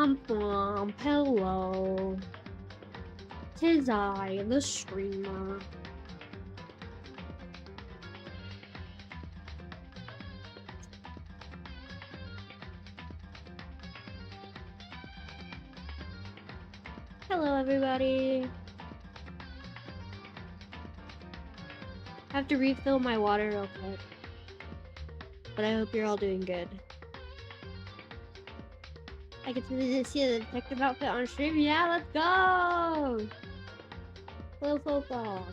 Hello. 'Tis I, the streamer. Hello, everybody. I have to refill my water real quick. But I hope you're all doing good. I get to see the detective outfit on stream. Yeah, let's go! Hello, football.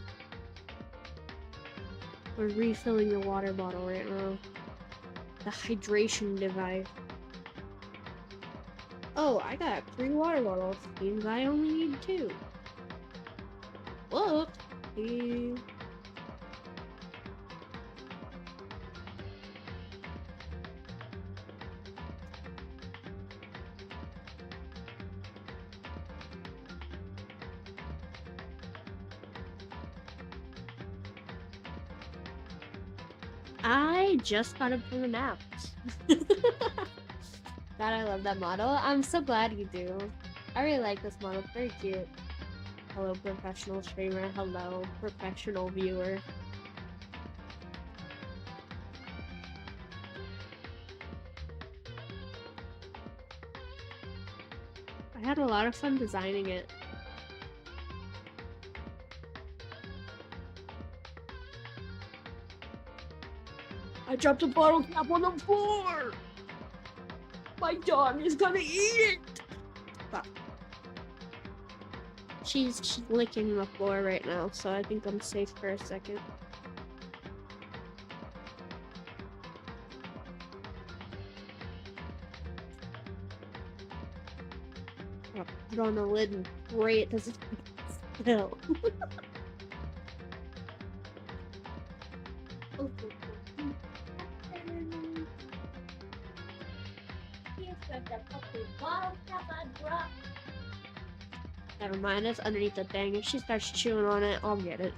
We're refilling the water bottle right now. The hydration device. Oh, I got 3 water bottles. Means I only need 2. Whoops. I just got up from a nap. God, I love that model. I'm so glad you do. I really like this model. It's very cute. Hello, professional streamer. Hello, professional viewer. I had a lot of fun designing it. I dropped a bottle cap on the floor! My dog is gonna eat it! But she's licking the floor right now, so I think I'm safe for a second. I'll put on the lid and pray it doesn't spill. Never mind, it's underneath the thing. If she starts chewing on it, I'll get it.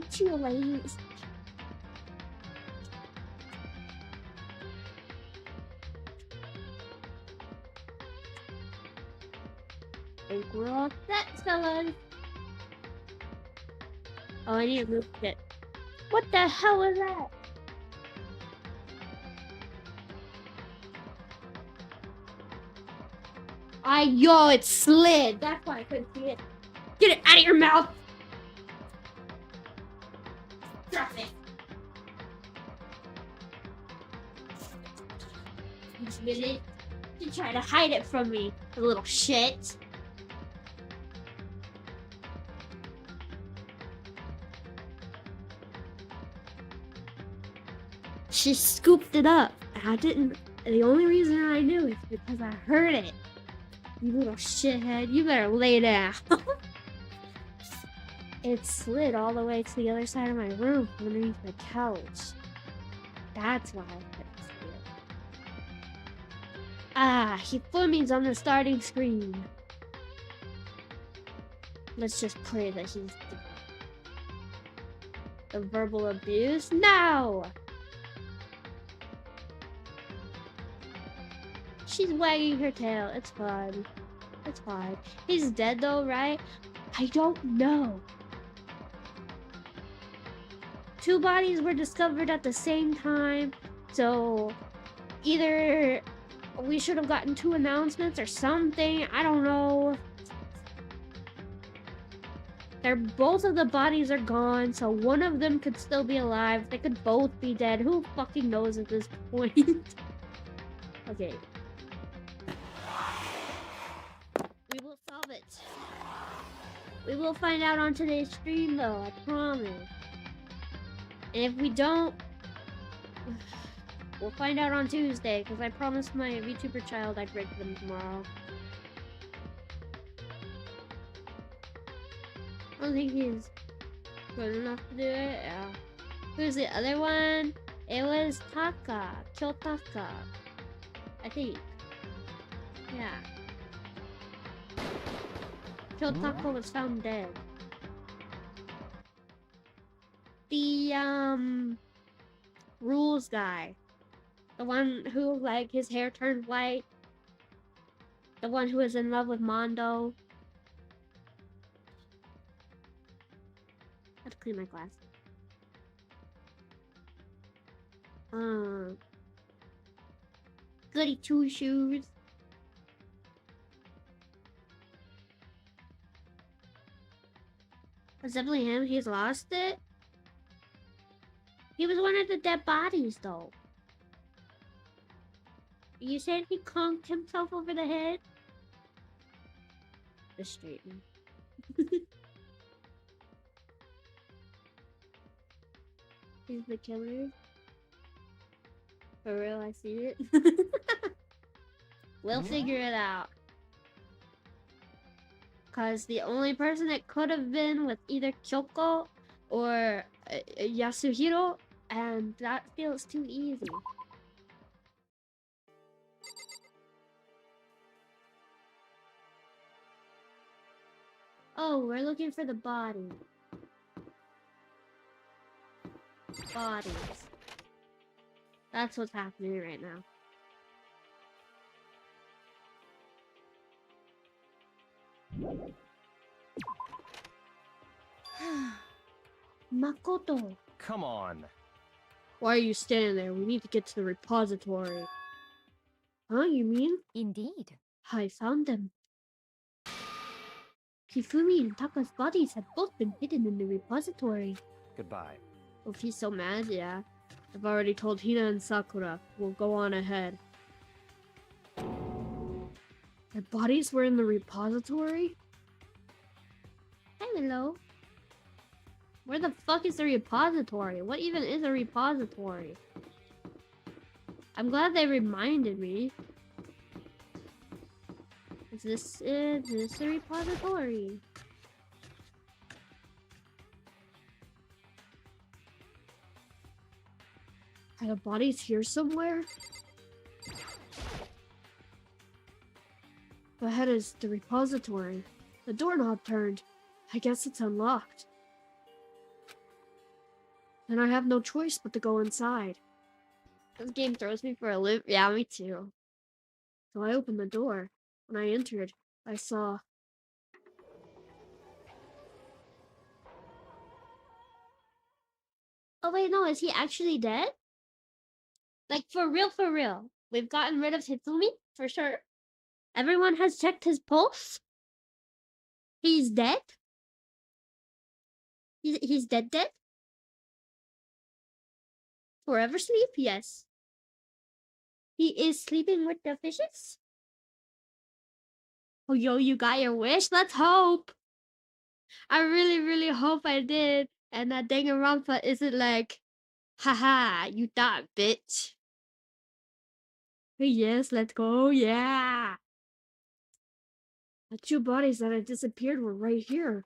Chew, ladies. think we're all set, fellas. Oh, I need to move it. What the hell was that? Yo, it slid. That's why I couldn't see it. Get it out of your mouth. Drop it. This minute to try to hide it from me, the little shit. She scooped it up. I didn't. The only reason I knew is because I heard it. You little shithead, you better lay down. It slid all the way to the other side of my room underneath the couch. That's why I couldn't see it. Ah, Hifumi's on the starting screen. Let's just pray that he's dead. The verbal abuse? No! She's wagging her tail. It's fine. It's fine. He's dead though, right? I don't know. 2 bodies were discovered at the same time, so either we should have gotten 2 announcements or something. I don't know. Both of the bodies are gone, so one of them could still be alive. They could both be dead. Who fucking knows at this point? Okay. We will solve it. We will find out on today's stream though, I promise. And if we don't, we'll find out on Tuesday, because I promised my VTuber child I'd break them tomorrow. I don't think he's good enough to do it. Yeah. Who's the other one? It was Taka. Kyotaka. I think. Yeah. Kyotaka was found dead. The rules guy. The one who, like, his hair turned white The one who was in love with Mondo. I have to clean my glasses. Goody two shoes. Was definitely him. He's lost it. He was one of the dead bodies, though. You said he conked himself over the head? The straighten. He's the killer. For real, I see it. We'll figure it out. Cause the only person it could have been was either Kyoko or Yasuhiro, and that feels too easy. Oh, we're looking for the body. Bodies. That's what's happening right now. Makoto. Come on. Why are you standing there? We need to get to the repository. Huh, you mean? Indeed. I found them. Hifumi and Taka's bodies have both been hidden in the repository. Goodbye. Oh, if he's so mad, yeah. I've already told Hina and Sakura. We'll go on ahead. Their bodies were in the repository? Hello. Where the fuck is the repository? What even is a repository? I'm glad they reminded me. Is this a repository? Are the bodies here somewhere? Ahead is the repository. The doorknob turned. I guess it's unlocked. Then I have no choice but to go inside. This game throws me for a loop. Yeah, me too. So I opened the door. When I entered, I saw... Oh wait, no, is he actually dead? Like, for real, for real. We've gotten rid of Hitsumi, for sure. Everyone has checked his pulse? He's dead? He's dead? Forever sleep? Yes. He is sleeping with the fishes? Oh, yo, you got your wish? Let's hope! I really, really hope I did. And that Danganronpa isn't like, haha, you thought, bitch. Yes, let's go, yeah! The two bodies that had disappeared were right here.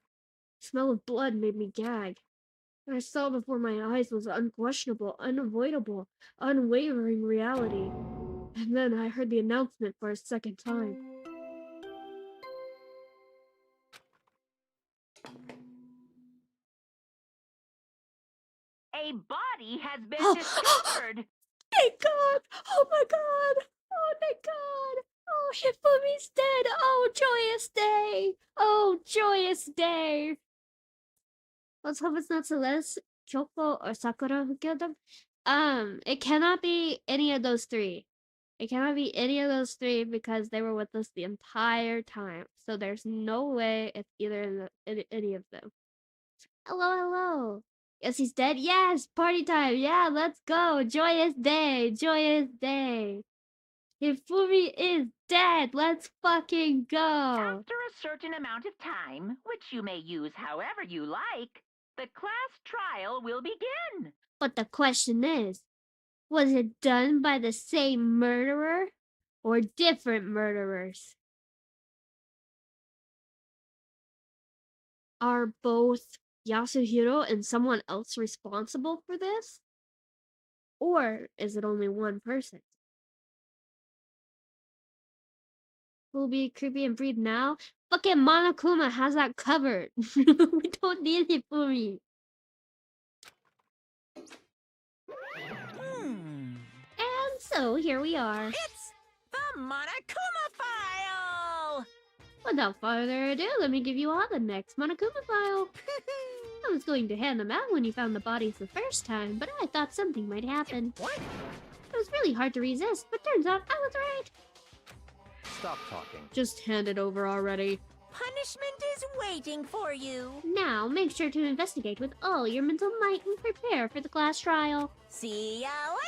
The smell of blood made me gag. What I saw before my eyes was unquestionable, unavoidable, unwavering reality. And then I heard the announcement for a second time. A body has been discovered. Thank God! Oh my God! Oh thank God! Oh, Hifumi's dead! Oh, joyous day! Oh, joyous day! Let's hope it's not Celeste, Kyoko, or Sakura who killed them. It cannot be any of those three. It cannot be any of those three because they were with us the entire time. So there's no way it's either any of them. Hello, hello. Yes, he's dead. Yes, party time. Yeah, let's go. Joyous day. Joyous day. Hifumi is dead. Let's fucking go. After a certain amount of time, which you may use however you like, the class trial will begin. But the question is, was it done by the same murderer or different murderers? Are both Yasuhiro and someone else responsible for this? Or is it only one person? We'll be creepy and breathe now. Fucking Monokuma has that covered. We don't need Hifumi. And so here we are. It's the Monokuma file! Without further ado, let me give you all the next Monokuma file. I was going to hand them out when you found the bodies the first time, but I thought something might happen. What? It was really hard to resist, but turns out I was right. Stop talking. Just hand it over already. Punishment is waiting for you. Now, make sure to investigate with all your mental might and prepare for the class trial. See ya later!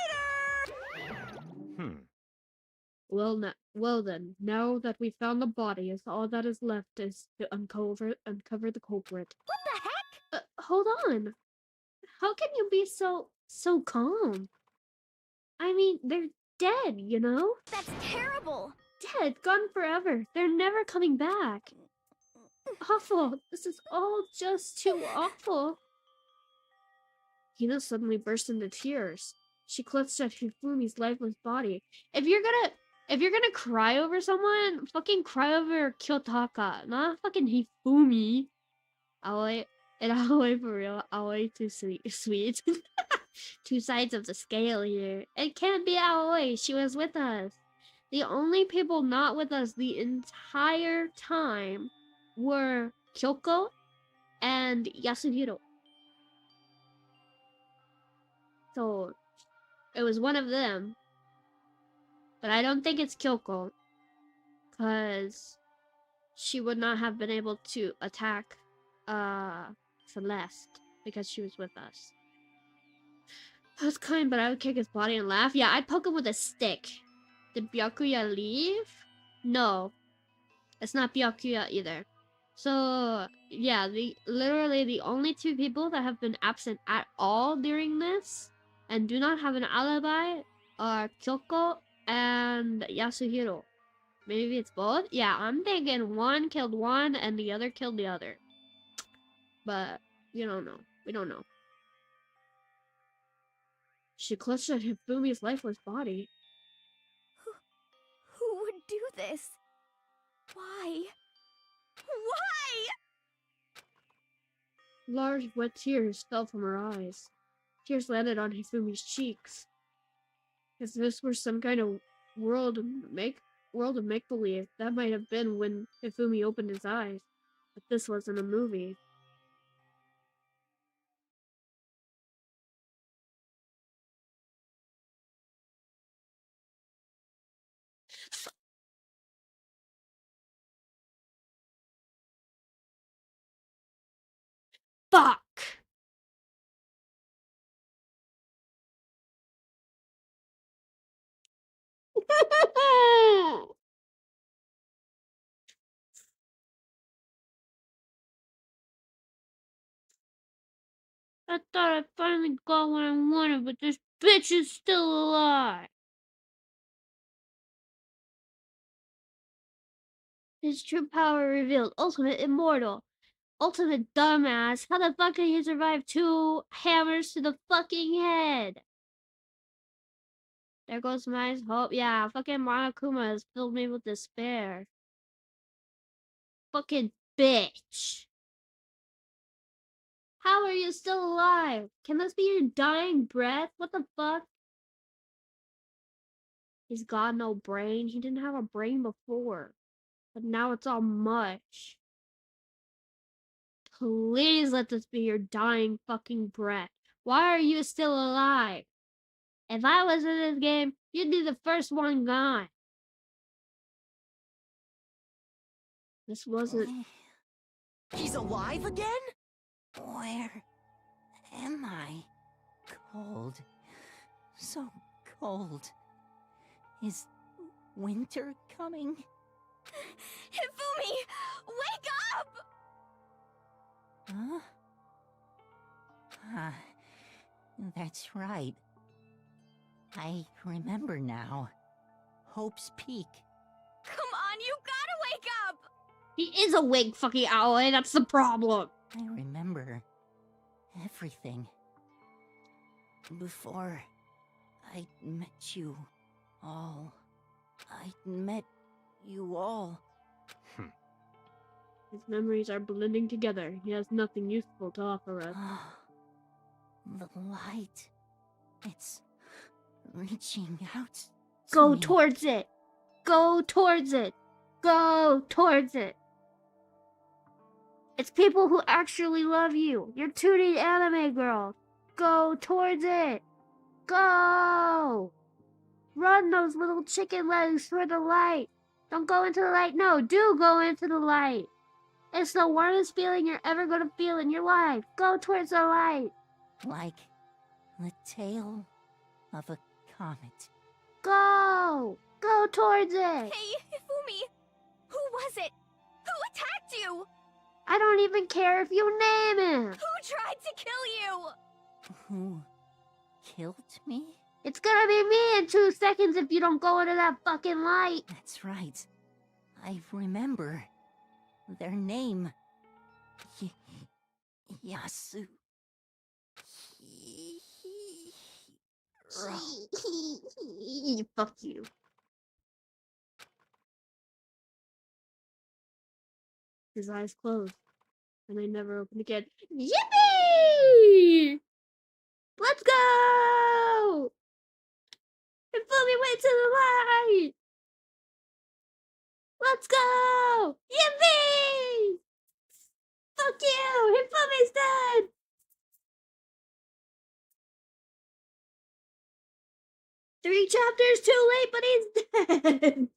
Well then, now that we found the bodies, all that is left is to uncover the culprit. What the heck? Hold on. How can you be so calm? I mean, they're dead, you know? That's terrible. Dead, gone forever. They're never coming back. Awful. This is all just too awful. Hina suddenly burst into tears. She clutched at Hifumi's lifeless body. If you're gonna cry over someone, fucking cry over Kyotaka, not fucking Hifumi. Aoi, and Aoi for real. Aoi too sweet. Two sides of the scale here. It can't be Aoi. She was with us. The only people not with us the entire time were Kyoko and Yasuhiro. So, it was one of them. But I don't think it's Kyoko. Because she would not have been able to attack Celeste. Because she was with us. That's kind, but I would kick his body and laugh. Yeah, I'd poke him with a stick. Did Byakuya leave? No. It's not Byakuya either. So, yeah, literally the only two people that have been absent at all during this and do not have an alibi are Kyoko and Yasuhiro. Maybe it's both? Yeah, I'm thinking one killed one and the other killed the other. But, you don't know. We don't know. She clutched at Hifumi's lifeless body. Who would do this? Why? Why? Large wet tears fell from her eyes. Tears landed on Hifumi's cheeks. If this were some kind of world of make-believe, that might have been when Hifumi opened his eyes. But this wasn't a movie. Fuck! I thought I finally got what I wanted, but this bitch is still alive. His true power revealed. Ultimate immortal. Ultimate dumbass. How the fuck did he survive 2 hammers to the fucking head? There goes my hope. Yeah, fucking Monokuma has filled me with despair. Fucking bitch. How are you still alive? Can this be your dying breath? What the fuck? He's got no brain. He didn't have a brain before. But now it's all mush. Please let this be your dying fucking breath. Why are you still alive? If I was in this game, you'd be the first one gone. This wasn't... He's alive again? Where am I? Cold. So cold. Is winter coming? Hifumi! Wake up! Huh? That's right. I remember now. Hope's Peak. Come on, you gotta wake up! He is awake, fucking Aoi. That's the problem. I remember everything. Before I met you all. I met you all. His memories are blending together. He has nothing useful to offer us. The light. It's reaching out to Go me. towards it. Go towards it. Go towards it. It's people who actually love you. You're 2D anime girl. Go towards it. Go! Run those little chicken legs for the light. Don't go into the light. No, do go into the light. It's the warmest feeling you're ever gonna feel in your life. Go towards the light. Like the tail of a comet. Go! Go towards it. Hey, Hifumi! Who was it? Who attacked you? I don't even care if you name him. Who tried to kill you? Who killed me? It's gonna be me in 2 seconds if you don't go into that fucking light. That's right. I remember. Their name. Yasu. Fuck you. His eyes closed, and they never opened again. Yippee! Let's go! And Fumi went to the light! Let's go! Yippee! Fuck you! Hifumi's dead! Three chapters too late, but he's dead!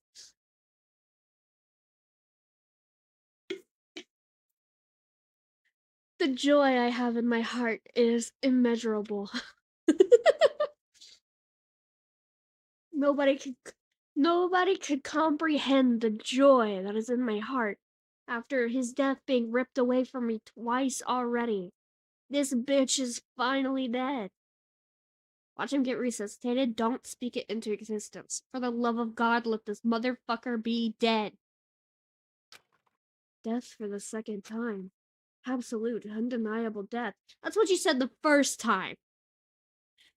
The joy I have in my heart is immeasurable. Nobody could comprehend the joy that is in my heart after his death being ripped away from me twice already. This bitch is finally dead. Watch him get resuscitated. Don't speak it into existence. For the love of God, let this motherfucker be dead. Death for the second time. Absolute, undeniable death. That's what you said the first time.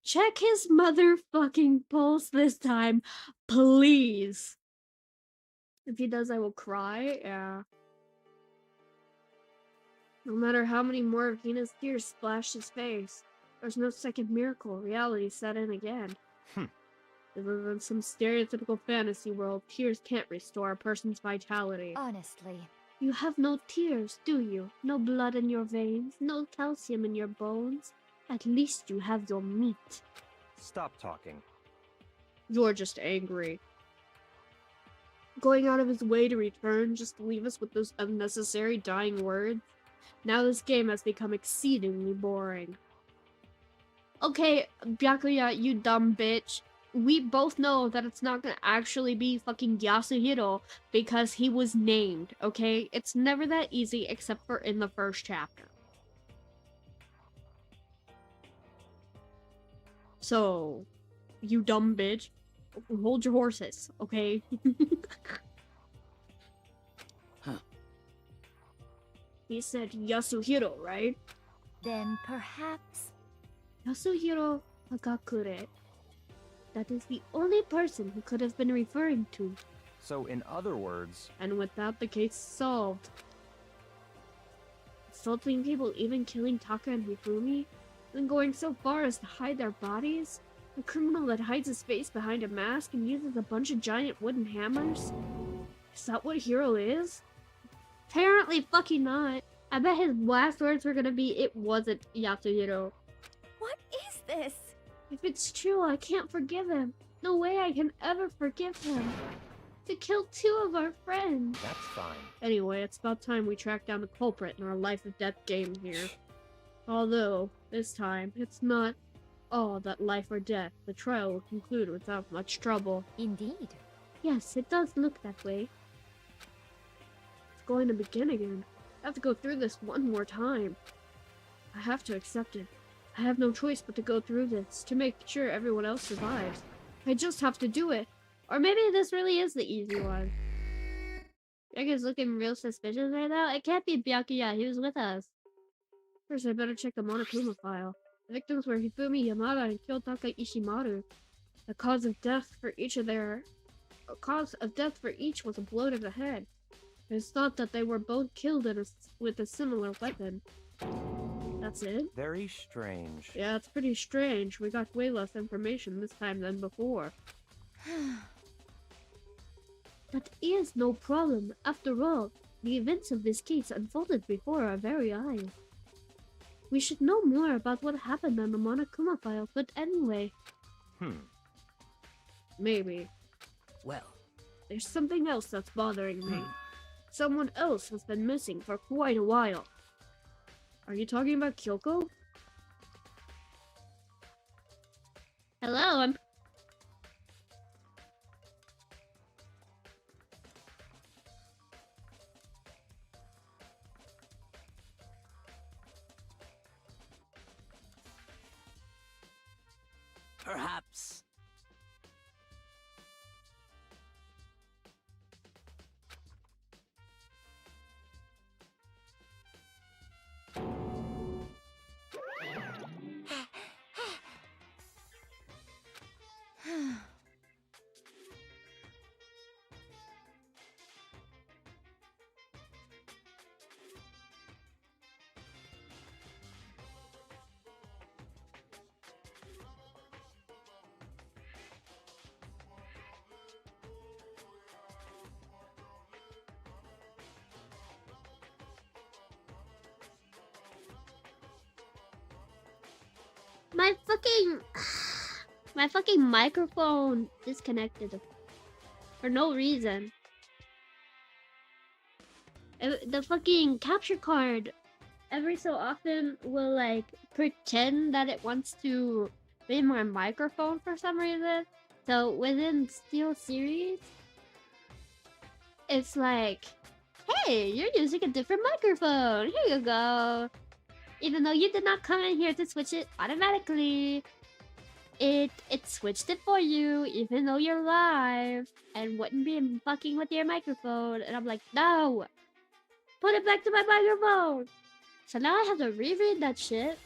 Check his motherfucking pulse this time, please. If he does, I will cry. Yeah. No matter how many more of Hina's tears splashed his face, there's no second miracle. Reality set in again. We live in some stereotypical fantasy world. Tears can't restore a person's vitality. Honestly. You have no tears, do you? No blood in your veins, no calcium in your bones. At least you have your meat. Stop talking. You're just angry. Going out of his way to return just to leave us with those unnecessary dying words. Now this game has become exceedingly boring. Okay, Byakuya, you dumb bitch. We both know that it's not gonna actually be fucking Yasuhiro because he was named, okay? It's never that easy except for in the first chapter. So, you dumb bitch, hold your horses, okay? He said Yasuhiro, right? Then perhaps... Yasuhiro Hagakure. That is the only person who could have been referring to. So, in other words... And with that, the case solved. Assaulting people, even killing Taka and Hifumi? Then going so far as to hide their bodies? A criminal that hides his face behind a mask and uses a bunch of giant wooden hammers? Is that what Hiro is? Apparently fucking not. I bet his last words were gonna be, it wasn't Yasuhiro. What is this? If it's true, I can't forgive him. No way I can ever forgive him. To kill 2 of our friends. That's fine. Anyway, it's about time we track down the culprit in our life or death game here. Although, this time, it's not all that life or death. The trial will conclude without much trouble. Indeed. Yes, it does look that way. It's going to begin again. I have to go through this one more time. I have to accept it. I have no choice but to go through this, to make sure everyone else survives. I just have to do it. Or maybe this really is the easy one. Jack is looking real suspicious right now. It can't be Byakuya, he was with us. First, I better check the Monokuma file. The victims were Hifumi Yamada and Kyotaka Ishimaru. The cause of death for each was a blow to the head. It is thought that they were both killed with a similar weapon. That's it? Very strange. Yeah, it's pretty strange. We got way less information this time than before. That is no problem. After all, The events of this case unfolded before our very eyes. We should know more about what happened on the Monokuma file, but anyway. Maybe. Well, There's something else that's bothering me. Someone else has been missing for quite a while. Are you talking about Kyoko? Hello, I'm... perhaps. My fucking microphone disconnected for no reason. The fucking capture card every so often will like pretend that it wants to be my microphone for some reason. So within Steel series, it's like, hey, you're using a different microphone. Here you go. Even though you did not come in here to switch it automatically, it switched it for you, even though you're live and wouldn't be fucking with your microphone. And I'm like, no, put it back to my microphone. So now I have to reread that shit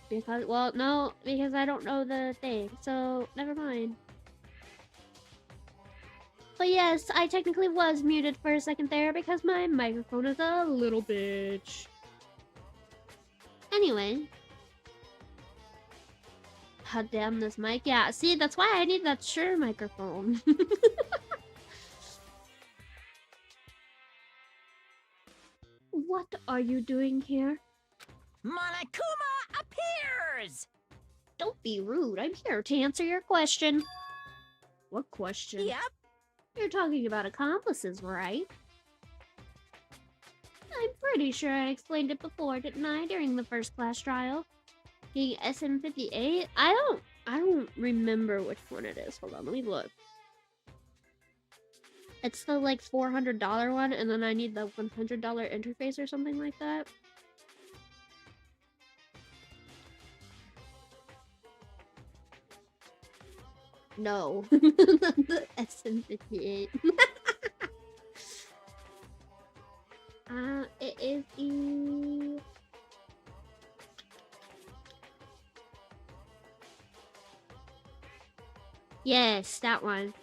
because, well, no, because I don't know the thing. So never mind. But yes, I technically was muted for a second there because my microphone is a little bitch. Anyway. God damn this mic. Yeah, see, that's why I need that Shure microphone. What are you doing here? Monokuma appears! Don't be rude. I'm here to answer your question. What question? Yep. You're talking about accomplices, right? I'm pretty sure I explained it before, didn't I, during the first class trial? Being SM58? I don't remember which one it is. Hold on, let me look. It's the like $400 one, and then I need the $100 interface or something like that. No. The SM58. It is the... Yes, that one.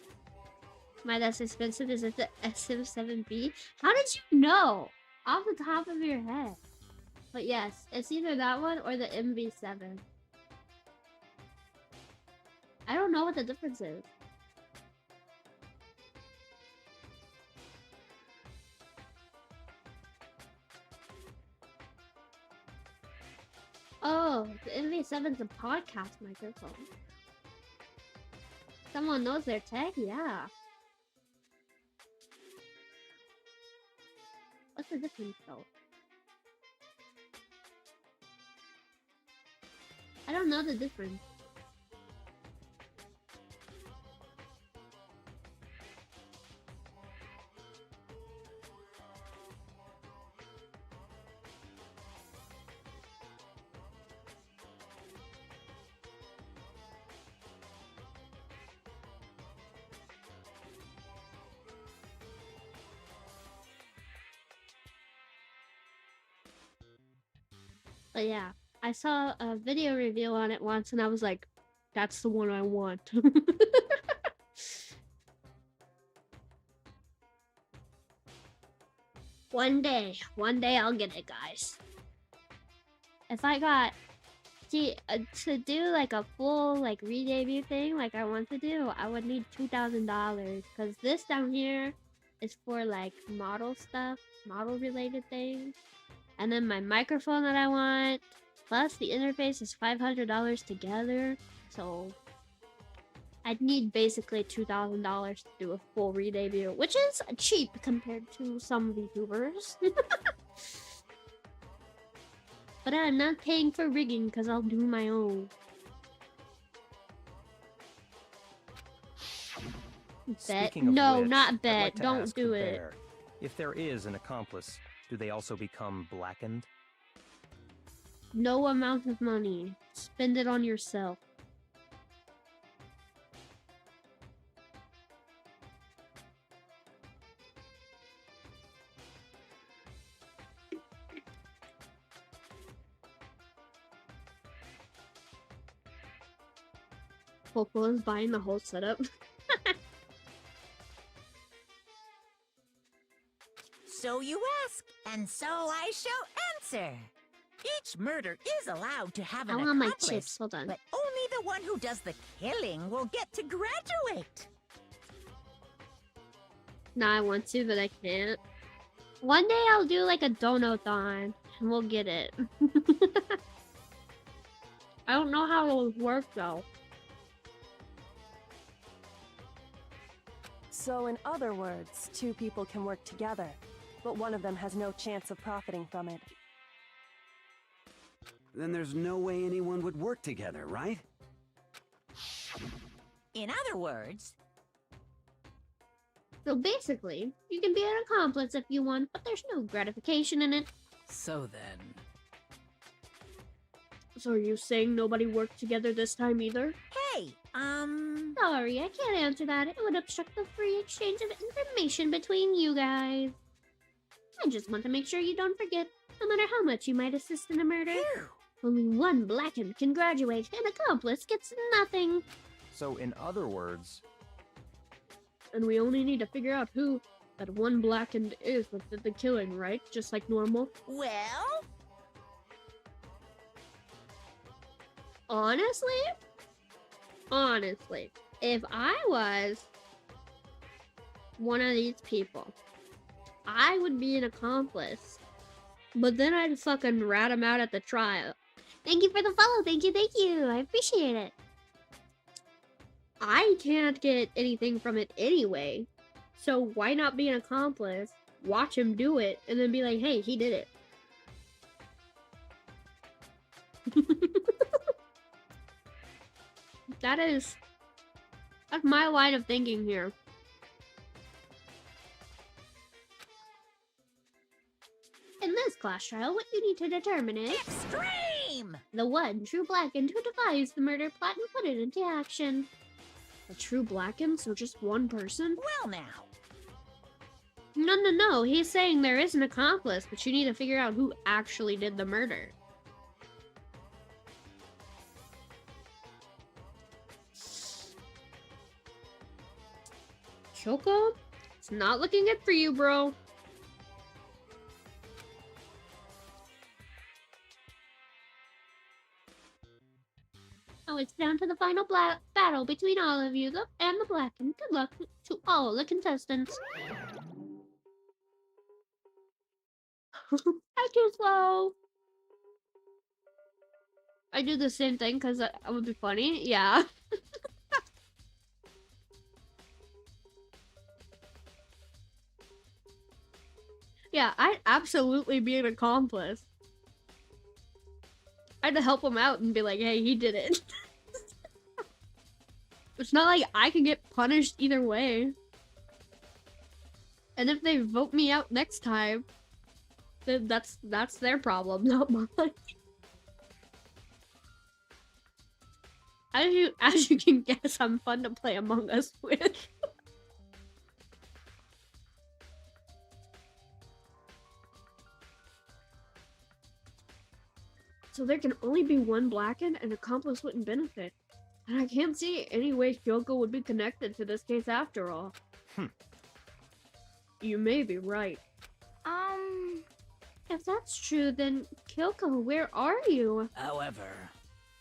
My less expensive is it the SM7B? How did you know? Off the top of your head. But yes, it's either that one or the MV7. I don't know what the difference is. Oh, the MV7's a podcast microphone. Someone knows their tech? Yeah. What's the difference though? I don't know the difference. But yeah, I saw a video review on it once and I was like, that's the one I want. One day I'll get it, guys. If I got, see, to do like a full like re-debut thing like I want to do, I would need $2,000 because this down here is for like model stuff, model related things. And then my microphone that I want, plus the interface is $500 together. So I'd need basically $2,000 to do a full re-debut, which is cheap compared to some VTubers. But I'm not paying for rigging because I'll do my own. Bet? Speaking of No, which, not I'd bet. like to Don't ask do the it. bear, if there is an accomplice, do they also become blackened? No amount of money. Spend it on yourself. Poco is buying the whole setup. So you ask, and so I shall answer. Each murder is allowed to have I an want my accomplice, chips. Hold on. but only the one who does the killing will get to graduate. Nah, I want to, but I can't. One day I'll do like a donathon, and we'll get it. I don't know how it'll work though. So in other words, two people can work together, but one of them has no chance of profiting from it. Then there's no way anyone would work together, right? In other words, So basically, you can be an accomplice if you want, but there's no gratification in it. so then. So are you saying nobody worked together this time either? Hey, Sorry, I can't answer that. It would obstruct the free exchange of information between you guys. I just want to make sure you don't forget, no matter how much you might assist in a murder, only one blackened can graduate, an accomplice gets nothing. So in other words, And we only need to figure out who that one blackened is that did the killing, right? Just like normal. Well, Honestly, if I was one of these people, I would be an accomplice. But then I'd fucking rat him out at the trial. Thank you for the follow. Thank you. I appreciate it. I can't get anything from it anyway. So why not be an accomplice, watch him do it, and then be like, hey, he did it. That's my line of thinking here. In this class trial, what you need to determine is extreme! the one true blackened who devised the murder plot and put it into action. A true blackened? So just one person? Well now. No. He's saying there is an accomplice, but you need to figure out who actually did the murder. Kyoko? It's not looking good for you, bro. Oh, it's down to the final battle between all of you and the blackened. Good luck to all the contestants. I'm too slow. I do the same thing because it would be funny. Yeah. Yeah, I'd absolutely be an accomplice. I'd help him out and be like, hey, he did it. It's not like I can get punished either way. And if they vote me out next time, then that's their problem, not mine. As you can guess, I'm fun to play Among Us with. So there can only be one blackened, and accomplice wouldn't benefit. And I can't see any way Kyoko would be connected to this case after all. You may be right. If that's true, then Kyoko, where are you? However,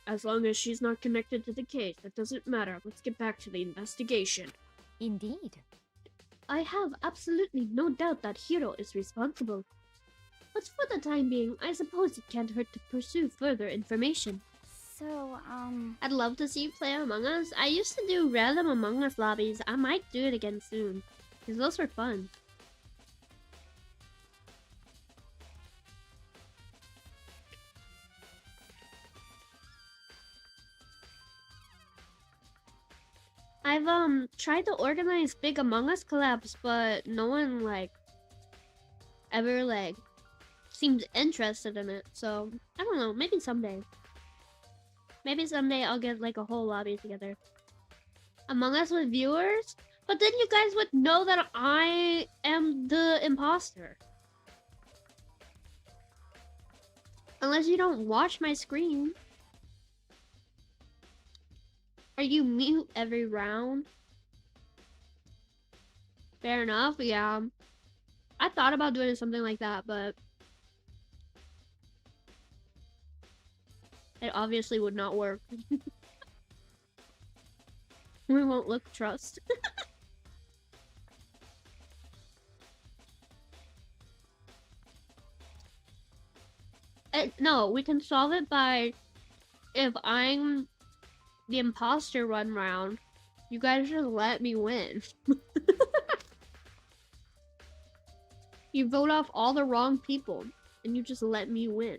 As long as she's not connected to the case, that doesn't matter. Let's get back to the investigation. Indeed. I have absolutely no doubt that Hiro is responsible. But for the time being, I suppose it can't hurt to pursue further information. So, I'd love to see you play Among Us. I used to do random Among Us lobbies. I might do it again soon, because those were fun. I've tried to organize big Among Us collabs, but no one ever seemed interested in it. So I don't know, maybe someday. Maybe someday I'll get like a whole lobby together. Among Us with viewers? But then you guys would know that I am the imposter. Unless you don't watch my screen. Are you mute every round? Fair enough, yeah. I thought about doing something like that, but it obviously would not work. We won't look trust. No, we can solve it by if I'm the imposter run round, you guys just let me win. You vote off all the wrong people, and you just let me win.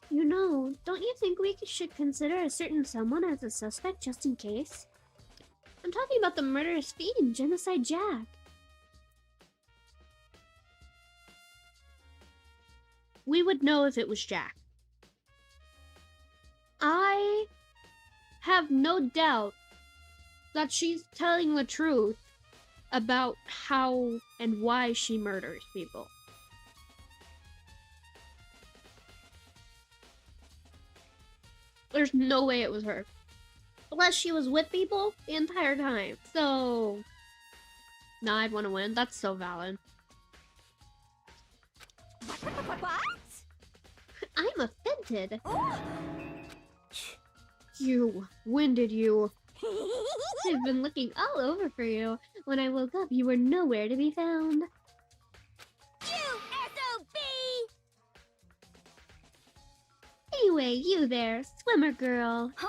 You know, don't you think we should consider a certain someone as a suspect just in case? I'm talking about the murderous fiend, Genocide Jack. We would know if it was Jack. I have no doubt that she's telling the truth about how and why she murders people. There's no way it was her. Unless she was with people the entire time. So, nah, I'd want to win. That's so valid. what? I'm offended. Oh. You. When did you? I've been looking all over for you. When I woke up, you were nowhere to be found. You SOB! Anyway, you there, swimmer girl. Huh?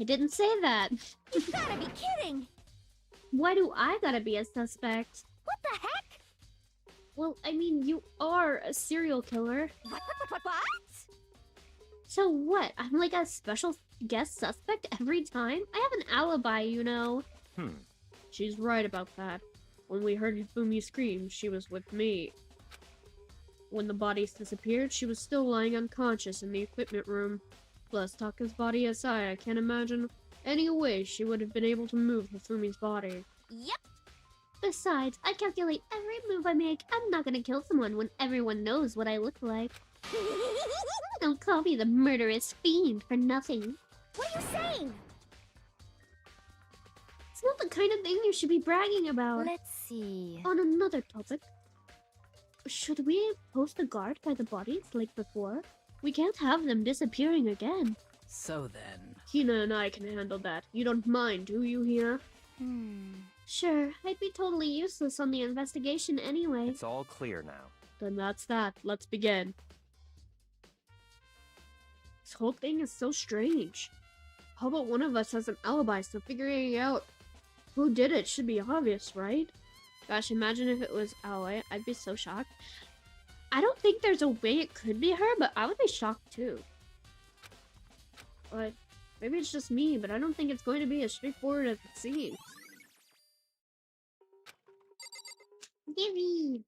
I didn't say that. You gotta be kidding! Why do I gotta be a suspect? What the heck? Well, I mean, you are a serial killer. What? So what? I'm like a special guest suspect every time? I have an alibi, you know. She's right about that. When we heard Boomy scream, she was with me. When the bodies disappeared, she was still lying unconscious in the equipment room. Plus, Taka's body aside, I can't imagine any way she would have been able to move Hifumi's body. Yep. Besides, I calculate every move I make. I'm not gonna kill someone when everyone knows what I look like. Don't call me the murderous fiend for nothing. What are you saying? It's not the kind of thing you should be bragging about. Let's see. On another topic, should we post a guard by the bodies like before? We can't have them disappearing again. So then... Hina and I can handle that. You don't mind, do you, Hina? Sure, I'd be totally useless on the investigation anyway. It's all clear now. Then that's that. Let's begin. This whole thing is so strange. How about one of us has an alibi, so figuring out who did it should be obvious, right? Gosh, imagine if it was Aoi. I'd be so shocked. I don't think there's a way it could be her, but I would be shocked too. But maybe it's just me, but I don't think it's going to be as straightforward as it seems. Gibby!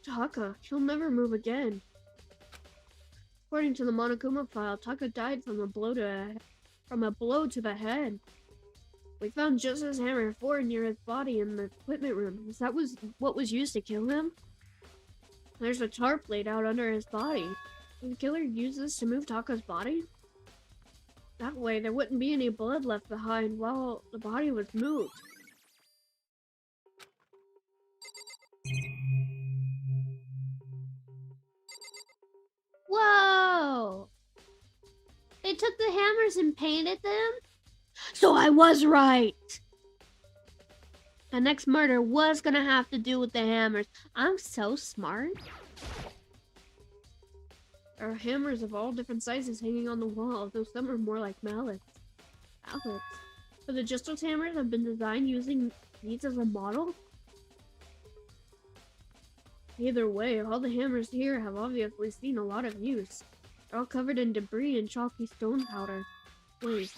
Taka, he'll never move again. According to the Monokuma file, Taka died from a blow to the head. We found Joseph's hammer 4 near his body in the equipment room. Is that what was used to kill him? There's a tarp laid out under his body. Did the killer use this to move Taka's body? That way, there wouldn't be any blood left behind while the body was moved. Whoa! They took the hammers and painted them? So I was right! The next murder was gonna have to do with the hammers. I'm so smart. There are hammers of all different sizes hanging on the wall, though some are more like mallets. Mallets? So the Justos hammers have been designed using these as a model? Either way, all the hammers here have obviously seen a lot of use. They're all covered in debris and chalky stone powder. Wait.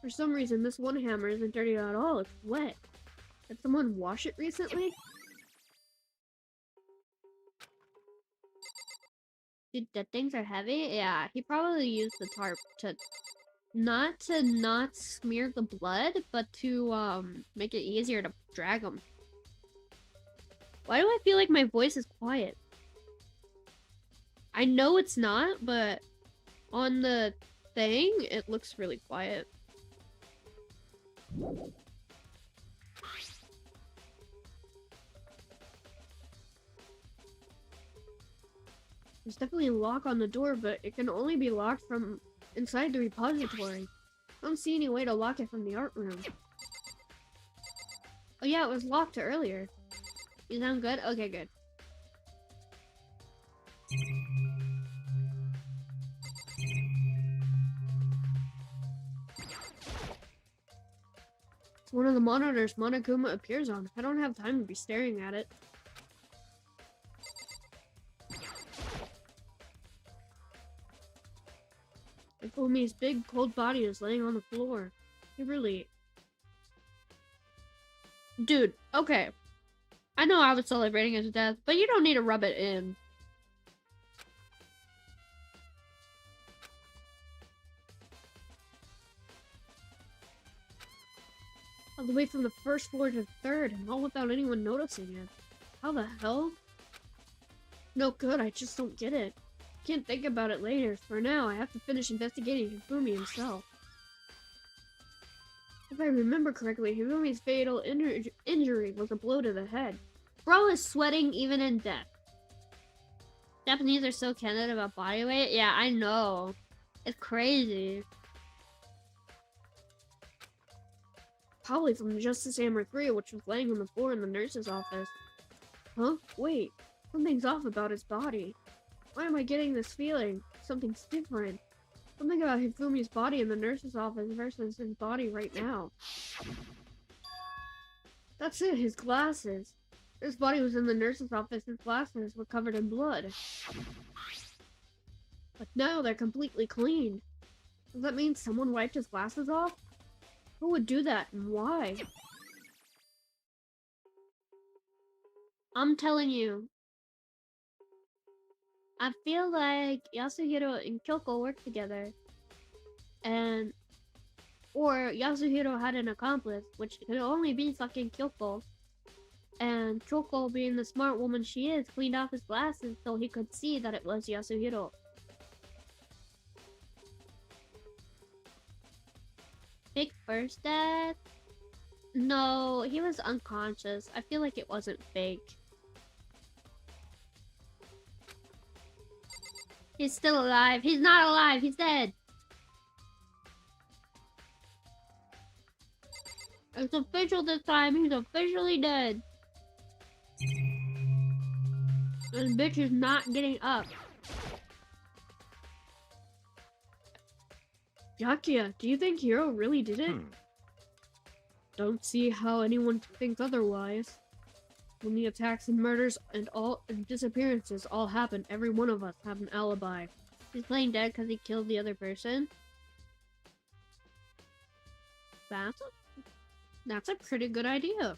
For some reason, this one hammer isn't dirty at all. It's wet. Did someone wash it recently? Dude, the things are heavy? Yeah, he probably used the tarp to not smear the blood, but to make it easier to drag them. Why do I feel like my voice is quiet? I know it's not, but on the thing, it looks really quiet. There's definitely a lock on the door, but it can only be locked from inside the repository. I don't see any way to lock it from the art room. Oh yeah, it was locked earlier. You sound good? Okay, good. It's one of the monitors Monokuma appears on. I don't have time to be staring at it. Ifumi's big, cold body is laying on the floor. He really... Dude, okay. I know I was celebrating his death, but you don't need to rub it in. All the way from the first floor to the third, and all without anyone noticing it. How the hell? No good, I just don't get it. Can't think about it later. For now, I have to finish investigating Hifumi himself. If I remember correctly, Hifumi's fatal injury was a blow to the head. Bro is sweating even in death. Japanese are so candid about body weight. Yeah, I know. It's crazy. Probably from Justice Hammer 3, which was laying on the floor in the nurse's office. Huh? Wait. Something's off about his body. Why am I getting this feeling? Something's different. Something about Hifumi's body in the nurse's office versus his body right now. That's it, his glasses. His body was in the nurse's office, his glasses were covered in blood. But now they're completely clean. Does that mean someone wiped his glasses off? Who would do that and why? I'm telling you. I feel like Yasuhiro and Kyoko worked together. Or Yasuhiro had an accomplice, which could only be fucking Kyoko. And Kyoko, being the smart woman she is, cleaned off his glasses so he could see that it was Yasuhiro. Fake first death? No, he was unconscious. I feel like it wasn't fake. He's still alive. He's not alive. He's dead. It's official this time. He's officially dead. This bitch is not getting up. Yakia, do you think Hiro really did it? Don't see how anyone thinks otherwise. When the attacks and murders and disappearances all happen, every one of us have an alibi. He's playing dead because he killed the other person. That's a pretty good idea.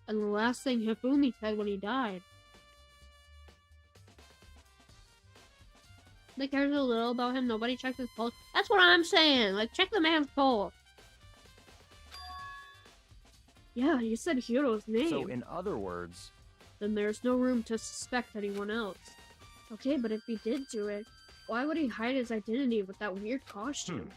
And the last thing Hifumi said when he died. They cares a little about him. Nobody checks his pulse. That's what I'm saying. Like, check the man's pulse. Yeah, you said Hiro's name. So, in other words... Then there's no room to suspect anyone else. Okay, but if he did do it, Why would he hide his identity with that weird costume?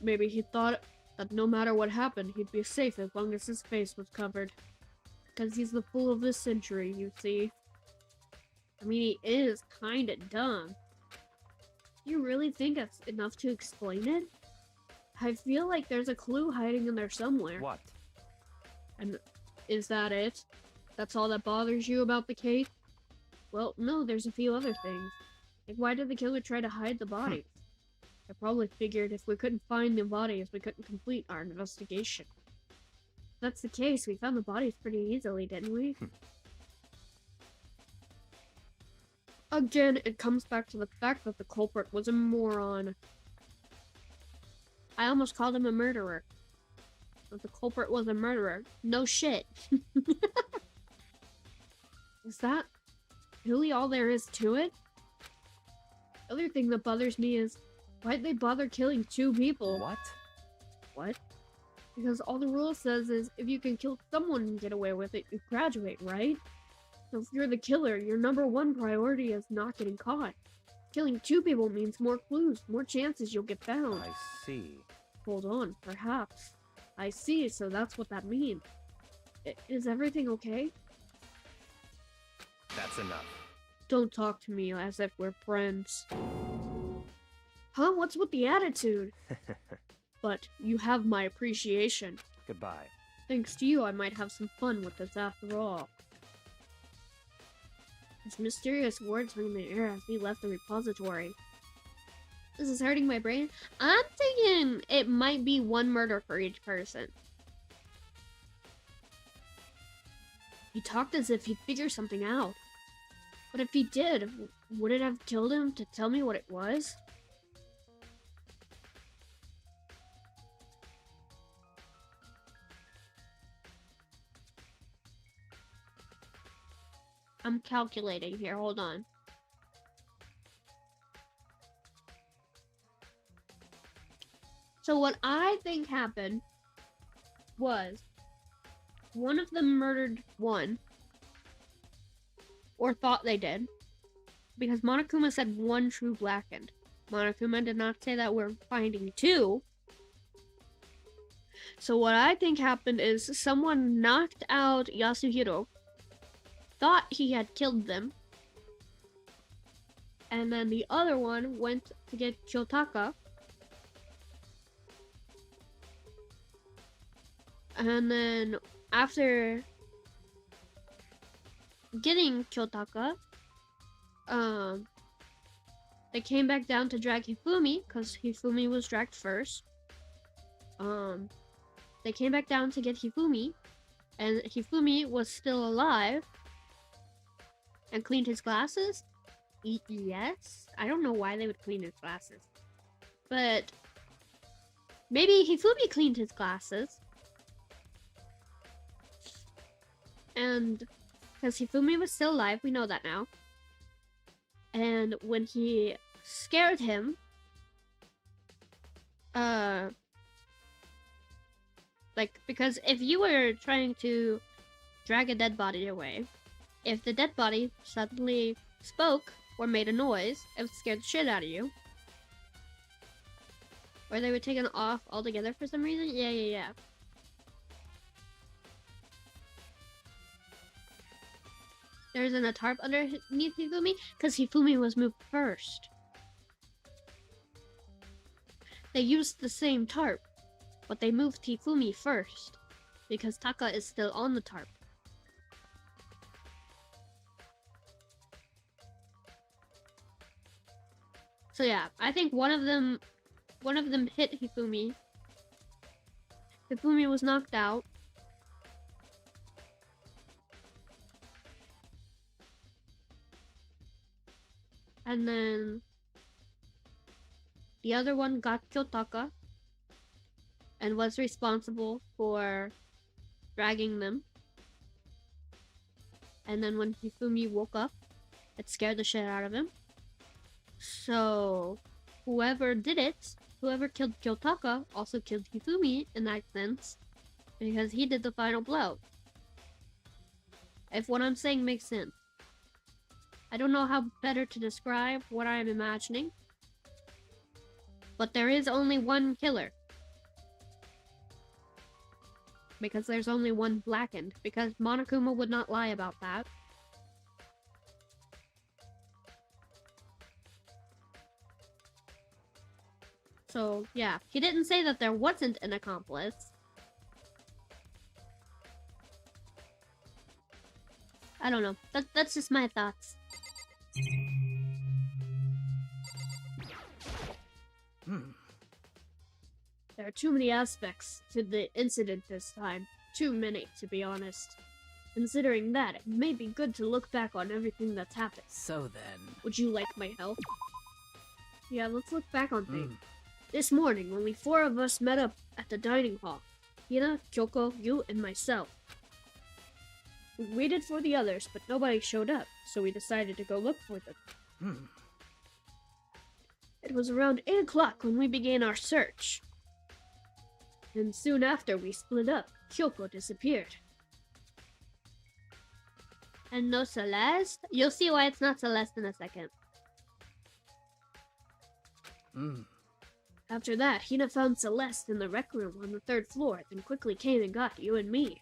Maybe he thought that no matter what happened, he'd be safe as long as his face was covered. Because he's the fool of this century, you see. I mean, he is kinda dumb. You really think that's enough to explain it? I feel like there's a clue hiding in there somewhere. What? And is that it? That's all that bothers you about the case? Well, no, there's a few other things. Like, why did the killer try to hide the bodies? I probably figured if we couldn't find the bodies, we couldn't complete our investigation. If that's the case, we found the bodies pretty easily, didn't we? Again, it comes back to the fact that the culprit was a moron. I almost called him a murderer. But the culprit was a murderer. No shit. Is that really all there is to it? The other thing that bothers me is, why'd they bother killing 2 people? What? What? Because all the rule says is, if you can kill someone and get away with it, you graduate, right? So if you're the killer, your #1 priority is not getting caught. Killing 2 people means more clues, more chances you'll get found. I see. Hold on, perhaps. I see, so that's what that means. Is everything okay? That's enough. Don't talk to me as if we're friends. Huh? What's with the attitude? But you have my appreciation. Goodbye. Thanks to you, I might have some fun with this after all. His mysterious words hung in the air as he left the repository. This is hurting my brain. I'm thinking it might be 1 murder for each person. He talked as if he'd figure something out. But if he did, would it have killed him to tell me what it was? I'm calculating here, hold on. So what I think happened was one of them murdered one, or thought they did, because Monokuma said 1 true blackened. Monokuma did not say that we're finding 2. So what I think happened is someone knocked out Yasuhiro, thought he had killed them, and then the other one went to get Kyotaka, and then after getting Kyotaka, they came back down to drag Hifumi, because Hifumi was dragged first. They came back down to get Hifumi, and Hifumi was still alive, and cleaned his glasses? Yes? I don't know why they would clean his glasses. But maybe Hifumi cleaned his glasses. And because Hifumi was still alive, we know that now. And when he scared him, like, because if you were trying to drag a dead body away, if the dead body suddenly spoke or made a noise, it would scare the shit out of you. Or they would take it off altogether for some reason. Yeah. There isn't a tarp underneath Hifumi, because Hifumi was moved first. They used the same tarp, but they moved Hifumi first, because Taka is still on the tarp. So yeah, I think one of them hit Hifumi. Hifumi was knocked out. And then the other one got Kyotaka and was responsible for dragging them. And then when Hifumi woke up, it scared the shit out of him. So whoever did it, whoever killed Kyotaka, also killed Hifumi in that sense, because he did the final blow. If what I'm saying makes sense. I don't know how better to describe what I'm imagining. But there is only one killer. Because there's only one blackened. Because Monokuma would not lie about that. So, yeah. He didn't say that there wasn't an accomplice. I don't know. That's just my thoughts. There are too many aspects to the incident this time. Too many, to be honest. Considering that, it may be good to look back on everything that's happened. So then... Would you like my help? Yeah, let's look back on things. This morning, only 4 of us met up at the dining hall. Hina, Kyoko, you, and myself. We waited for the others, but nobody showed up, so we decided to go look for them. It was around 8 o'clock when we began our search. And soon after we split up, Kyoko disappeared. And no Celeste? You'll see why it's not Celeste in a second. After that, Hina found Celeste in the rec room on the 3rd floor, then quickly came and got you and me.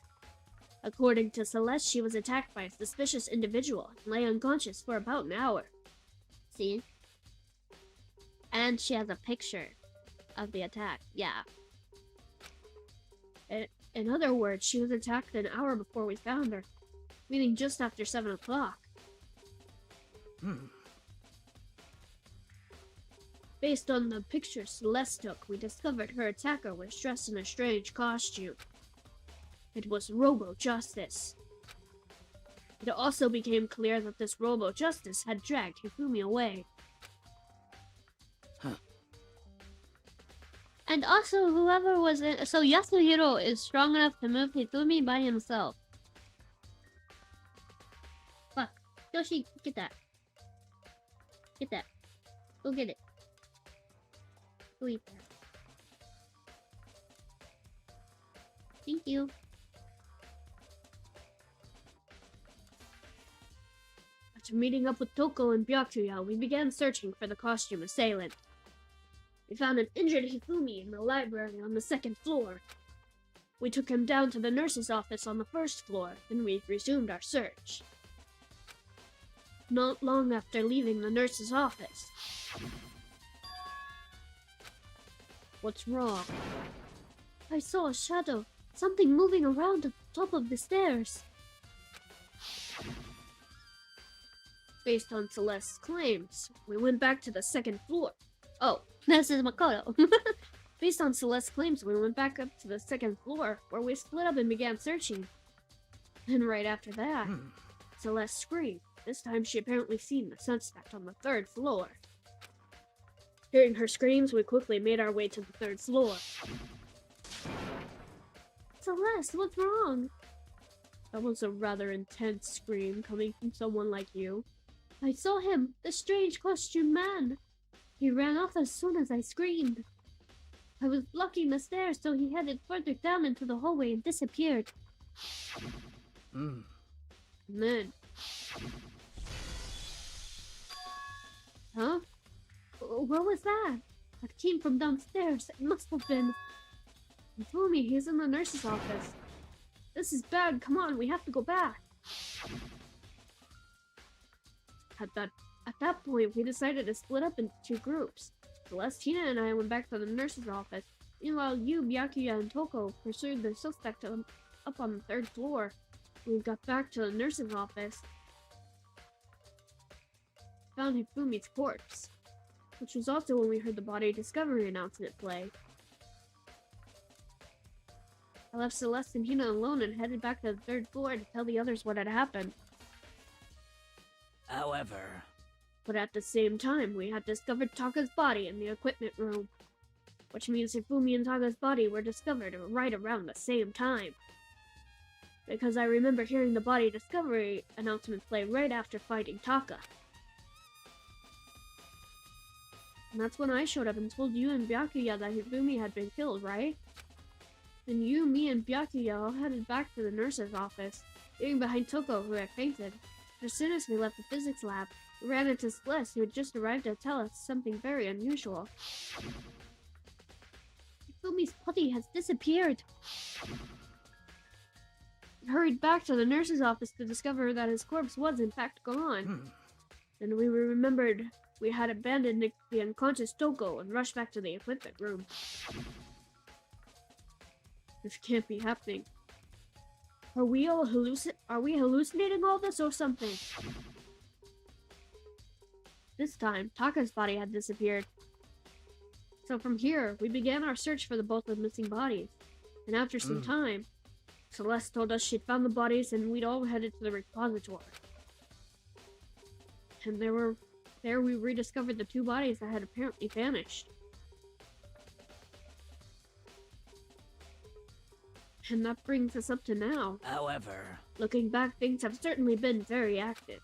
According to Celeste, she was attacked by a suspicious individual and lay unconscious for about an hour. See? And she has a picture of the attack. Yeah. In other words, she was attacked an hour before we found her, meaning just after 7 o'clock. Based on the picture Celeste took, we discovered her attacker was dressed in a strange costume. It was Robo-Justice. It also became clear that this Robo-Justice had dragged Hifumi away. And also, whoever was in... So Yasuhiro is strong enough to move Hifumi by himself. Fuck. Yoshi, get that. Get that. Go get it. Go eat that. Thank you. After meeting up with Toko and Byakuya, we began searching for the costume assailant. We found an injured Hifumi in the library on the 2nd floor. We took him down to the nurse's office on the 1st floor, and we resumed our search. Not long after leaving the nurse's office. What's wrong? I saw a shadow, something moving around at the top of the stairs. Based on Celeste's claims, we went back to the 2nd floor. Oh, this is Makoto. Based on Celeste's claims, we went back up to the 2nd floor, where we split up and began searching. And right after that, Celeste screamed. This time she apparently seen the suspect on the 3rd floor. Hearing her screams, we quickly made our way to the 3rd floor. Celeste, what's wrong? That was a rather intense scream coming from someone like you. I saw him, the strange costume man. He ran off as soon as I screamed. I was blocking the stairs, so he headed further down into the hallway and disappeared. And then... Huh? What was that? That came from downstairs. It must have been... He told me he's in the nurse's office. This is bad. Come on, we have to go back. At that point, we decided to split up into 2 groups. Celestina and I went back to the nurse's office. Meanwhile, you, Byakuya, and Toko pursued the suspect up on the 3rd floor. When we got back to the nurse's office, found Hifumi's corpse, which was also when we heard the body discovery announcement play. I left Celeste and Hina alone and headed back to the 3rd floor to tell the others what had happened. However... But at the same time, we had discovered Taka's body in the equipment room, which means Hifumi and Taka's body were discovered right around the same time. Because I remember hearing the body discovery announcement play right after fighting Taka. And that's when I showed up and told you and Byakuya that Hifumi had been killed, right? And you, me, and Byakuya all headed back to the nurse's office, leaving behind Toko, who had fainted. As soon as we left the physics lab, we ran into Celeste, who had just arrived to tell us something very unusual. Fumi's putty has disappeared. We hurried back to the nurse's office to discover that his corpse was in fact gone. Then we remembered we had abandoned the unconscious Toko and rushed back to the equipment room. This can't be happening. Are we hallucinating all this or something? This time, Taka's body had disappeared. So from here, we began our search for the both of the missing bodies. And after some time, Celeste told us she'd found the bodies and we'd all headed to the repository. And there we rediscovered the two bodies that had apparently vanished. And that brings us up to now. However, Looking back, things have certainly been very active.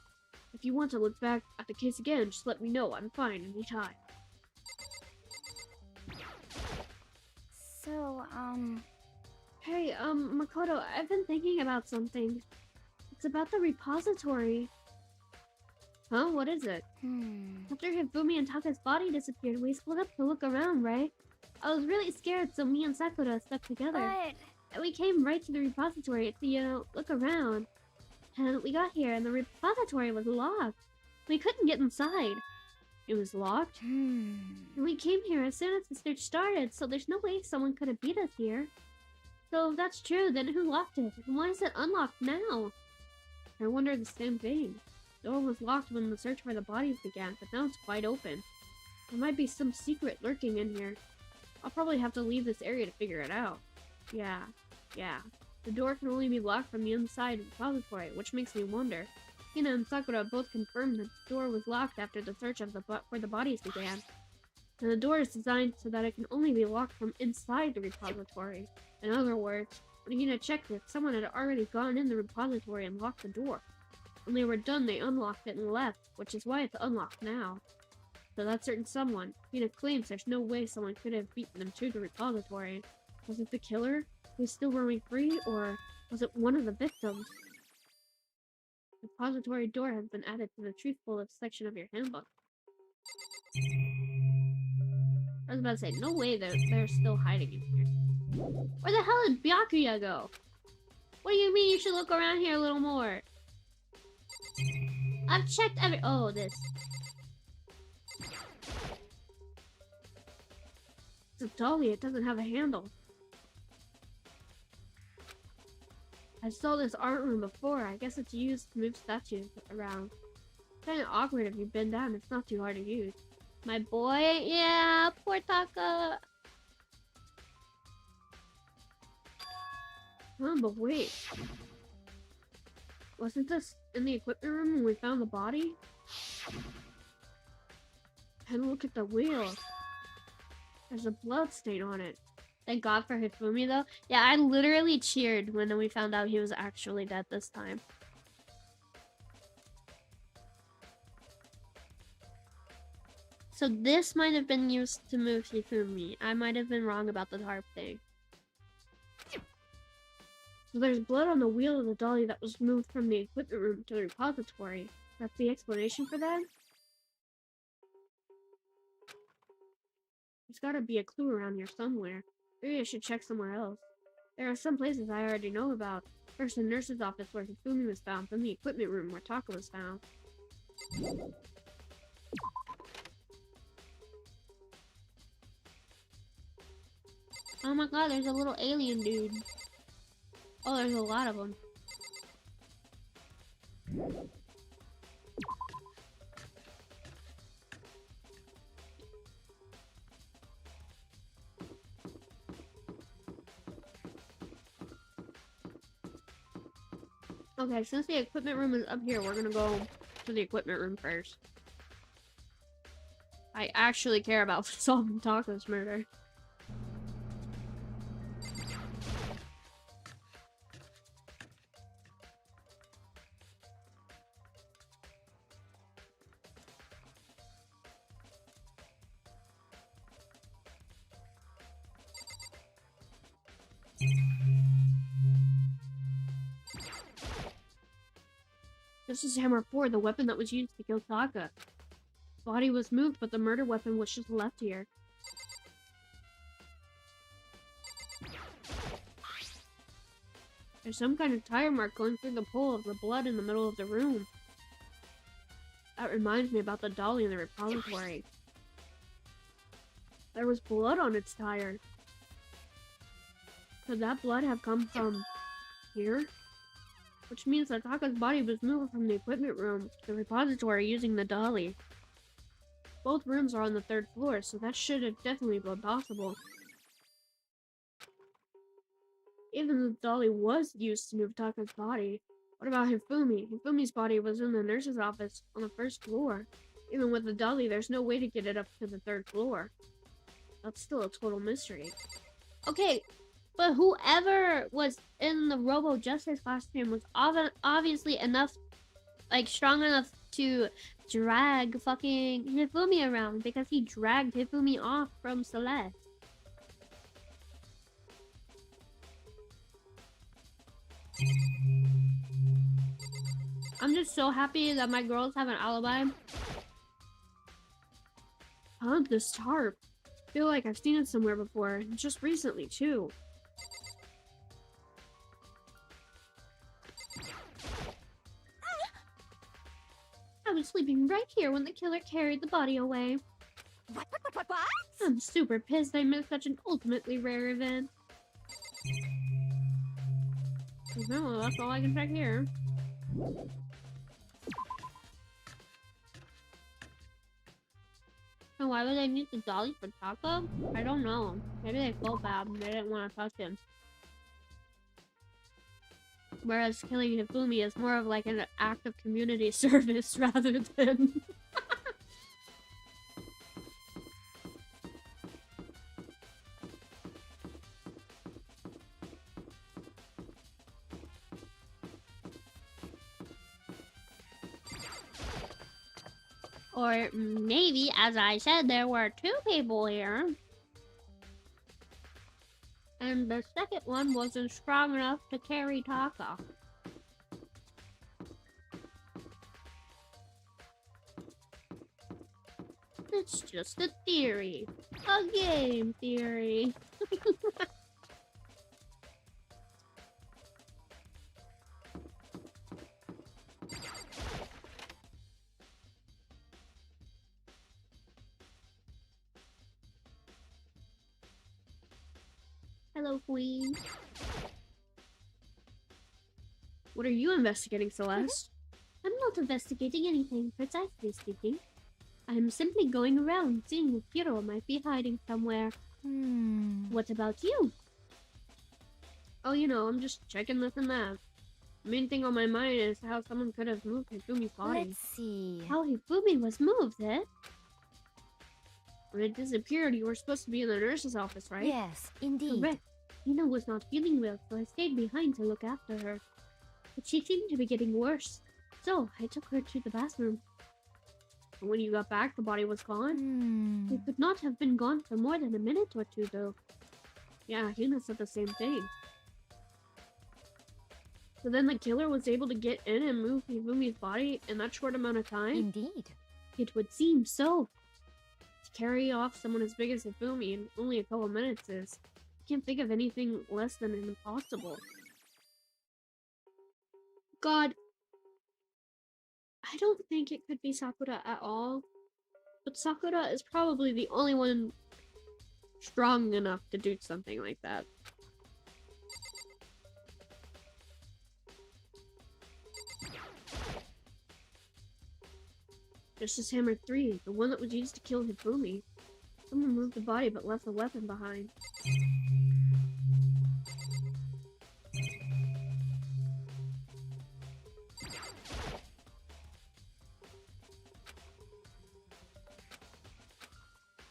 If you want to look back at the case again, just let me know. I'm fine anytime. So, Hey, Makoto, I've been thinking about something. It's about the repository. Huh? What is it? After Hifumi and Taka's body disappeared, we split up to look around, right? I was really scared, so me and Sakura stuck together. but... And we came right to the repository to, look around. And we got here, and the repository was locked. We couldn't get inside. It was locked. And we came here as soon as the search started, so there's no way someone could have beat us here. So if that's true, then who locked it? And why is it unlocked now? I wonder the same thing. The door was locked when the search for the bodies began, but now it's wide open. There might be some secret lurking in here. I'll probably have to leave this area to figure it out. Yeah. The door can only be locked from the inside of the repository, which makes me wonder. Hina and Sakura both confirmed that the door was locked after the search of where the bodies began. And the door is designed so that it can only be locked from inside the repository. In other words, when Hina checked it, someone had already gone in the repository and locked the door. When they were done, they unlocked it and left, which is why it's unlocked now. So that certain someone, Hina claims there's no way someone could have beaten them to the repository. Was it the killer who's still roaming free, or was it one of the victims? The repository door has been added to the Truth Bullets section of your handbook. I was about to say, no way they're still hiding in here. Where the hell did Byakuya go? What do you mean you should look around here a little more? I've checked oh, this. It's a dolly, it doesn't have a handle. I saw this art room before. I guess it's used to move statues around. Kinda awkward if you bend down. It's not too hard to use. My boy? Yeah, poor Taka. But wait. Wasn't this in the equipment room when we found the body? And look at the wheel. There's a blood stain on it. Thank God for Hifumi, though. Yeah, I literally cheered when we found out he was actually dead this time. So this might have been used to move Hifumi. I might have been wrong about the harp thing. So there's blood on the wheel of the dolly that was moved from the equipment room to the repository. That's the explanation for that? There's gotta be a clue around here somewhere. Maybe I should check somewhere else. There are some places I already know about. First the nurse's office where Hifumi was found, then the equipment room where Taka was found. Oh my god, there's a little alien dude. Oh, there's a lot of them. Okay, since the equipment room is up here, we're gonna go to the equipment room first. I actually care about solving Taka's murder. This is Hammer 4, the weapon that was used to kill Taka. Body was moved, but the murder weapon was just left here. There's some kind of tire mark going through the pool of the blood in the middle of the room. That reminds me about the dolly in the repository. There was blood on its tire. Could that blood have come from here? Which means that Taka's body was moved from the equipment room to the repository using the dolly. Both rooms are on the 3rd floor, so that should have definitely been possible. Even the dolly was used to move Taka's body. What about Hifumi? Hifumi's body was in the nurse's office on the 1st floor. Even with the dolly, there's no way to get it up to the 3rd floor. That's still a total mystery. Okay, but whoever was in the Robo Justice costume was obviously enough, like, strong enough to drag fucking Hifumi around, because he dragged Hifumi off from Celeste. I'm just so happy that my girls have an alibi. Huh? This tarp. I feel like I've seen it somewhere before, just recently too. I was sleeping right here when the killer carried the body away. What? I'm super pissed I missed such an ultimately rare event. No, that's all I can check here. And why would they need the dolly for Taka? I don't know. Maybe they felt bad and they didn't want to touch him. Whereas killing Hifumi is more of like an act of community service rather than... Or maybe, as I said, there were 2 people here. And the second one wasn't strong enough to carry Taka. It's just a theory. A game theory. Hello, Queen. What are you investigating, Celeste? I'm not investigating anything, precisely speaking. I'm simply going around seeing if Hiro might be hiding somewhere. What about you? Oh, you know, I'm just checking this and that. The main thing on my mind is how someone could have moved Hifumi's body. Let's see. How Hifumi was moved, eh? When it disappeared, you were supposed to be in the nurse's office, right? Yes, indeed. Correct. Hina was not feeling well, so I stayed behind to look after her. But she seemed to be getting worse, so I took her to the bathroom. And when you got back, the body was gone. It could not have been gone for more than a minute or 2, though. Yeah, Hina said the same thing. So then the killer was able to get in and move Hifumi's body in that short amount of time? Indeed. It would seem so. To carry off someone as big as Hifumi in only a couple minutes is... I can't think of anything less than impossible. God. I don't think it could be Sakura at all. But Sakura is probably the only one strong enough to do something like that. This is Hammer 3, the one that was used to kill Hifumi. Someone moved the body but left the weapon behind.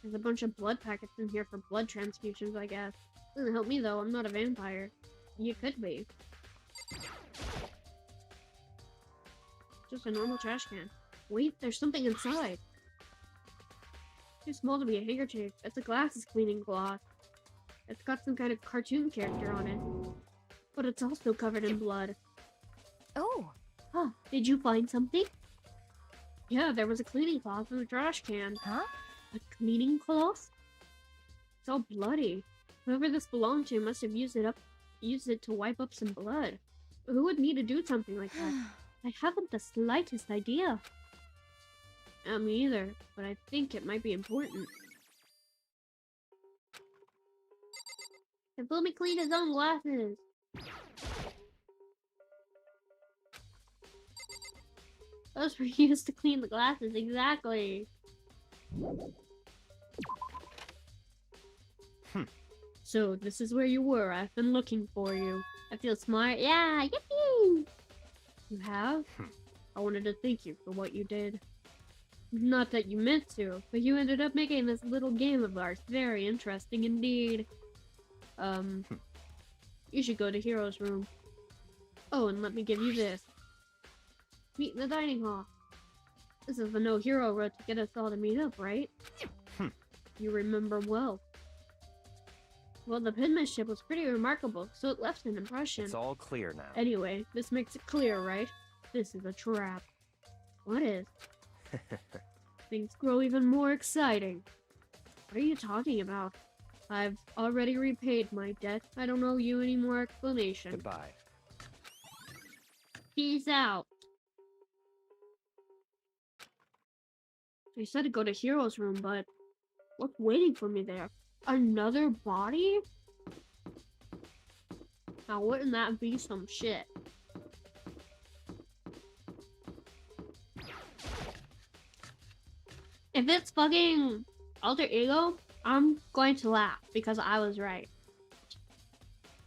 There's a bunch of blood packets in here for blood transfusions, I guess. Doesn't help me though, I'm not a vampire. You could be. Just a normal trash can. Wait, there's something inside. Too small to be a handkerchief. It's a glasses cleaning cloth. It's got some kind of cartoon character on it. But it's also covered in blood. Oh, Huh, did you find something? Yeah, there was a cleaning cloth in the trash can. Huh? A cleaning cloth? It's all bloody. Whoever this belonged to must have used it to wipe up some blood. Who would need to do something like that? I haven't the slightest idea. Me either, but I think it might be important. If let me clean his own glasses. Those were used to clean the glasses, exactly. So, this is where you were. I've been looking for you. I feel smart. Yeah, yippee! You have? I wanted to thank you for what you did. Not that you meant to, but you ended up making this little game of ours very interesting indeed. You should go to Hero's room. Oh, and let me give you this. Meet in the dining hall. This is the No Hero road to get us all to meet up, right? You remember well. Well, the penmanship was pretty remarkable, so it left an impression. It's all clear now. Anyway, this makes it clear, right? This is a trap. What is? Things grow even more exciting. What are you talking about? I've already repaid my debt. I don't owe you any more explanation. Goodbye. Peace out. I said to go to Hero's room, but what's waiting for me there? Another body? Now wouldn't that be some shit? If it's fucking alter ego, I'm going to laugh because I was right.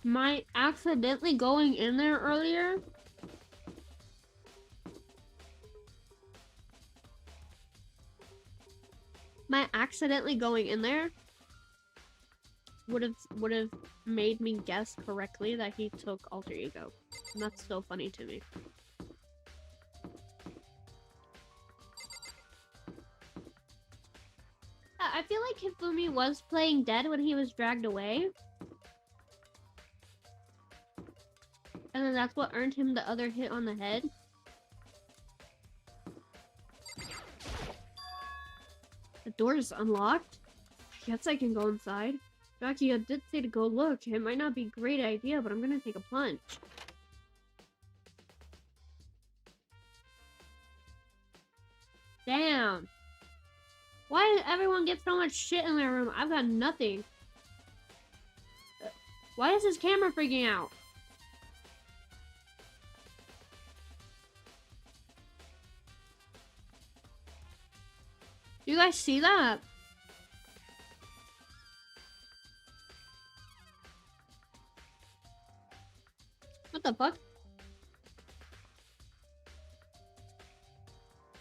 My accidentally going in there earlier would have made me guess correctly that he took alter ego. And that's so funny to me. I feel like Hifumi was playing dead when he was dragged away. And then that's what earned him the other hit on the head. The door is unlocked. I guess I can go inside. Jackie did say to go look. It might not be a great idea, but I'm gonna take a plunge. Damn. Why does everyone get so much shit in their room? I've got nothing. Why is this camera freaking out? Do you guys see that? What the fuck?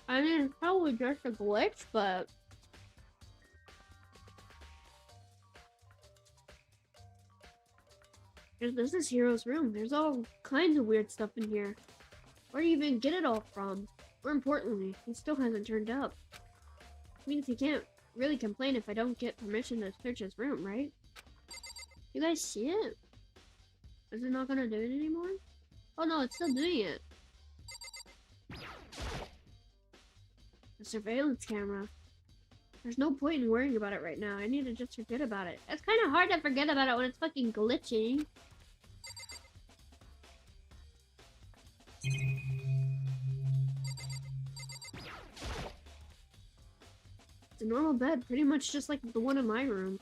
I mean, it's probably just a glitch, but... This is Hero's room. There's all kinds of weird stuff in here. Where do you even get it all from? More importantly, he still hasn't turned up. Means he can't really complain if I don't get permission to search his room, right? You guys see it? Is it not gonna do it anymore? Oh no, it's still doing it. The surveillance camera. There's no point in worrying about it right now. I need to just forget about it. It's kind of hard to forget about it when it's fucking glitching. It's a normal bed, pretty much just like the one in my room.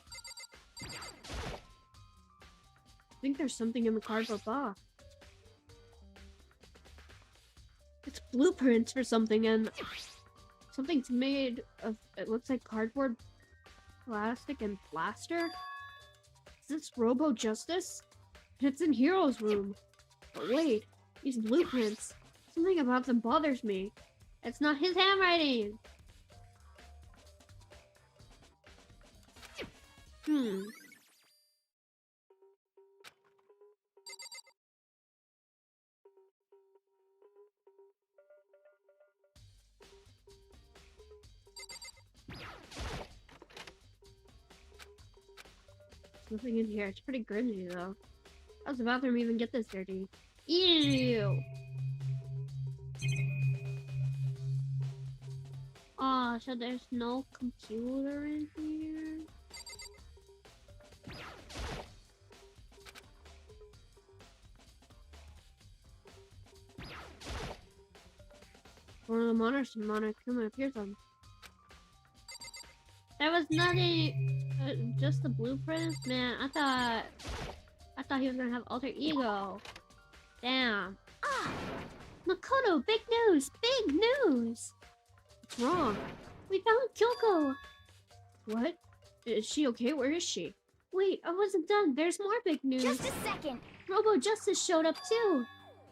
I think there's something in the cardboard box. It's blueprints for something, and something's made of, it looks like cardboard, plastic, and plaster. Is this Robo Justice? It's in Hero's room. But wait, these blueprints. Something about them bothers me. It's not his handwriting. Nothing in here. It's pretty grungy though. How does the bathroom even get this dirty? Ew! Oh, so there's no computer in here? One of the Monokuma appears on. There was nothing, just the blueprints? Man, I thought he was gonna have alter ego. Damn. Ah! Makoto, big news! Big news! What's wrong? We found Kyoko! What? Is she okay? Where is she? Wait, I wasn't done. There's more big news. Just a second. Robo Justice showed up too.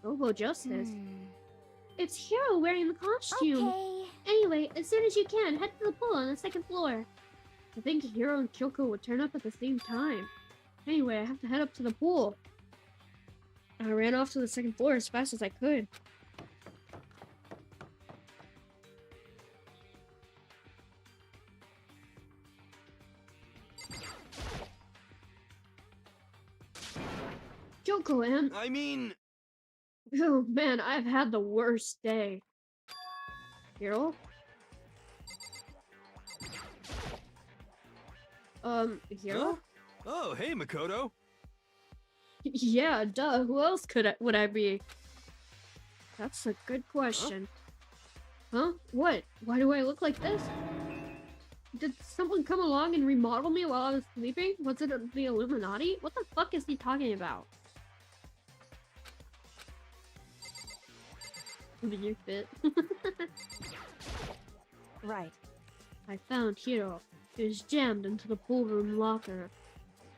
Robo Justice? It's Hiro wearing the costume. Okay. Anyway, as soon as you can, head to the pool on the second floor. I think Hiro and Kyoko would turn up at the same time. Anyway, I have to head up to the pool. I ran off to the second floor as fast as I could. Kyoko and... I mean... Oh man, I've had the worst day. Hiro? Hiro? Huh? Oh, hey, Makoto. Yeah, duh. Who else would I be? That's a good question. Huh? What? Why do I look like this? Did someone come along and remodel me while I was sleeping? Was it the Illuminati? What the fuck is he talking about? Did you fit? Right. I found Hiro. He was jammed into the pool room locker.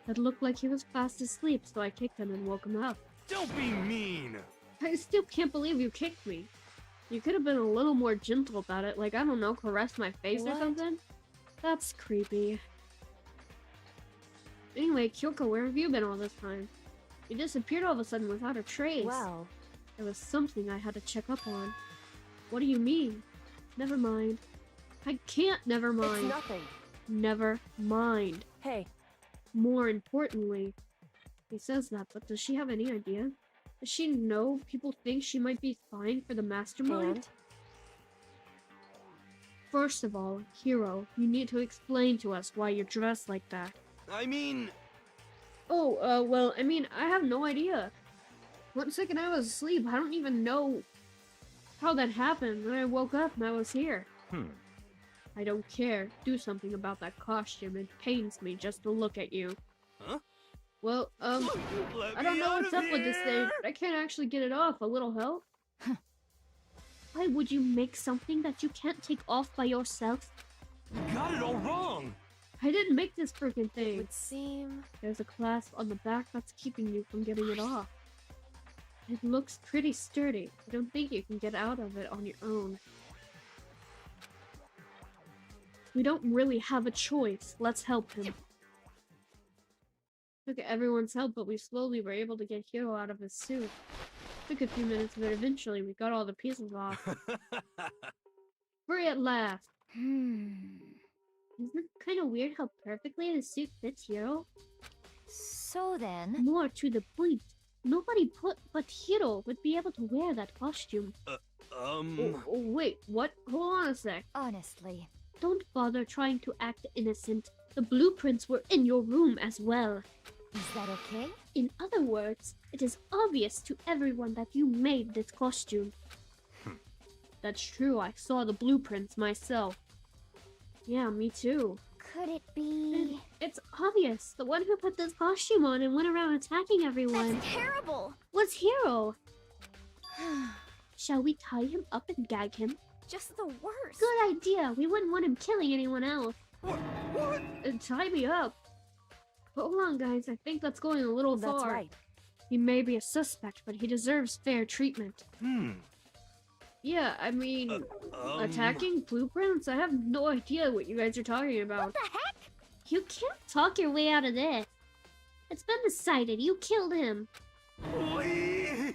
It looked like he was fast asleep, so I kicked him and woke him up. Don't be mean. I still can't believe you kicked me. You could have been a little more gentle about it, like, I don't know, caress my face or What? something? That's creepy. Anyway, Kyoko, where have you been all this time? You disappeared all of a sudden without a trace. Well, There was something I had to check up on. What do you mean? Never mind. I can't never it's mind. nothing. Never mind. Hey, More importantly, he says that, but does she have any idea? Does she know people think she might be spying for the mastermind? and? First of all, Hiro, you need to explain to us why you're dressed like that. I mean... Oh, well, I mean, I have no idea. 1 second I was asleep, I don't even know how that happened. Then I woke up and I was here. I don't care. Do something about that costume. It pains me just to look at you. Huh? Well, Let I don't me know out what's of up with this thing, here! but I can't actually get it off. A little help? Why would you make something that you can't take off by yourself? You got it all wrong. I didn't make this freaking thing. Would seem. There's a clasp on the back that's keeping you from getting it off. It looks pretty sturdy. I don't think you can get out of it on your own. We don't really have a choice. Let's help him. Took everyone's help, but we slowly were able to get Hiro out of his suit. Took a few minutes, but eventually we got all the pieces off. Free at last! Isn't it kind of weird how perfectly the suit fits Hiro? So then, More to the point, nobody but Hiro would be able to wear that costume. Oh, wait, what? Hold on a sec. honestly, Don't bother trying to act innocent. The blueprints were in your room as well. is that okay? In other words, it is obvious to everyone that you made this costume. That's true, I saw the blueprints myself. Yeah, me too. Could it be? It's obvious. The one who put this costume on and went around attacking everyone That's terrible! was Hiro. Shall we tie him up and gag him? Just the worst. Good idea. We wouldn't want him killing anyone else. What? Tie me up. Hold on, guys. I think that's going a little That's far. right. He may be a suspect, but he deserves fair treatment. Hmm. Yeah, I mean, attacking blueprints? I have no idea what you guys are talking about. What the heck? You can't talk your way out of this. It's been decided. You killed him.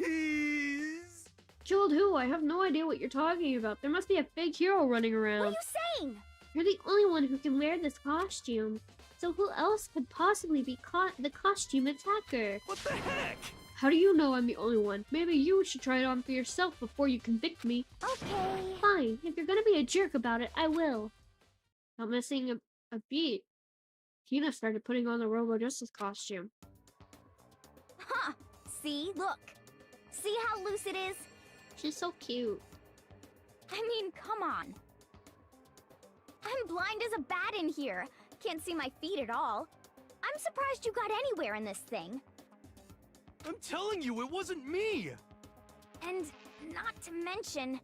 Please. Killed who? I have no idea what you're talking about. There must be a fake hero running What are around. you saying? You're the only one who can wear this costume. So who else could possibly be the costume attacker? What the heck? How do you know I'm the only one? Maybe you should try it on for yourself before you convict me. Okay. Fine, if you're gonna be a jerk about it, I will. Not missing a beat. Tina started putting on the Robo Justice costume. Huh. See? Look. See how loose it is? She's so cute. I mean, come on. I'm blind as a bat in here. Can't see my feet at all. I'm surprised you got anywhere in this thing. I'm telling you, it wasn't me! And not to mention,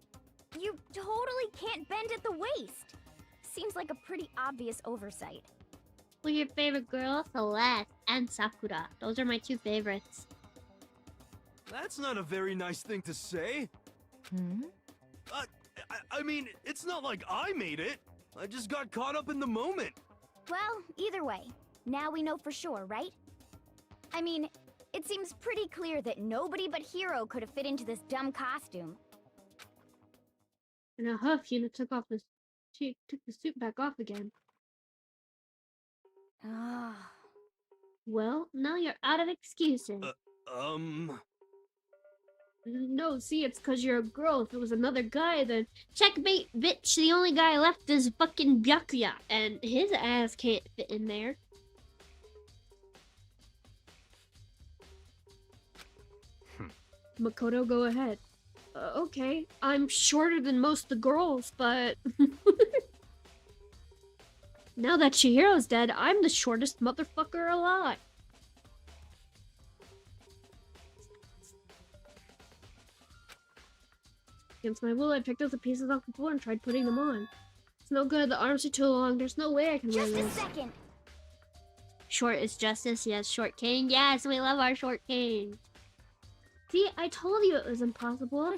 you totally can't bend at the waist. Seems like a pretty obvious oversight. Who's your favorite girl? Celeste and Sakura. Those are my two favorites. That's not a very nice thing to say. Hmm? I mean, it's not like I made it. I just got caught up in the moment. Well, either way, now we know for sure, right? I mean, it seems pretty clear that nobody but Hiro could have fit into this dumb costume. In a huff, Tina she took the suit back off again. Ah. Well, now you're out of excuses. No, see, it's because you're a girl. If it was another guy, then checkmate, bitch. The only guy left is fucking Byakuya, and his ass can't fit in there. Makoto, go ahead. Okay, I'm shorter than most of the girls, but... Now that Chihiro's dead, I'm the shortest motherfucker alive. Against my will, I picked up the pieces off the floor and tried putting them on. It's no good, the arms are too long, there's no way I can wear Just this. a second! Short is justice, yes, short king. Yes, we love our short king. See, I told you it was impossible.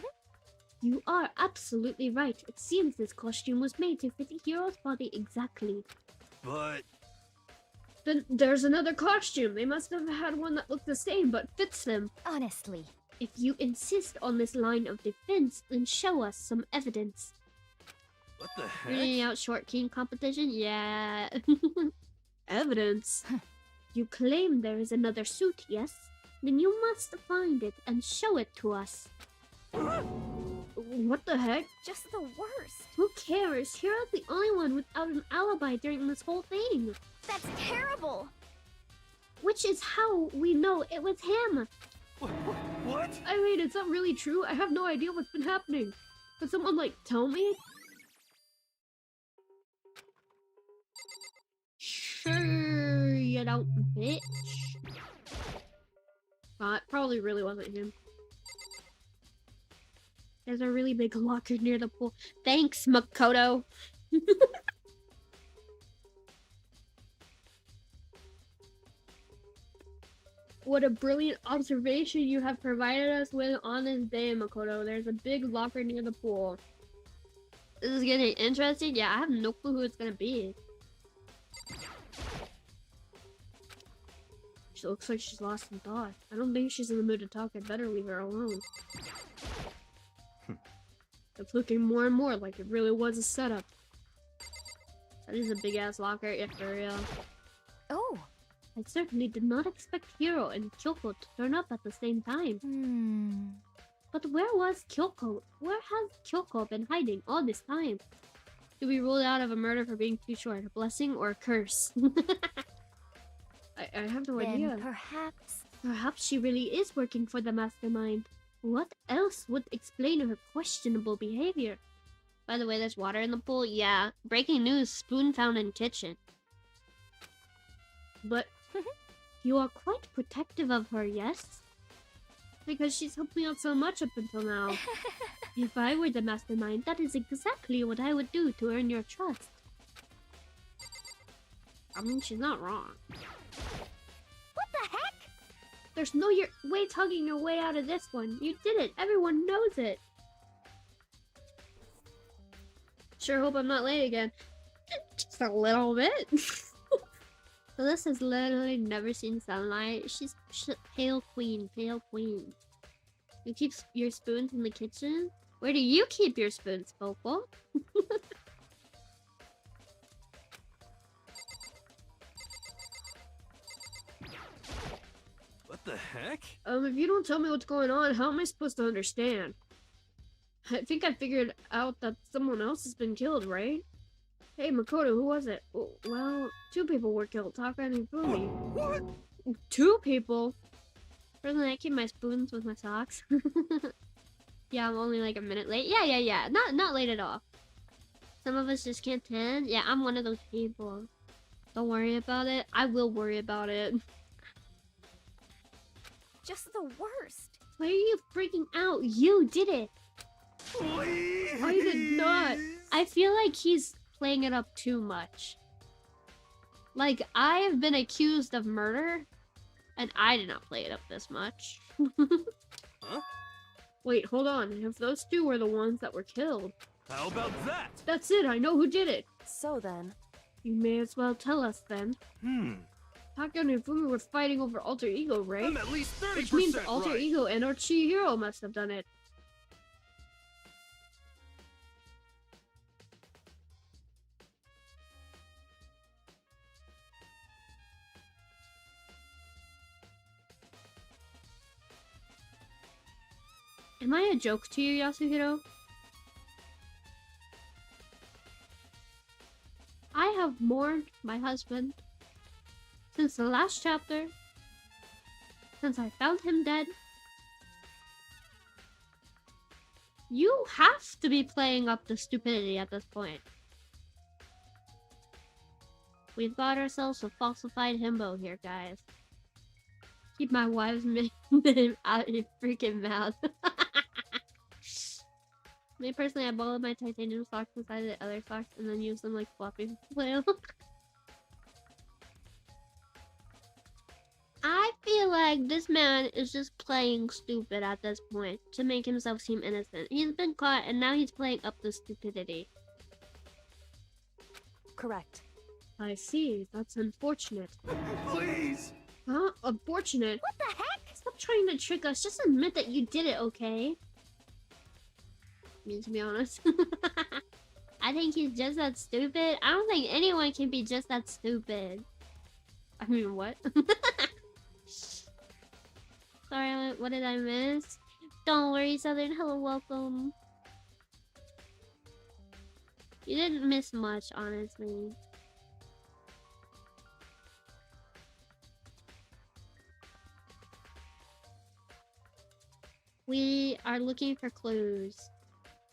You are absolutely right. It seems this costume was made to fit the hero's body exactly. But... Then there's another costume. They must have had one that looked the same but fits them. Honestly. If you insist on this line of defense, then show us some evidence. what the heck? Reading out short king competition? Yeah. Evidence? You claim there is another suit, yes? Then you must find it and show it to us. What the heck? Just the worst. Who cares? Hero's the only one without an alibi during this whole thing. That's terrible! Which is how we know it was him. What? I mean, it's not really true. I have no idea what's been happening. Could someone, like, tell me? Sure, you don't, bitch. It probably really wasn't him. There's a really big locker near the pool. Thanks, Makoto. What a brilliant observation you have provided us with on this day, Makoto. There's a big locker near the pool. This is getting interesting. Yeah, I have no clue who it's gonna be. She looks like she's lost in thought. I don't think she's in the mood to talk. I'd better leave her alone. It's looking more and more like it really was a setup. That is a big ass locker, if for real. Oh. I certainly did not expect Hiro and Kyoko to turn up at the same time. But where was Kyoko? Where has Kyoko been hiding all this time? To be ruled out of a murder for being too short, a blessing or a curse? I have no idea. Perhaps. Perhaps she really is working for the mastermind. What else would explain her questionable behavior? By the way, there's water in the pool? Yeah. Breaking news, spoon found in kitchen. But you are quite protective of her, yes? Because she's helped me out so much up until now. If I were the mastermind, that is exactly what I would do to earn your trust. I mean, she's not wrong. What the heck? There's no way tugging your way out of this one. You did it. Everyone knows it. Sure hope I'm not late again. Just a little bit. So this has literally never seen sunlight. She's pale queen, pale queen. You keep your spoons in the kitchen? Where do you keep your spoons, Popo? What What the heck? If you don't tell me what's going on, how am I supposed to understand? I think I figured out that someone else has been killed, right? Hey, Makoto, who was it? Well, 2 people were killed, Taka and Ifumi. What? 2 people? Personally, I keep my spoons with my socks. Yeah, I'm only like a minute late. Yeah. Not late at all. Some of us just can't tend. Yeah, I'm one of those people. Don't worry about it. I will worry about it. Just the worst. Why are you freaking out? You did it. Please. I did not. I feel like he's playing it up too much. Like, I have been accused of murder, and I did not play it up this much. Huh? Wait, hold on. If those 2 were the ones that were killed. How about that? That's it, I know who did it. So then, You may as well tell us then. Taka and Ifumi were fighting over alter ego, right? I'm at least 30% Which means alter right. ego and our Chihiro must have done it. Am I a joke to you, Yasuhiro? I have mourned my husband since the last chapter, since I found him dead. You have to be playing up the stupidity at this point. We've got ourselves a falsified himbo here, guys. Keep my wife's name out of your freaking mouth. Me personally, I balled my titanium socks inside the other socks and then used them like floppy flail. I feel like this man is just playing stupid at this point to make himself seem innocent. He's been caught and now he's playing up the stupidity. correct. I see. That's unfortunate. Please. Huh? Unfortunate? What the heck? Stop trying to trick us. Just admit that you did it, okay? I mean, to be honest. I think he's just that stupid. I don't think anyone can be just that stupid. I mean, what? Sorry, what did I miss? Don't worry, Southern. Hello, welcome. You didn't miss much, honestly. We are looking for clues.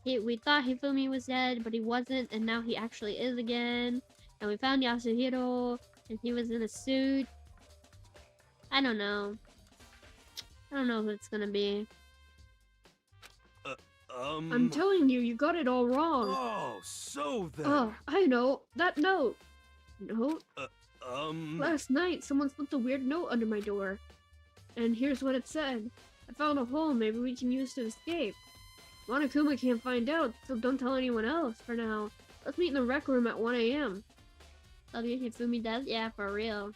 We thought Hifumi was dead, but he wasn't, and now he actually is again. And we found Yasuhiro, and he was in a suit. I don't know. I don't know who it's gonna be. I'm telling you, you got it all wrong. Oh, so then. Oh, I know. That note. Note? Um. Last night, someone slipped a weird note under my door. And here's what it said. I found a hole maybe we can use to escape. Monokuma can't find out, so don't tell anyone else for now. Let's meet in the rec room at 1 a.m. W. Hifumi dead? Yeah, for real.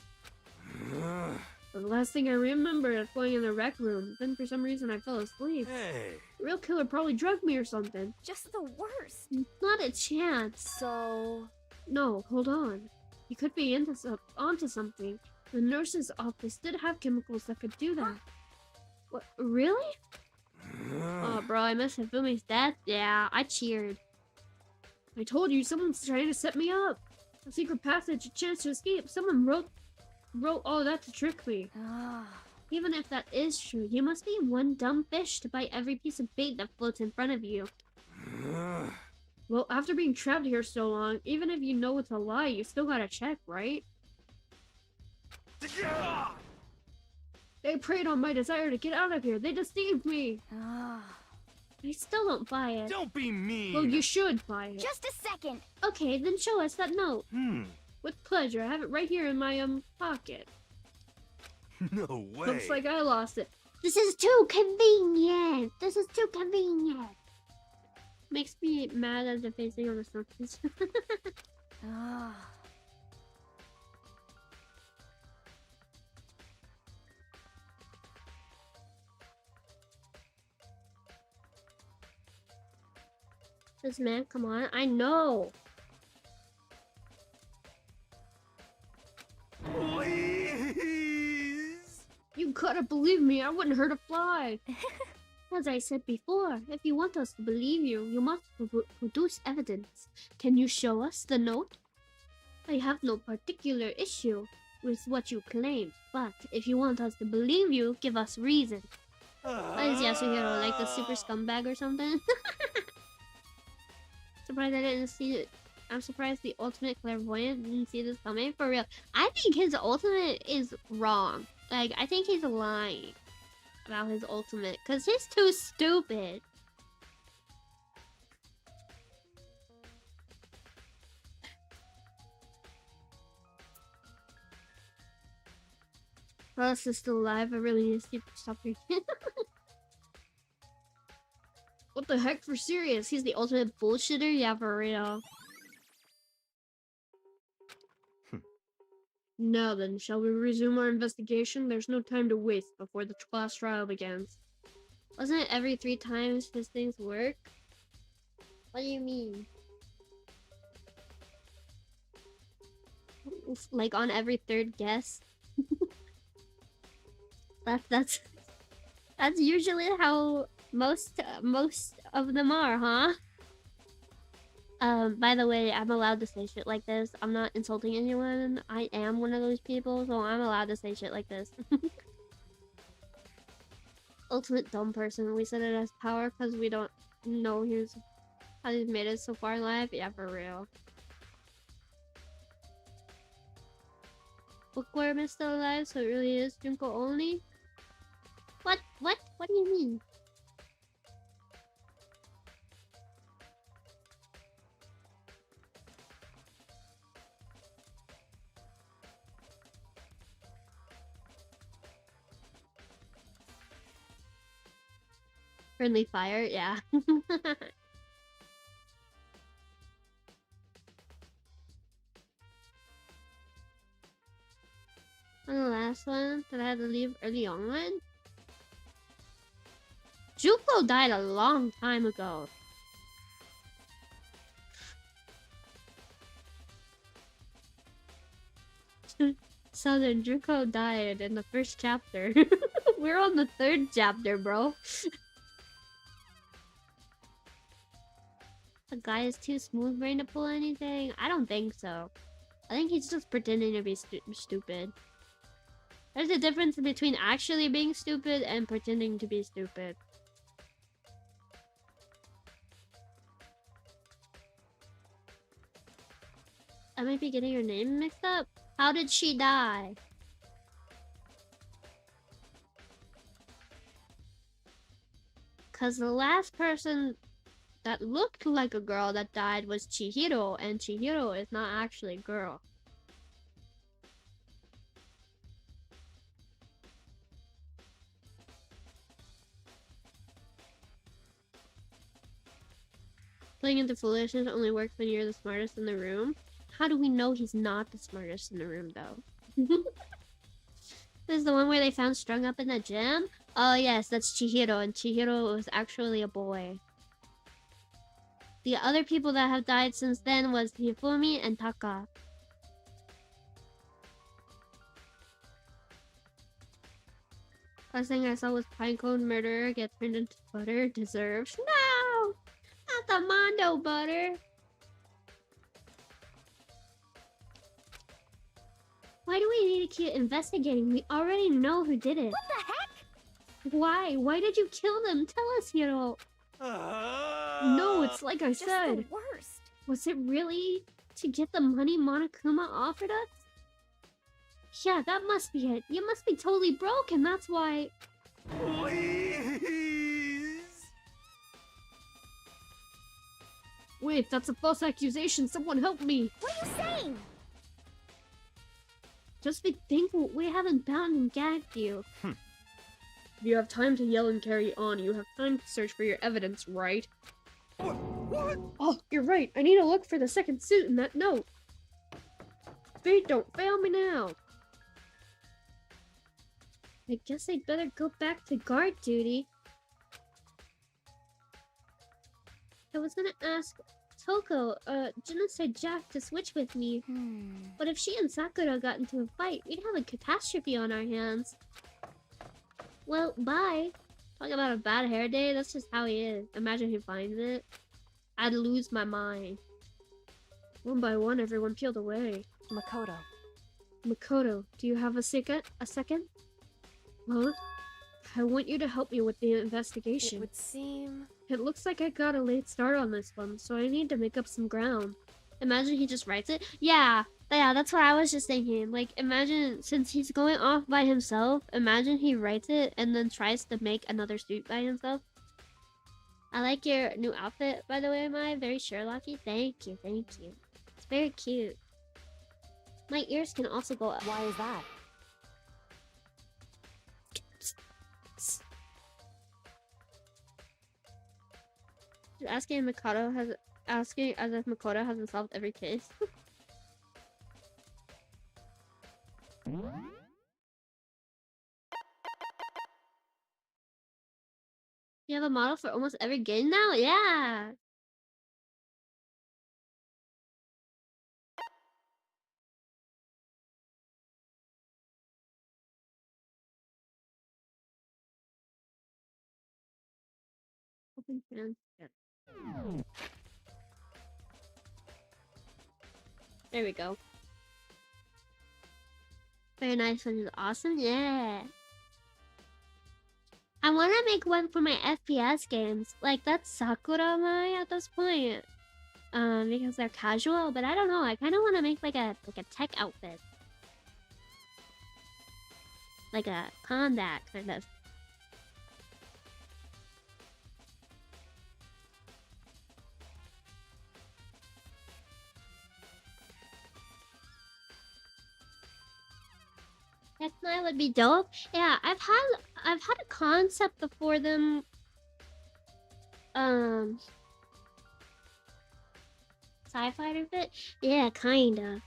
The last thing I remember is going in the rec room. Then for some reason I fell asleep. Hey. The real killer probably drugged me or something. Just the worst. Not a chance. So, No, hold on. He could be onto something. The nurse's office did have chemicals that could do that. What? Really? Oh, bro, I miss Hifumi's death. Yeah, I cheered. I told you, someone's trying to set me up. A secret passage, a chance to escape. Someone wrote all that to trick me. Even if that is true, you must be one dumb fish to bite every piece of bait that floats in front of you. Well, after being trapped here so long, even if you know it's a lie, you still gotta check, right? They preyed on my desire to get out of here. They deceived me. I still don't buy it. Don't be mean. Well, you should buy it. Just a second. Okay, then show us that note. With pleasure. I have it right here in my pocket. No way. Looks like I lost it. This is too convenient. This is too convenient. Makes me mad at the facing of the surface. This man, come on. I know. Please. You You gotta believe me, I wouldn't hurt a fly. As I said before, if you want us to believe you, you must produce evidence. Can you show us the note? I have no particular issue with what you claim, but if you want us to believe you, give us reason. Why is Yasuhiro like a super scumbag or something? Surprised I didn't see it. I'm surprised the ultimate clairvoyant didn't see this coming. For real. I think his ultimate is wrong. Like, I think he's lying about his ultimate, because he's too stupid. Ross is still alive. I really need to stop drinking. What the heck, for serious? He's the ultimate bullshitter? Yeah, for real. Now then, shall we resume our investigation? There's no time to waste before the class trial begins. Wasn't it every 3 times his things work? What do you mean? Like on every 3rd guess? That's usually how most of them are, huh? By the way, I'm allowed to say shit like this. I'm not insulting anyone. I am one of those people, so I'm allowed to say shit like this. Ultimate dumb person. We said it as power because we don't know how he's made it so far in life. Yeah, for real. Bookworm is still alive, so it really is Junko only? What? What? What do you mean? Friendly fire? Yeah. And the last one that I had to leave early on? Juko died a long time ago. So then Juko died in the 1st chapter. We're on the 3rd chapter, bro. The guy is too smooth-brained to pull anything? I don't think so. I think he's just pretending to be stupid. There's a difference between actually being stupid and pretending to be stupid. I might be getting her name mixed up. How did she die? Because the last person that looked like a girl that died was Chihiro, and Chihiro is not actually a girl. Playing into foolishness only works when you're the smartest in the room. How do we know he's not the smartest in the room, though? This is the one where they found strung up in the gym? Oh yes, that's Chihiro, and Chihiro was actually a boy. The other people that have died since then was Hifumi and Taka. Last thing I saw was Pinecone murderer get turned into butter. Deserved. No! Not the Mondo butter! Why do we need to keep investigating? We already know who did it. What the heck? Why? Why did you kill them? Tell us, Hiro. No, it's like I Just said. the worst. Was it really to get the money Monokuma offered us? Yeah, that must be it. You must be totally broke, and that's why... Please! Wait, that's a false accusation. Someone help me. What are you saying? Just be thankful we haven't bound and gagged you. You have time to yell and carry on. You have time to search for your evidence, right? What? Oh, you're right. I need to look for the second suit in that note. Fate, don't fail me now. I guess I'd better go back to guard duty. I was gonna ask Toko, Juna said Jack to switch with me. But if she and Sakura got into a fight, we'd have a catastrophe on our hands. Well, bye. Talking about a bad hair day, that's just how he is. Imagine he finds it. I'd lose my mind. One by one, everyone peeled away. Makoto. Makoto, do you have a second? Huh? I want you to help me with the It investigation. would seem... It looks like I got a late start on this one, so I need to make up some ground. Imagine he just writes it. Yeah, that's what I was just thinking. Like, imagine, since he's going off by himself, imagine he writes it and then tries to make another suit by himself. I like your new outfit, by the way, Mai. Very Sherlocky. Thank you, thank you. It's very cute. My ears can also go up. Why is that? Asking as if Makoto hasn't solved every case. You have a model for almost every game now? Yeah. Open fans. Yeah. There we go. Very nice one is awesome. Yeah. I want to make one for my FPS games. Like, that's Sakura Mai at this point. Because they're casual, but I don't know. I kind of want to make like a tech outfit. Like a combat kind of. Tech Mai would be dope. Yeah, I've had a concept before them. Sci-fi fit? Yeah, kinda.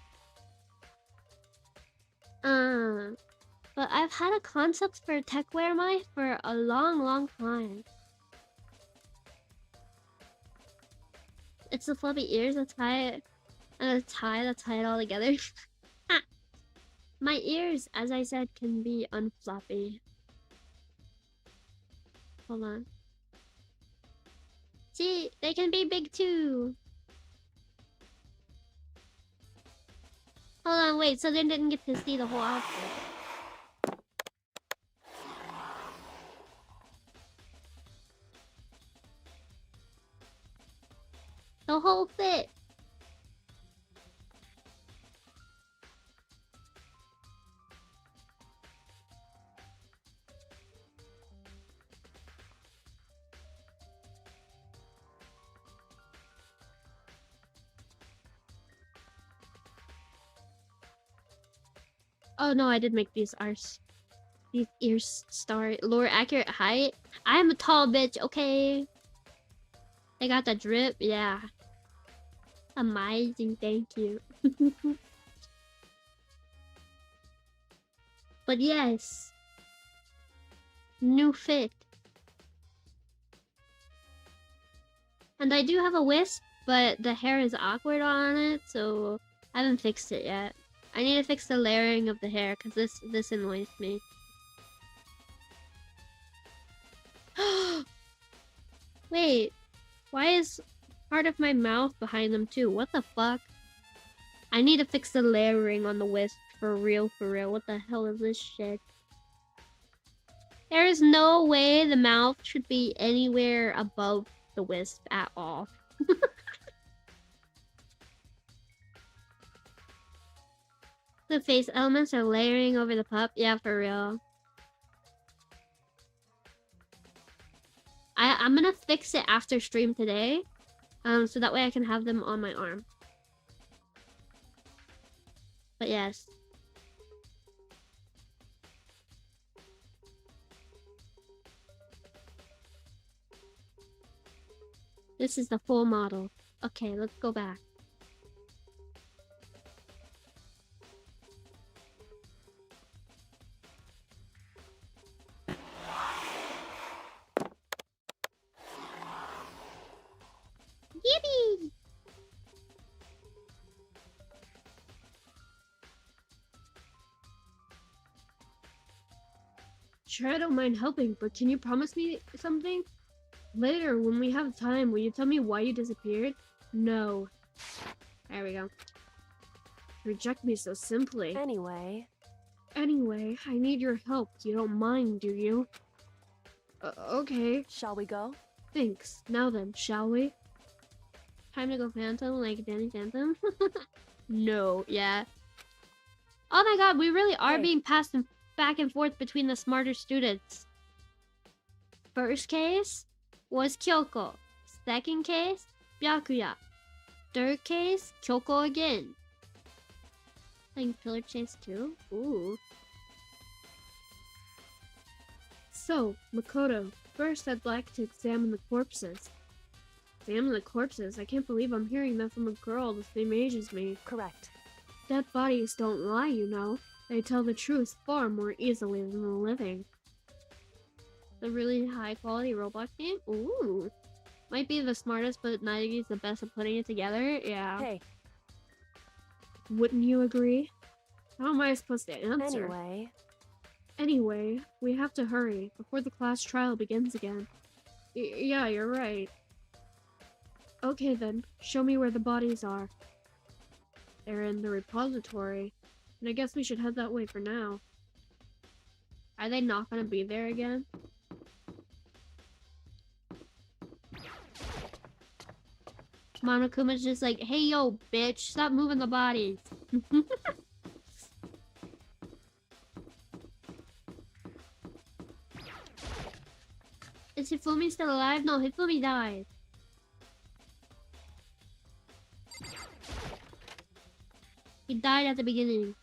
But I've had a concept for techwear Mai for a long time. It's the fluffy ears that tie it, and a tie that tie it all together. My ears, as I said, can be unfluffy. Hold on. See, they can be big too. Hold on, wait, so they didn't get to see the whole outfit. The whole fit. Oh no, I did make these ears. These ears star lower accurate height. I am a tall bitch, okay? They got the drip, yeah. Amazing, thank you. But yes. New fit. And I do have a wisp, but the hair is awkward on it, so I haven't fixed it yet. I need to fix the layering of the hair, because this annoys me. Wait, why is part of my mouth behind them too? What the fuck? I need to fix the layering on the wisp for real, for real. What the hell is this shit? There is no way the mouth should be anywhere above the wisp at all. The face elements are layering over the pup. Yeah, for real. I'm gonna fix it after stream today. So that way I can have them on my arm. But yes. This is the full model. Okay, let's go back. Yippee! Sure, I don't mind helping, but can you promise me something? Later, when we have time, will you tell me why you disappeared? No. There we go. Reject me so simply. Anyway, Anyway, I need your help. You don't mind, do you? Okay. shall we go? Thanks. Now then, shall we? Time to go Phantom, like Danny Phantom? No, yeah. Oh my god, we really are Hey. being passed back and forth between the smarter students. First case was Kyoko. Second case, Byakuya. Third case, Kyoko again. Playing Pillar Chase 2? Ooh. So, Makoto, first I'd like to examine the corpses. Examine the corpses? I can't believe I'm hearing that from a girl the same age as me. Correct. Dead bodies don't lie, you know. They tell the truth far more easily than the living. The really high quality robot game? Ooh. Might be the smartest, but Nagi's the best at putting it together. Yeah. Hey, Wouldn't you agree? How am I supposed to answer? anyway, We have to hurry before the class trial begins again. Yeah, you're right. Okay then, show me where the bodies are. They're in the repository, and I guess we should head that way for now. Are they not gonna be there again? Monokuma's just like, hey yo, bitch, stop moving the bodies. Is Hifumi still alive? No, Hifumi died. He died at the beginning.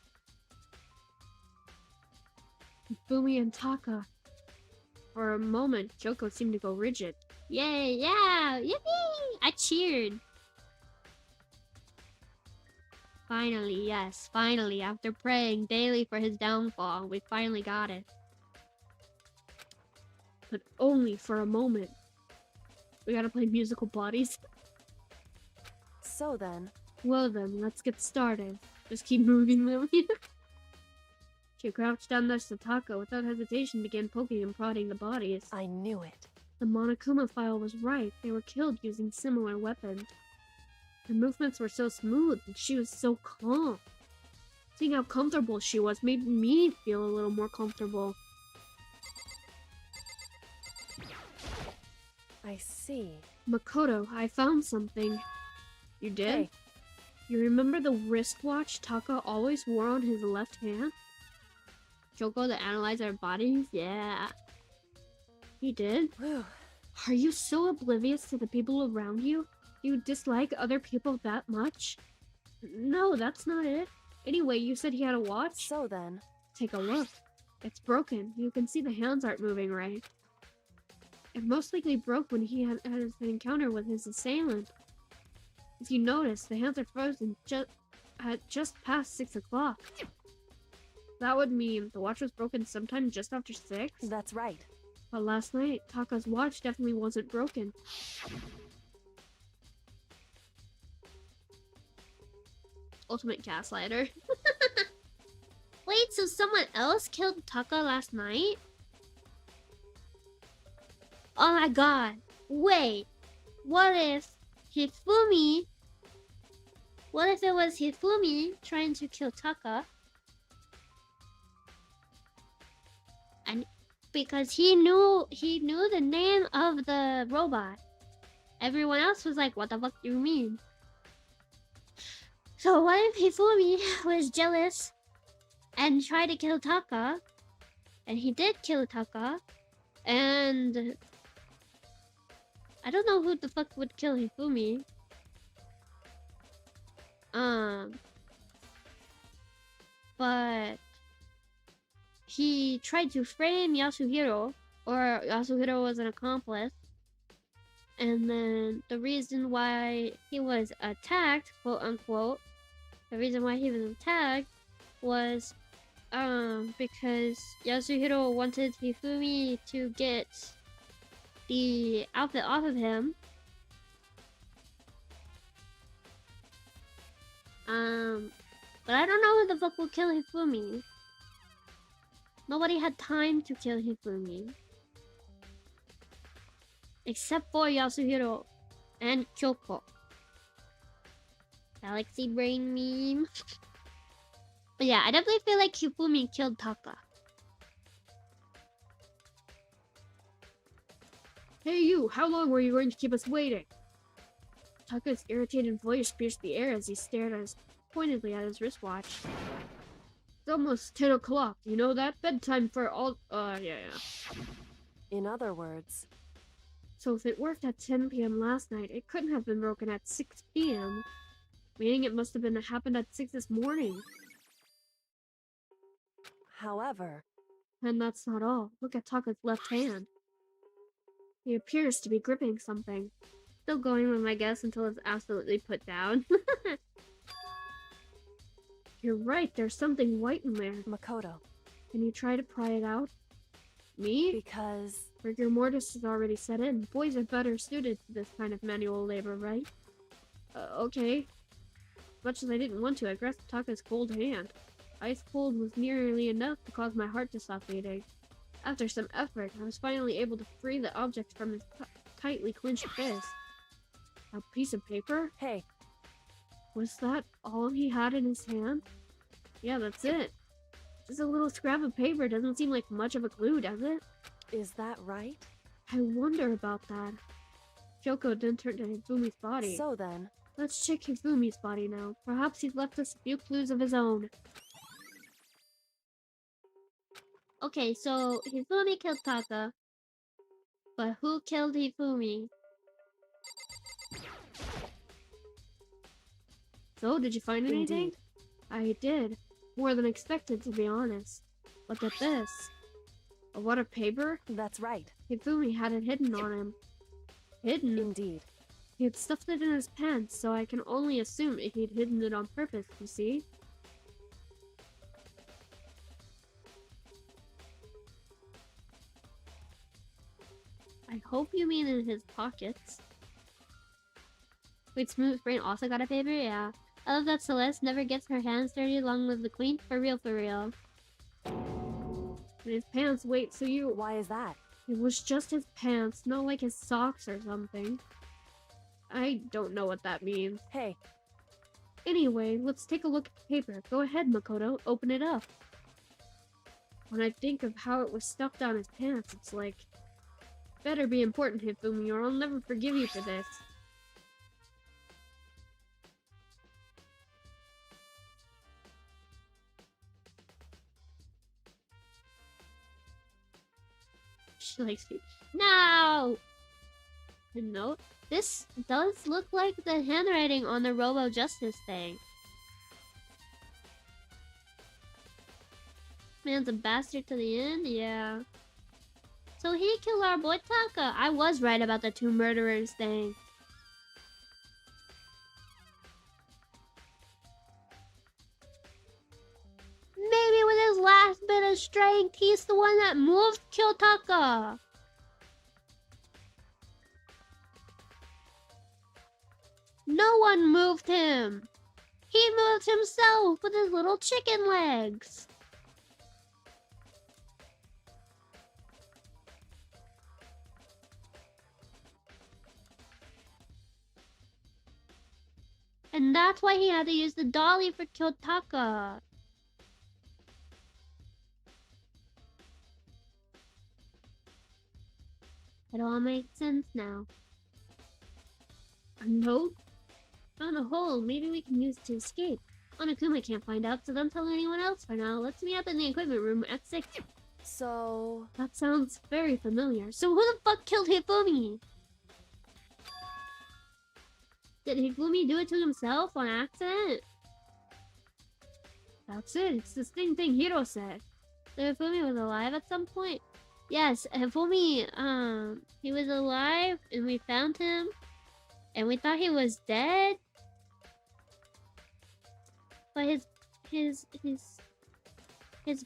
Hifumi and Taka. For a moment, Kyoko seemed to go rigid. Yay, yeah, yippee! I cheered. Finally, yes, finally, after praying daily for his downfall, we finally got it. But only for a moment. We gotta play musical bodies. so then, Well then, let's get started. Just keep moving them. She crouched down next to Taka without hesitation, began poking and prodding the bodies. I knew it. The Monokuma file was right. They were killed using similar weapons. Her movements were so smooth, and she was so calm. Seeing how comfortable she was made me feel a little more comfortable. I see. Makoto, I found something. You did? Hey, You remember the wristwatch Taka always wore on his left hand? Kyoko to analyze our bodies? Yeah. He did? whew. Are you so oblivious to the people around you? Do you dislike other people that much? No, that's not it. Anyway, you said he had a watch? So then, Take a look. It's broken. You can see the hands aren't moving right. It most likely broke when he had his encounter with his assailant. If you notice, the hands are frozen just past 6 o'clock. That would mean the watch was broken sometime just after 6? that's right. But last night, Taka's watch definitely wasn't broken. Ultimate gaslighter. Wait, so someone else killed Taka last night? Oh my god. Wait. What if Hifumi... What if it was Hifumi trying to kill Taka? And because he knew the name of the robot. Everyone else was like, what the fuck do you mean? So what if Hifumi was jealous and tried to kill Taka? And he did kill Taka. And I don't know who the fuck would kill Hifumi. But he tried to frame Yasuhiro, or Yasuhiro was an accomplice. And then the reason why he was attacked, quote unquote, the reason why he was attacked was because Yasuhiro wanted Hifumi to get the outfit off of him. But I don't know who the fuck will kill Hifumi. Nobody had time to kill Hifumi. Except for Yasuhiro and Kyoko. Galaxy brain meme. But yeah, I definitely feel like Hifumi killed Taka. Hey you, how long were you going to keep us waiting? Taka's irritated voice pierced the air as he stared pointedly at his wristwatch. It's almost 10 o'clock, you know that? Bedtime for all- yeah. In other words, So if it worked at 10 p.m. last night, it couldn't have been broken at 6 p.m. Meaning it must have happened at 6 this morning. however, And that's not all. Look at Taka's left hand. He appears to be gripping something. Still going with my guess until it's absolutely put down. You're right, there's something white in there. Makoto, Can you try to pry it out? Me? because Rigor mortis has already set in. Boys are better suited to this kind of manual labor, right? Okay. As much as I didn't want to, I grasped Taka's cold hand. Ice cold was nearly enough to cause my heart to stop beating. After some effort, I was finally able to free the object from his tightly clenched fist. A piece of paper? hey, Was that all he had in his hand? Yeah, that's it. Just a little scrap of paper doesn't seem like much of a clue, does it? is that right? I wonder about that. Kyoko then turned to Hifumi's body. So then, Let's check Hifumi's body now. Perhaps he's left us a few clues of his own. Okay, so Hifumi killed Taka. But who killed Hifumi? So, did you find anything? Indeed. I did. More than expected, to be honest. Look at this. A wad of paper? that's right. Hifumi had it hidden on him. Hidden? Indeed. He had stuffed it in his pants, so I can only assume he'd hidden it on purpose, you see? I hope you mean in his pockets. Wait, Smooth Brain also got a paper? Yeah. I love that Celeste never gets her hands dirty along with the queen. For real, for real. In his pants, wait, so you... Why is that? It was just his pants, not like his socks or something. I don't know what that means. Hey, Anyway, let's take a look at the paper. Go ahead, Makoto, open it up. When I think of how it was stuffed down his pants, it's like... Better be important, Hifumi, or I'll never forgive you for this. She likes me. No! A note? This does look like the handwriting on the Robo Justice thing. Man's a bastard to the end? Yeah. So he killed our boy Taka. I was right about the two murderers thing. Maybe with his last bit of strength, he's the one that moved Kyotaka. No one moved him. He moved himself with his little chicken legs. And that's why he had to use the dolly for Kyotaka. It all makes sense now. A note? Found a hole. Maybe we can use it to escape. Onokuma can't find out, so don't tell anyone else for now. Let's meet up in the equipment room at 6. so... That sounds very familiar. So who the fuck killed Hifumi? Did Hifumi do it to himself on accident? That's it. It's the same thing Hiro said. So Hifumi was alive at some point? Yes, Hifumi, he was alive and we found him. And we thought he was dead. But his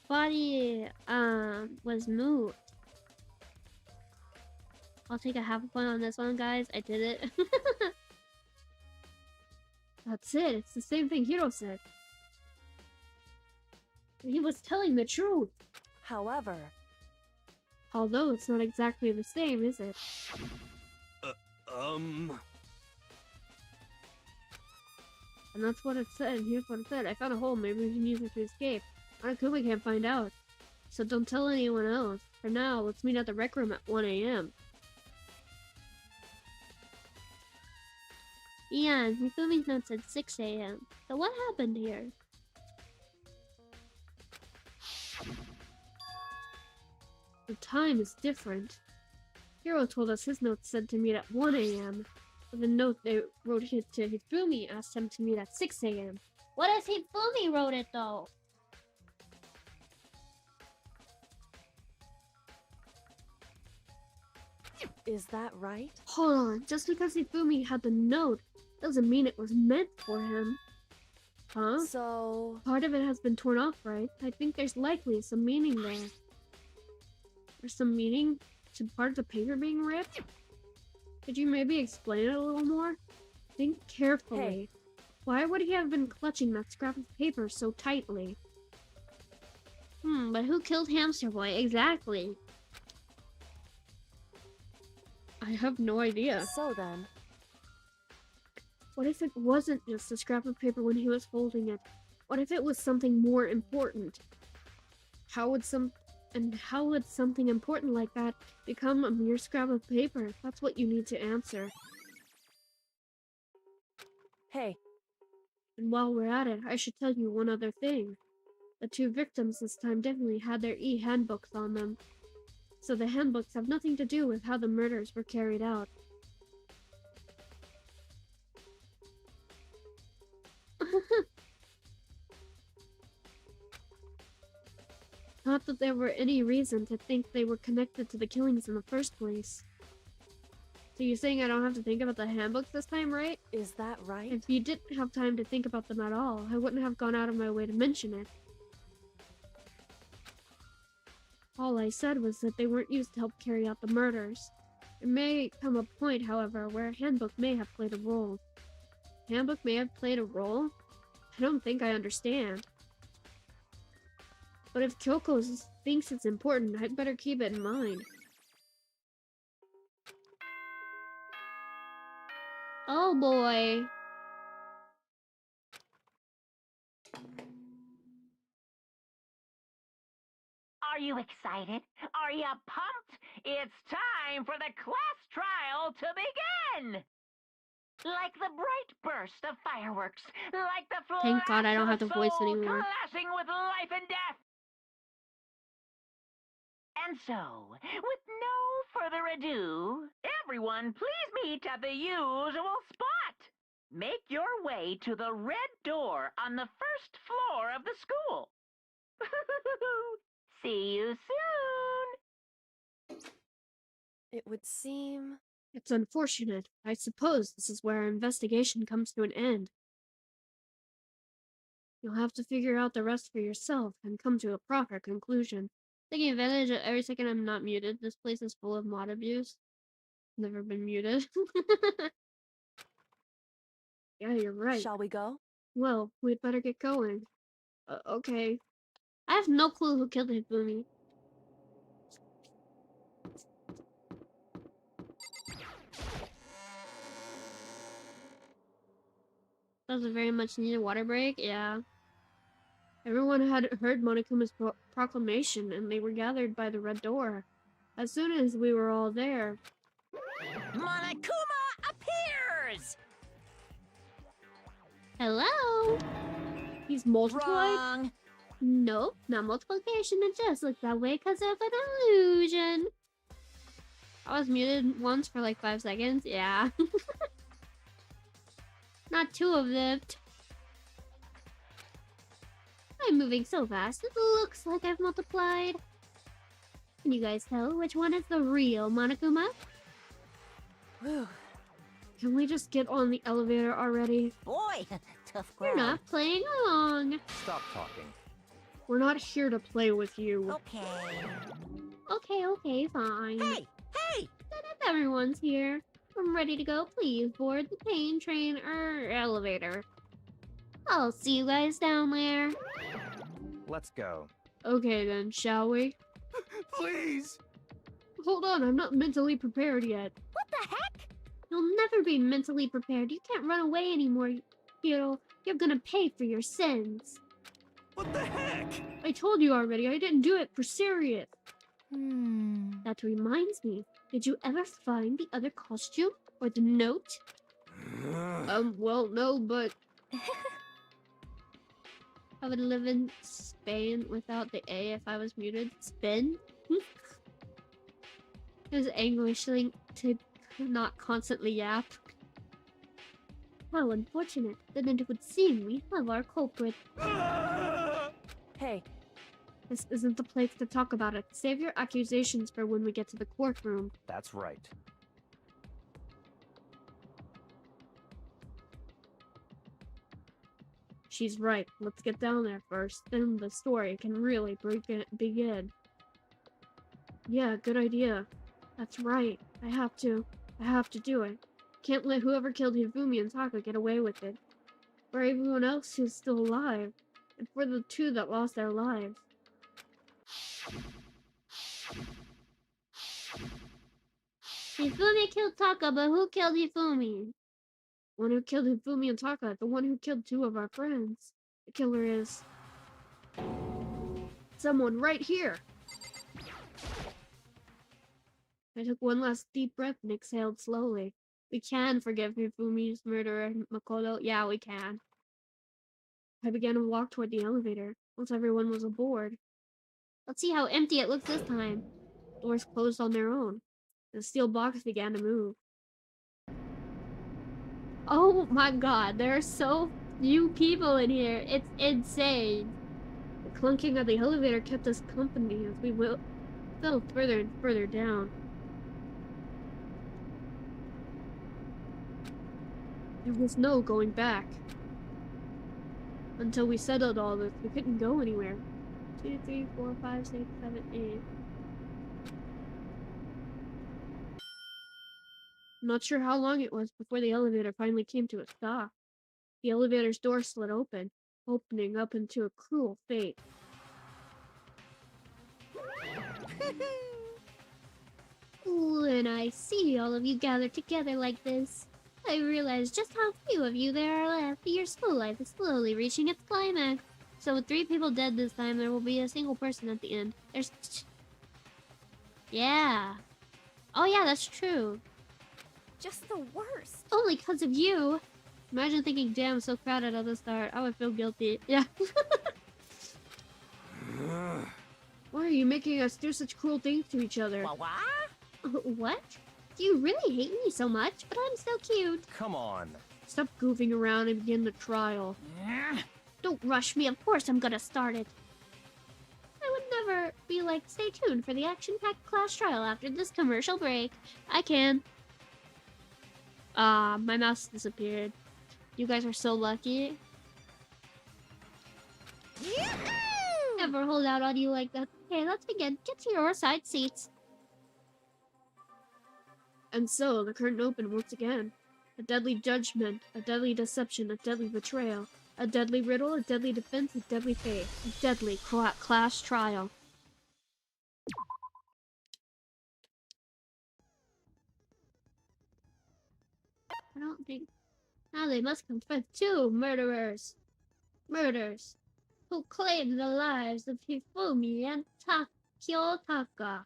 body, was moved. I'll take a half a point on this one, guys. I did it. That's it. It's the same thing Hiro said. He was telling the truth. However, Although it's not exactly the same, is it? And that's what it said. Here's what it said. I found a hole. Maybe we can use it to escape. Monokuma can't find out. So don't tell anyone else. For now, let's meet at the rec room at 1 a.m. Yeah, Mifumi's note said 6 a.m. So what happened here? The time is different. Hiro told us his note said to meet at 1 a.m. But the note they wrote it to Hifumi asked him to meet at 6 a.m. What if Hifumi wrote it though? is that right? Hold on, just because Hifumi had the note doesn't mean it was meant for him. Huh? So, Part of it has been torn off, right? I think there's likely some meaning there. There's some meaning to part of the paper being ripped? Could you maybe explain it a little more? Think carefully. Hey. Why would he have been clutching that scrap of paper so tightly? But who killed Hamster Boy exactly? I have no idea. so then, What if it wasn't just a scrap of paper when he was holding it? What if it was something more important? How would something important like that become a mere scrap of paper? That's what you need to answer. hey, And while we're at it, I should tell you one other thing. The two victims this time definitely had their e-handbooks on them. So the handbooks have nothing to do with how the murders were carried out. Not that there were any reason to think they were connected to the killings in the first place. So you're saying I don't have to think about the handbooks this time, right? is that right? If you didn't have time to think about them at all, I wouldn't have gone out of my way to mention it. All I said was that they weren't used to help carry out the murders. There may come a point, however, where a handbook may have played a role. Handbook may have played a role? I don't think I understand. But if Kyoko thinks it's important, I'd better keep it in mind. Oh boy. Are you excited? Are you pumped? It's time for the class trial to begin! Like the bright burst of fireworks, like the flash Thank God I don't of have a the voice soul anymore. clashing with life and death. And so, with no further ado, everyone please meet at the usual spot. Make your way to the red door on the first floor of the school. See you soon. It would seem... It's unfortunate. I suppose this is where our investigation comes to an end. You'll have to figure out the rest for yourself and come to a proper conclusion. Taking advantage of every second I'm not muted. This place is full of mod abuse. Never been muted. Yeah, you're right. Shall we go? Well, we'd better get going. Okay. I have no clue who killed Hifumi. That was a very much needed water break, yeah. Everyone had heard Monokuma's proclamation, and they were gathered by the red door. As soon as we were all there... Monokuma appears! Hello? He's multiplied? Wrong. Nope, not multiplication. It just looks that way because of an illusion. I was muted once for like 5 seconds. Yeah. Not 2 of them. I'm moving so fast, it looks like I've multiplied. Can you guys tell which one is the real Monokuma? Whew. Can we just get on the elevator already? Boy, tough You're crowd. not playing along. Stop talking. We're not here to play with you. Okay. Okay, fine. Hey! But if everyone's here, I'm ready to go. Please board the train or elevator. I'll see you guys down there. Let's go. Okay then, shall we? Please! Hold on, I'm not mentally prepared yet. What the heck? You'll never be mentally prepared. You can't run away anymore. You're gonna pay for your sins. What the heck? I told you already, I didn't do it for serious. Hmm. That reminds me, did you ever find the other costume? Or the note? Well, no, but... I would live in Spain without the A if I was muted. Spin? His English link to not constantly yap. How unfortunate. Then it would seem we have our culprit. Hey, This isn't the place to talk about it. Save your accusations for when we get to the courtroom. That's right. She's right. Let's get down there first. Then the story can really begin. Yeah, good idea. That's right. I have to do it. Can't let whoever killed Hifumi and Taka get away with it. For everyone else who's still alive. And for the two that lost their lives. Hifumi killed Taka, but who killed Hifumi? The one who killed Hifumi and Taka, the one who killed two of our friends. The killer is... someone right here! I took one last deep breath and exhaled slowly. We can forgive Hifumi's murderer, Makoto. Yeah, we can. I began to walk toward the elevator, once everyone was aboard. Let's see how empty it looks this time. Doors closed on their own. The steel box began to move. Oh my god, there are so few people in here. It's insane. The clunking of the elevator kept us company as we fell further and further down. There was no going back. Until we settled all this, we couldn't go anywhere. 2, 3, 4, 5, 6, 7, 8. I'm not sure how long it was before the elevator finally came to a stop. The elevator's door slid open, opening up into a cruel fate. When I see all of you gathered together like this, I realize just how few of you there are left. Your school life is slowly reaching its climax. So with 3 people dead this time, there will be a single person at the end. Yeah. Oh yeah, that's true. Just the worst. Only because of you. Imagine thinking, damn, so crowded at the start. I would feel guilty. Yeah. Why are you making us do such cruel things to each other? What? Do you really hate me so much? But I'm so cute. Come on. Stop goofing around and begin the trial. Don't rush me. Of course I'm gonna start it. I would never be like, stay tuned for the action-packed class trial after this commercial break. I can. My mouse disappeared. You guys are so lucky. Never hold out on you like that. Okay, let's begin. Get to your side seats. And so, the curtain opened once again. A deadly judgment, a deadly deception, a deadly betrayal, a deadly riddle, a deadly defense, a deadly fate, a deadly class trial. I don't think... Now they must confess two murderers. Murders. Who claimed the lives of Hifumi and Takio Taka.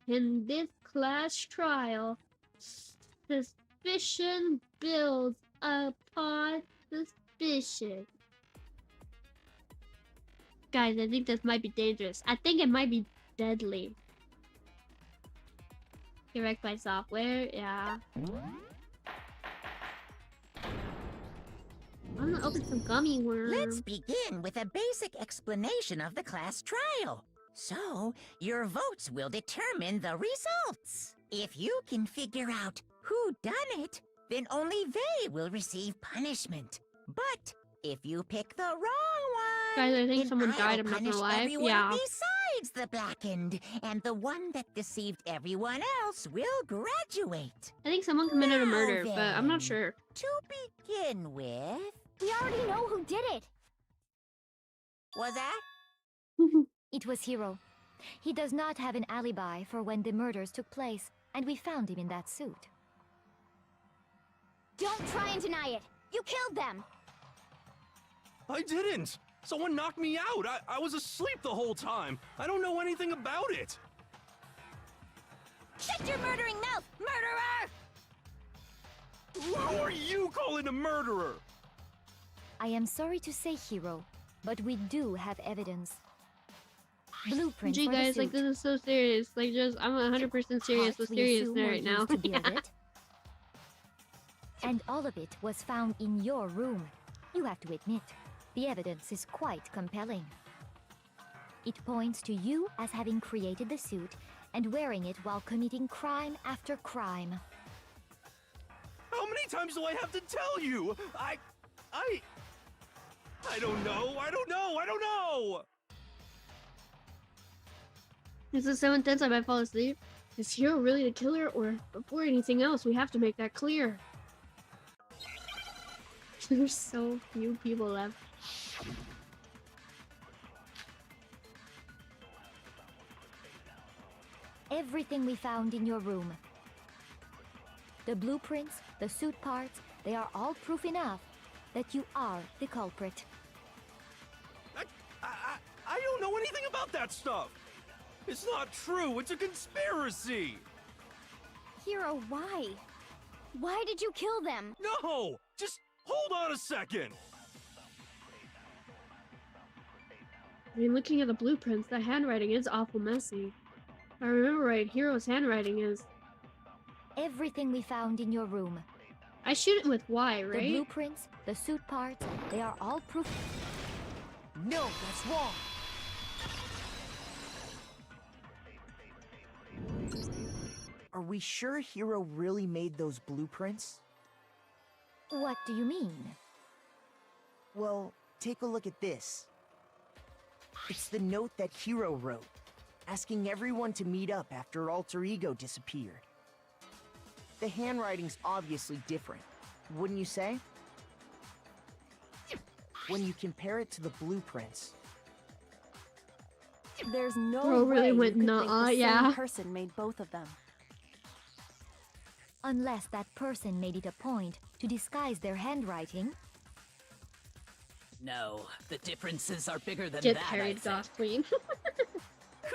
In this class trial, suspicion builds upon suspicion. Guys, I think this might be dangerous. I think it might be deadly. Correct by software, yeah. I'm gonna open some gummy worms. Let's begin with a basic explanation of the class trial. So, your votes will determine the results. If you can figure out who done it, then only they will receive punishment. But if you pick the wrong one, Guys, I think then someone I'll died, I'm not gonna punish lie. everyone Yeah. besides the blackened, and the one that deceived everyone else will graduate. I think someone committed a Now murder, but I'm not then, sure. To begin with, We already know who did it. was that? It was Hiro. He does not have an alibi for when the murders took place, and we found him in that suit. Don't try and deny it! You killed them! I didn't! Someone knocked me out! I was asleep the whole time! I don't know anything about it! Shut your murdering mouth, murderer! Who are you calling a murderer? I am sorry to say, Hiro, but we do have evidence. Blueprints Gee for the guys, like suit. this is so serious. Like just, I'm 100% serious with Parts we serious assume were right now. used to build it. And all of it was found in your room. You have to admit, the evidence is quite compelling. It points to you as having created the suit and wearing it while committing crime after crime. How many times do I have to tell you? I don't know, I don't know! This is so intense I might fall asleep. Is Hiro really the killer, or before anything else, we have to make that clear? There's so few people left. Everything we found in your room. The blueprints, the suit parts, they are all proof enough that you are the culprit. I don't know anything about that stuff! It's not true, it's a conspiracy! Hiro, why? Why did you kill them? No! Just hold on a second! I mean, looking at the blueprints, the handwriting is awful messy. If I remember right, Hiro's handwriting is... Everything we found in your room. I shoot it with Y, The right? blueprints, the suit parts, they are all proof. No, that's wrong. Are we sure Hiro really made those blueprints? What do you mean? Well, take a look at this. It's the note that Hiro wrote, asking everyone to meet up after Alter Ego disappeared. The handwriting's obviously different, wouldn't you say? When you compare it to the blueprints. There's no Bro really way you went could think nuh-uh, the same yeah. person made both of them. Unless that person made it a point to disguise their handwriting. No, the differences are bigger than Get that. carried, I'd say. goth queen.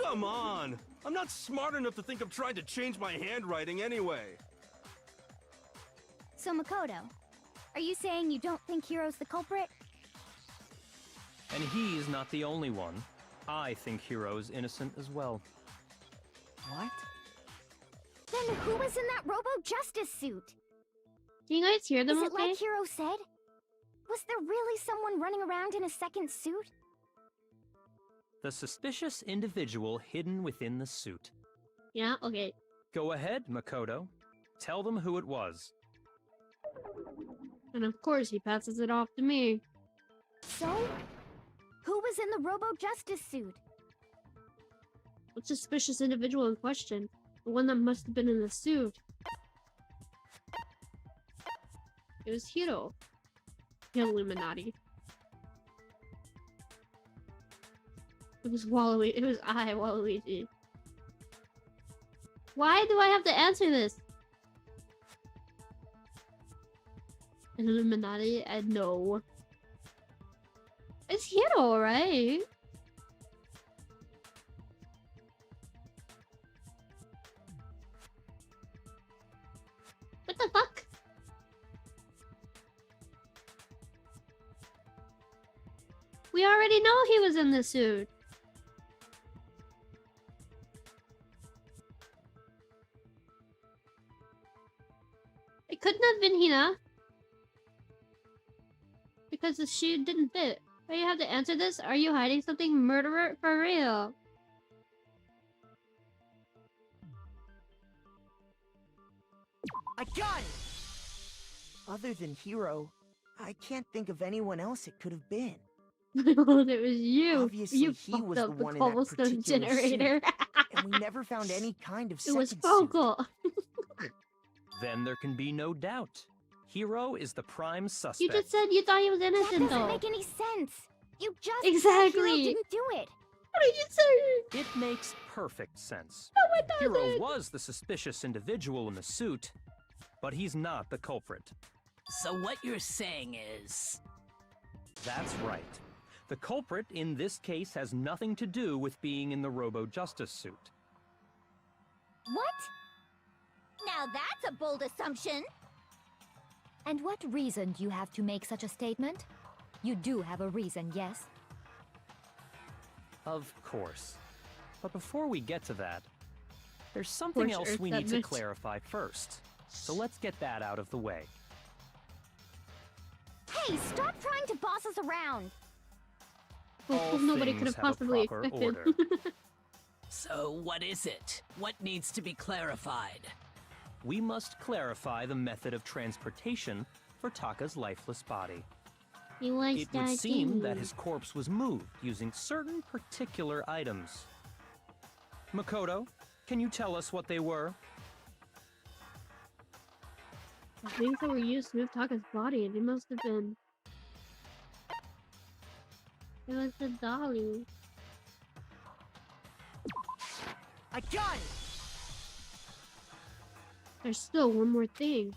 Come on! I'm not smart enough to think of trying to change my handwriting anyway. So Makoto, are you saying you don't think Hiro's the culprit? And he's not the only one. I think Hiro's innocent as well. What? Then who was in that Robo-Justice suit? Can you guys hear them Is it okay? like Hiro said? Was there really someone running around in a second suit? The suspicious individual hidden within the suit. Yeah, okay. Go ahead, Makoto. Tell them who it was. And of course, he passes it off to me. So? Who was in the Robo-Justice suit? What suspicious individual in question? The one that must have been in the suit. It was Hiro. The Illuminati. It was Waluigi. It was Waluigi. Why do I have to answer this? Illuminati? No. It's Hiro, right? What the fuck? We already know he was in the suit. It couldn't have been Hina. Because the shoe didn't fit. Why you have to answer this? Are you hiding something, murderer? For real? I got it! Other than Hiro, I can't think of anyone else it could have been. Well, it was you. Obviously, You he fucked was up the the one in that cobblestone particular generator. And we never found any kind of It second was suit. Focal. Then there can be no doubt. Hiro is the prime suspect. You just said you thought he was That innocent, doesn't though. make any sense. You just Exactly. said Hiro didn't do it. What did you say? It makes perfect sense. No, it Hiro doesn't. was the suspicious individual in the suit, but he's not the culprit. So what you're saying is... That's right. The culprit in this case has nothing to do with being in the Robo-Justice suit. What? Now that's a bold assumption. And what reason do you have to make such a statement? You do have a reason, yes? Of course. But before we get to that, there's something Course, else Earth, we that need to bitch. clarify first. So let's get that out of the way. Hey, stop trying to boss us around. All Nobody things could have have a possibly proper expected. order. So what is it? What needs to be clarified? We must clarify the method of transportation for Taka's lifeless body. He likes It would that seem thing. that his corpse was moved using certain particular items. Makoto, can you tell us what they were? The things that were used to move Taka's body, they must have been. It was the dolly. I got it! There's still one more thing.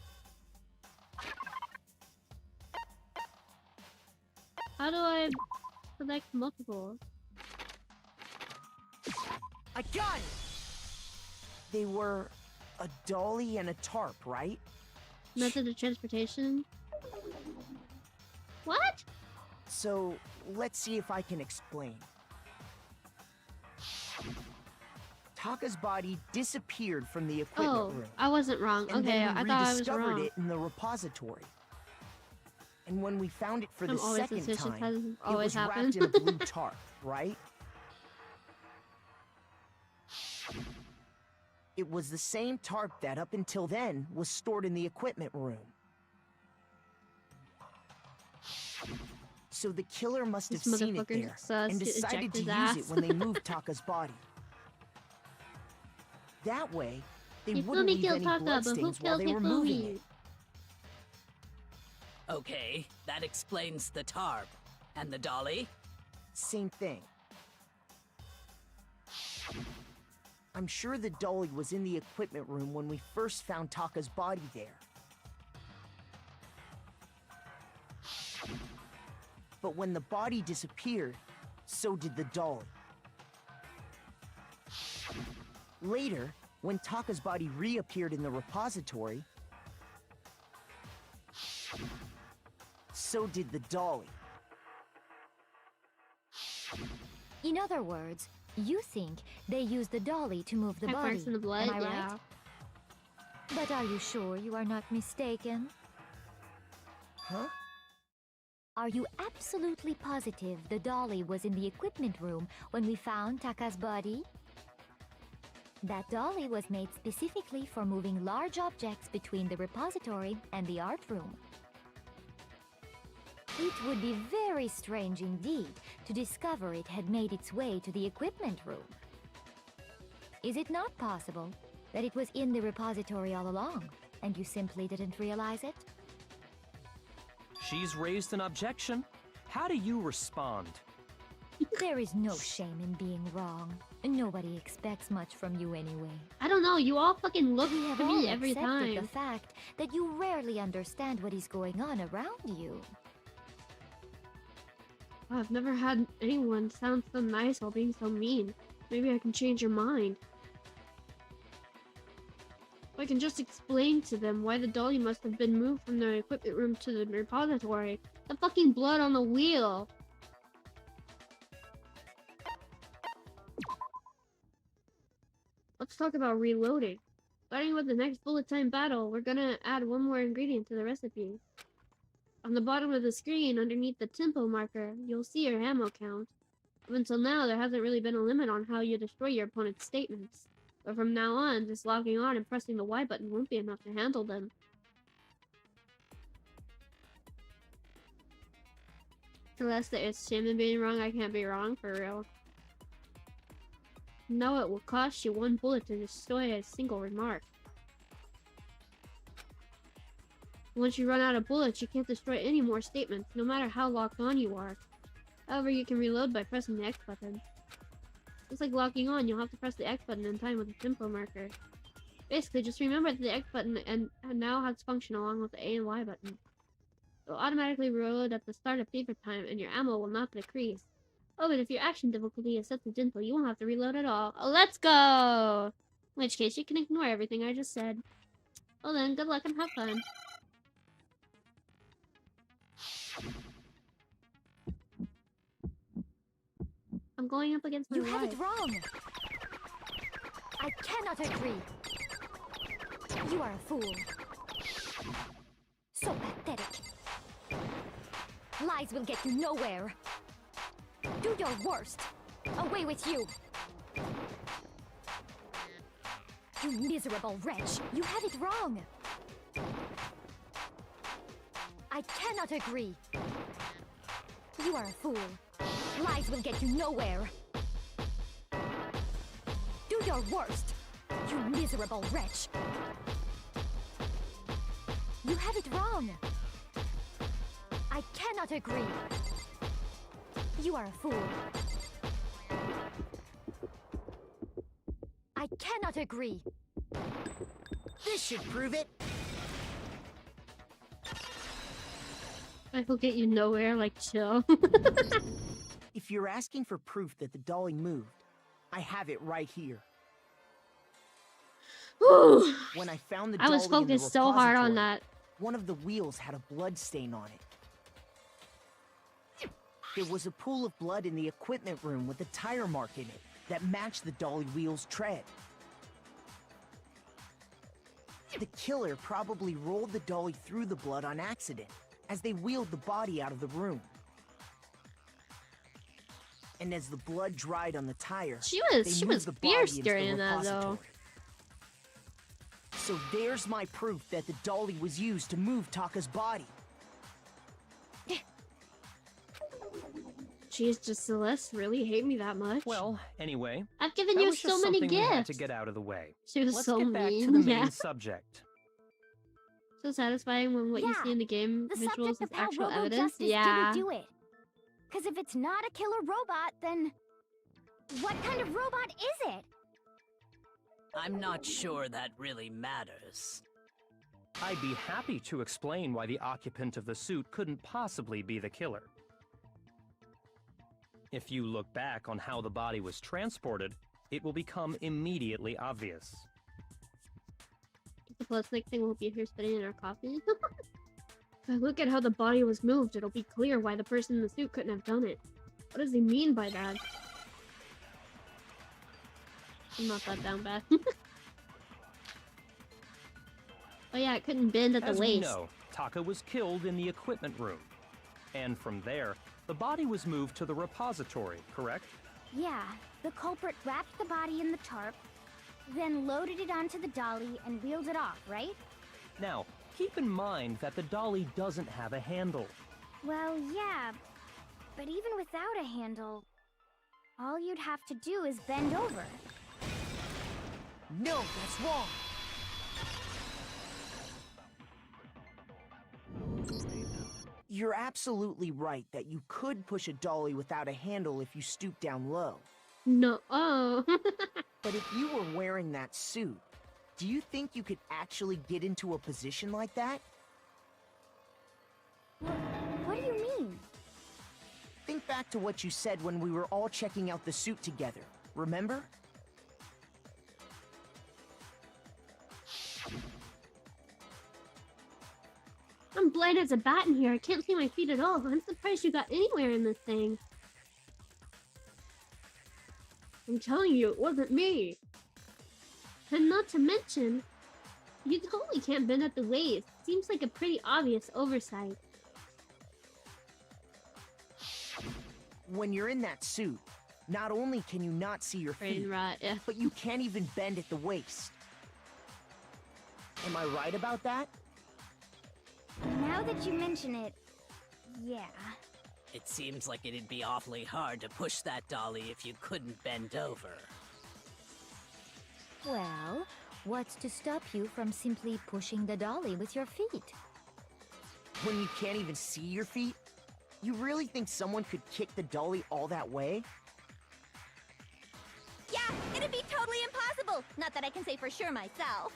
How do I select multiple? I got it! They were a dolly and a tarp, right? Method of transportation? What? So, let's see if I can explain. Taka's body disappeared from the equipment Oh, room. I wasn't wrong. And Okay, then we I thought I was rediscovered wrong. it in the repository. And when we found it for I'm the always second suspicious, time, hasn't it always was wrapped happened. in a blue tarp, right? It was the same tarp that, up until then, was stored in the equipment room. So the killer must have This seen it motherfucker there sus and to decided eject to his use ass. it when they moved Taka's body. That way, they You wouldn't fully leave killed any Taka, but who bloodstains while killed they were moving Hifumi? it. Okay, that explains the tarp. And the dolly? Same thing. I'm sure the dolly was in the equipment room when we first found Taka's body there. But when the body disappeared, so did the dolly. Later, when Taka's body reappeared in the repository, so did the dolly. In other words, you think they used the dolly to move the Have body, marks in the blood, am I yeah. right? But are you sure you are not mistaken? Huh? Are you absolutely positive the dolly was in the equipment room when we found Taka's body? That dolly was made specifically for moving large objects between the repository and the art room. It would be very strange indeed to discover it had made its way to the equipment room. Is it not possible that it was in the repository all along, and you simply didn't realize it? She's raised an objection. How do you respond? There is no shame in being wrong. Nobody expects much from you anyway. I don't know, you all fucking look We have to all me every accepted time. the fact that you rarely understand what is going on around you. I've never had anyone sound so nice while being so mean. Maybe I can change your mind. If I can just explain to them why the dolly must have been moved from the equipment room to the repository. The fucking blood on the wheel! Let's talk about reloading. Starting with the next bullet time battle, we're gonna add one more ingredient to the recipe. On the bottom of the screen, underneath the tempo marker, you'll see your ammo count. Up until now, there hasn't really been a limit on how you destroy your opponent's statements. But from now on, just logging on and pressing the Y button won't be enough to handle them. Unless it's shame in being wrong, I can't be wrong, for real. No, it will cost you one bullet to destroy a single remark. Once you run out of bullets, you can't destroy any more statements, no matter how locked on you are. However, you can reload by pressing the X button. Just like locking on, you'll have to press the X button in time with a tempo marker. Basically, just remember that the X button and now has function along with the A and Y button. It will automatically reload at the start of fever time, and your ammo will not decrease. Oh, but if your action difficulty is set to gentle, you won't have to reload at all. Oh, let's go! In which case, you can ignore everything I just said. Well then, good luck and have fun. I'm going up against my You have wife. it wrong. I cannot agree. You are a fool. So pathetic. Lies will get you nowhere. Do your worst. Away with you. You miserable wretch. You have it wrong. I cannot agree. You are a fool. Lies will get you nowhere. Do your worst. You miserable wretch. You have it wrong. I cannot agree. You are a fool. I cannot agree. This should prove it. I will get you nowhere, like, chill. If you're asking for proof that the dolly moved, I have it right here. Whew. When I found the I dolly was in the focused so hard on repository, that. one of the wheels had a blood stain on it. There was a pool of blood in the equipment room with a tire mark in it that matched the dolly wheel's tread. The killer probably rolled the dolly through the blood on accident as they wheeled the body out of the room. And as the blood dried on the tire, She they was moved the body fierce into the during that, though. repository. So there's my proof that the dolly was used to move Taka's body. Jeez, does Celeste really hate me that much? Well, anyway, I've given that you was so just many something we had gifts. to get out of the way. She was Let's so get back mean. to the main Yeah. subject. So satisfying when what you see in the game The visuals subject is of how actual Robo evidence. Justice Yeah. didn't do it. Because if it's not a killer robot, then what kind of robot is it? I'm not sure that really matters. I'd be happy to explain why the occupant of the suit couldn't possibly be the killer. If you look back on how the body was transported, it will become immediately obvious. The plastic thing will be here spitting in our coffee. If I look at how the body was moved, it'll be clear why the person in the suit couldn't have done it. What does he mean by that? I'm not that down bad. Oh yeah, it couldn't bend at the As waist. we know, Taka was killed in the equipment room. And from there, the body was moved to the repository, correct? Yeah, the culprit wrapped the body in the tarp, then loaded it onto the dolly and wheeled it off, right? Now, keep in mind that the dolly doesn't have a handle. Well, yeah, but even without a handle, all you'd have to do is bend over. No, that's wrong. You're absolutely right that you could push a dolly without a handle if you stoop down low. No. Oh. But if you were wearing that suit, do you think you could actually get into a position like that? What do you mean? Think back to what you said when we were all checking out the suit together, remember? I'm blind as a bat in here. I can't see my feet at all. I'm surprised you got anywhere in this thing. I'm telling you, it wasn't me. And not to mention, you totally can't bend at the waist. Seems like a pretty obvious oversight. When you're in that suit, not only can you not see your Brain feet, rot, yeah. but you can't even bend at the waist. Am I right about that? Now that you mention it, yeah. It seems like it'd be awfully hard to push that dolly if you couldn't bend over. Well, what's to stop you from simply pushing the dolly with your feet? When you can't even see your feet? You really think someone could kick the dolly all that way? be totally impossible. Not that I can say for sure myself.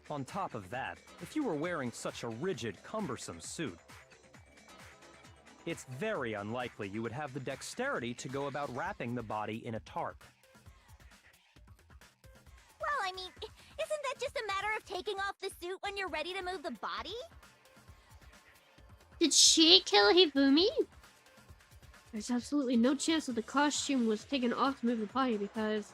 On top of that, if you were wearing such a rigid, cumbersome suit, it's very unlikely you would have the dexterity to go about wrapping the body in a tarp. Well, I mean, isn't that just a matter of taking off the suit when you're ready to move the body? Did she kill Hifumi? There's absolutely no chance that the costume was taken off to move the body because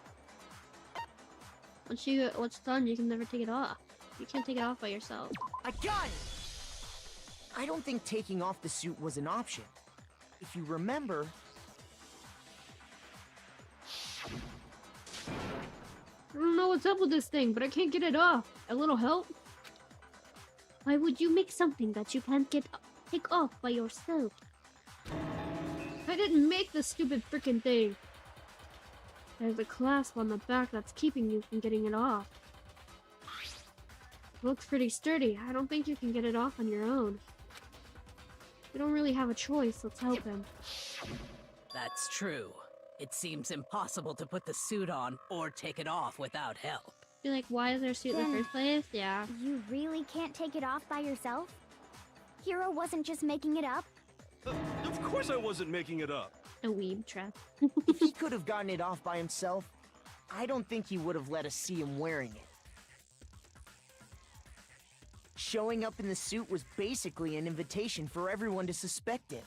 once what's done, you can never take it off. You can't take it off by yourself. I got it! I don't think taking off the suit was an option. If you remember... I don't know what's up with this thing, but I can't get it off. A little help? Why would you make something that you can't take off by yourself? I didn't make the stupid frickin' thing. There's a clasp on the back that's keeping you from getting it off. Looks pretty sturdy. I don't think you can get it off on your own. We don't really have a choice. Let's help him. That's true. It seems impossible to put the suit on or take it off without help. You're like, why is there a suit in the first place? Yeah. You really can't take it off by yourself? Hero wasn't just making it up? Of course I wasn't making it up. A weeb trap. If he could have gotten it off by himself, I don't think he would have let us see him wearing it. Showing up in the suit was basically an invitation for everyone to suspect it.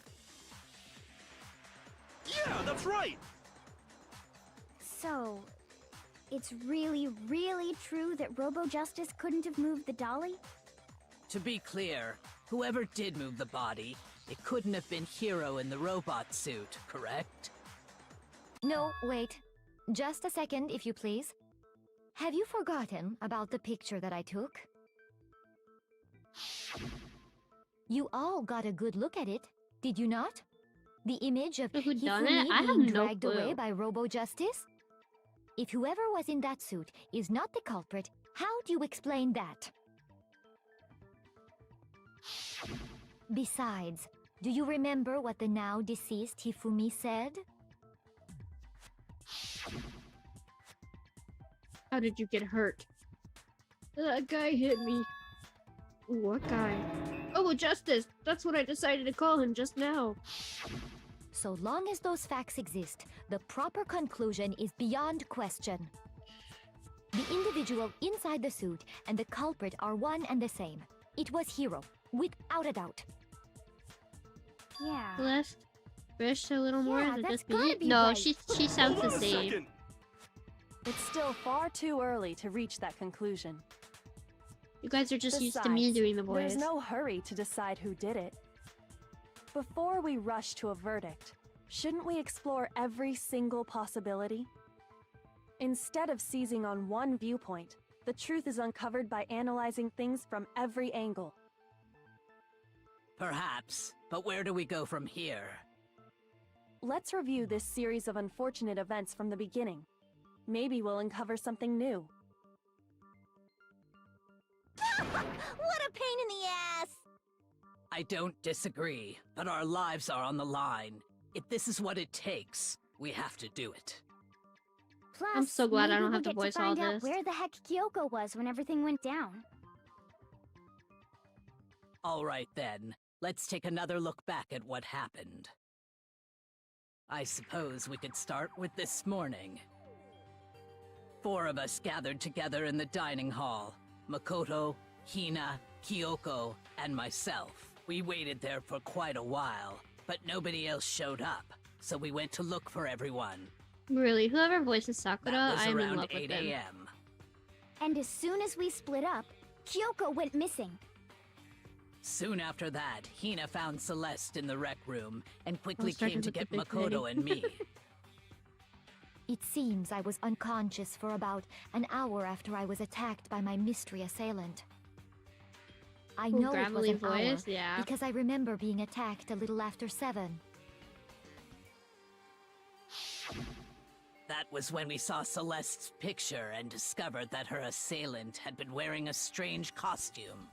Yeah, that's right! So, it's really, really true that Robo-Justice couldn't have moved the dolly? To be clear, whoever did move the body, it couldn't have been Hero in the robot suit, correct? No, wait. Just a second, if you please. Have you forgotten about the picture that I took? You all got a good look at it, did you not? The image of Who done Hifumi it? I have being no dragged away clue. by Robo-Justice? If whoever was in that suit is not the culprit, how do you explain that? Besides, do you remember what the now deceased Hifumi said? How did you get hurt? That guy hit me. Ooh, what guy? Oh, Justice! That's what I decided to call him just now. So long as those facts exist, the proper conclusion is beyond question. The individual inside the suit and the culprit are one and the same. It was Hero, without a doubt. Yeah. Celeste, wish a little more Yeah, than that's just gotta me? be No, right. she sounds the Hold on a same. second. It's still far too early to reach that conclusion. You guys are just used to me Besides, doing the voice. There's no hurry to decide who did it. Before we rush to a verdict, shouldn't we explore every single possibility? Instead of seizing on one viewpoint, the truth is uncovered by analyzing things from every angle. Perhaps, but where do we go from here? Let's review this series of unfortunate events from the beginning. Maybe we'll uncover something new. What a pain in the ass! I don't disagree, but our lives are on the line. If this is what it takes, we have to do it. Plus, I'm so glad I maybe don't we'll have to get voice to all find out this. where the heck Kyoko was when everything went down. All right then, let's take another look back at what happened. I suppose we could start with this morning. 4 of us gathered together in the dining hall. Makoto, Hina, Kyoko, and myself. We waited there for quite a while, but nobody else showed up, so we went to look for everyone. Really, whoever voices Sakura, That was I'm in around love with 8 them. a.m. And as soon as we split up, Kyoko went missing. Soon after that, Hina found Celeste in the rec room and quickly starting came to with the get big Makoto lady. and me. It seems I was unconscious for about an hour after I was attacked by my mystery assailant. I Ooh, know it was gravelly an hour voice, yeah. because I remember being attacked a little after 7. That was when we saw Celeste's picture and discovered that her assailant had been wearing a strange costume.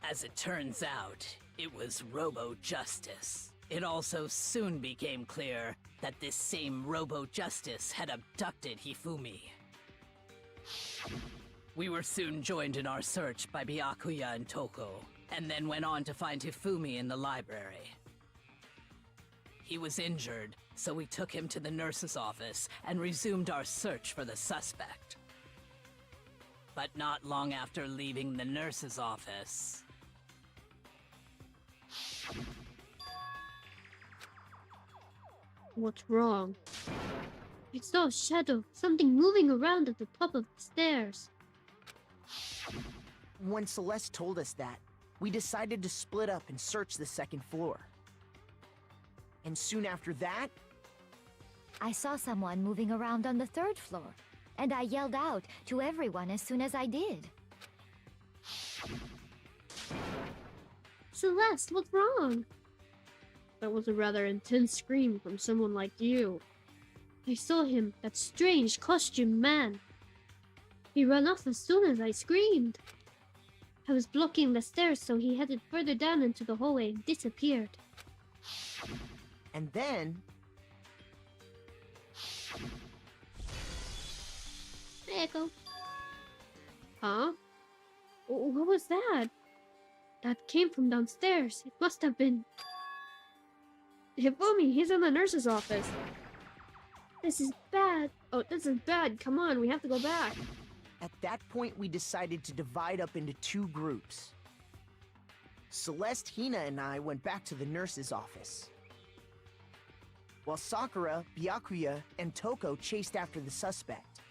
As it turns out, it was Robo-Justice. It also soon became clear that this same Robo-Justice had abducted Hifumi. We were soon joined in our search by Byakuya and Toko, and then went on to find Hifumi in the library. He was injured, so we took him to the nurse's office and resumed our search for the suspect. But not long after leaving the nurse's office... What's wrong? I saw a shadow, something moving around at the top of the stairs. When Celeste told us that, we decided to split up and search the second floor. And soon after that... I saw someone moving around on the third floor, and I yelled out to everyone as soon as I did. Celeste, what's wrong? That was a rather intense scream from someone like you. I saw him, that strange costumed man. He ran off as soon as I screamed. I was blocking the stairs, so he headed further down into the hallway and disappeared. And then... Echo. Huh? What was that? That came from downstairs. It must have been... Hifumi, he's in the nurse's office. This is bad. Oh, this is bad. Come on, we have to go back. At that point, we decided to divide up into two groups. Celeste, Hina, and I went back to the nurse's office, while Sakura, Byakuya, and Toko chased after the suspect.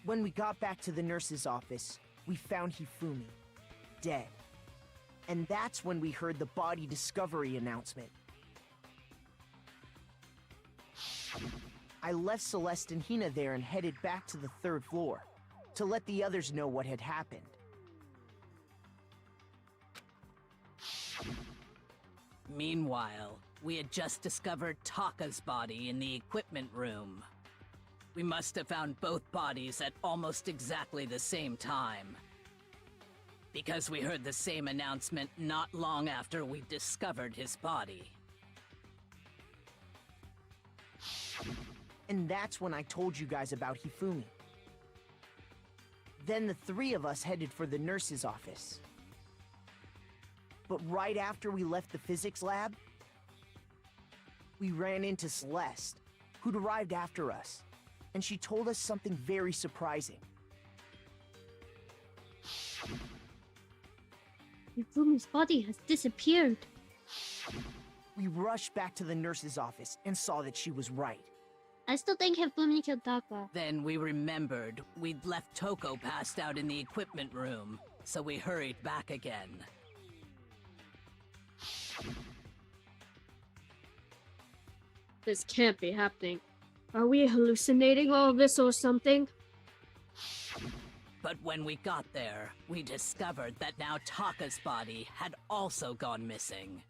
When we got back to the nurse's office, we found Hifumi, dead. And that's when we heard the body discovery announcement. I left Celeste and Hina there and headed back to the third floor to let the others know what had happened. Meanwhile, we had just discovered Taka's body in the equipment room. We must have found both bodies at almost exactly the same time, because we heard the same announcement not long after we discovered his body. And that's when I told you guys about Hifumi. Then the three of us headed for the nurse's office. But right after we left the physics lab, we ran into Celeste, who'd arrived after us, and she told us something very surprising. Hifumi's body has disappeared. We rushed back to the nurse's office and saw that she was right. I still think Hifumi killed Taka. Then we remembered we'd left Toko passed out in the equipment room, so we hurried back again. This can't be happening. Are we hallucinating all of this or something? But when we got there, we discovered that now Taka's body had also gone missing.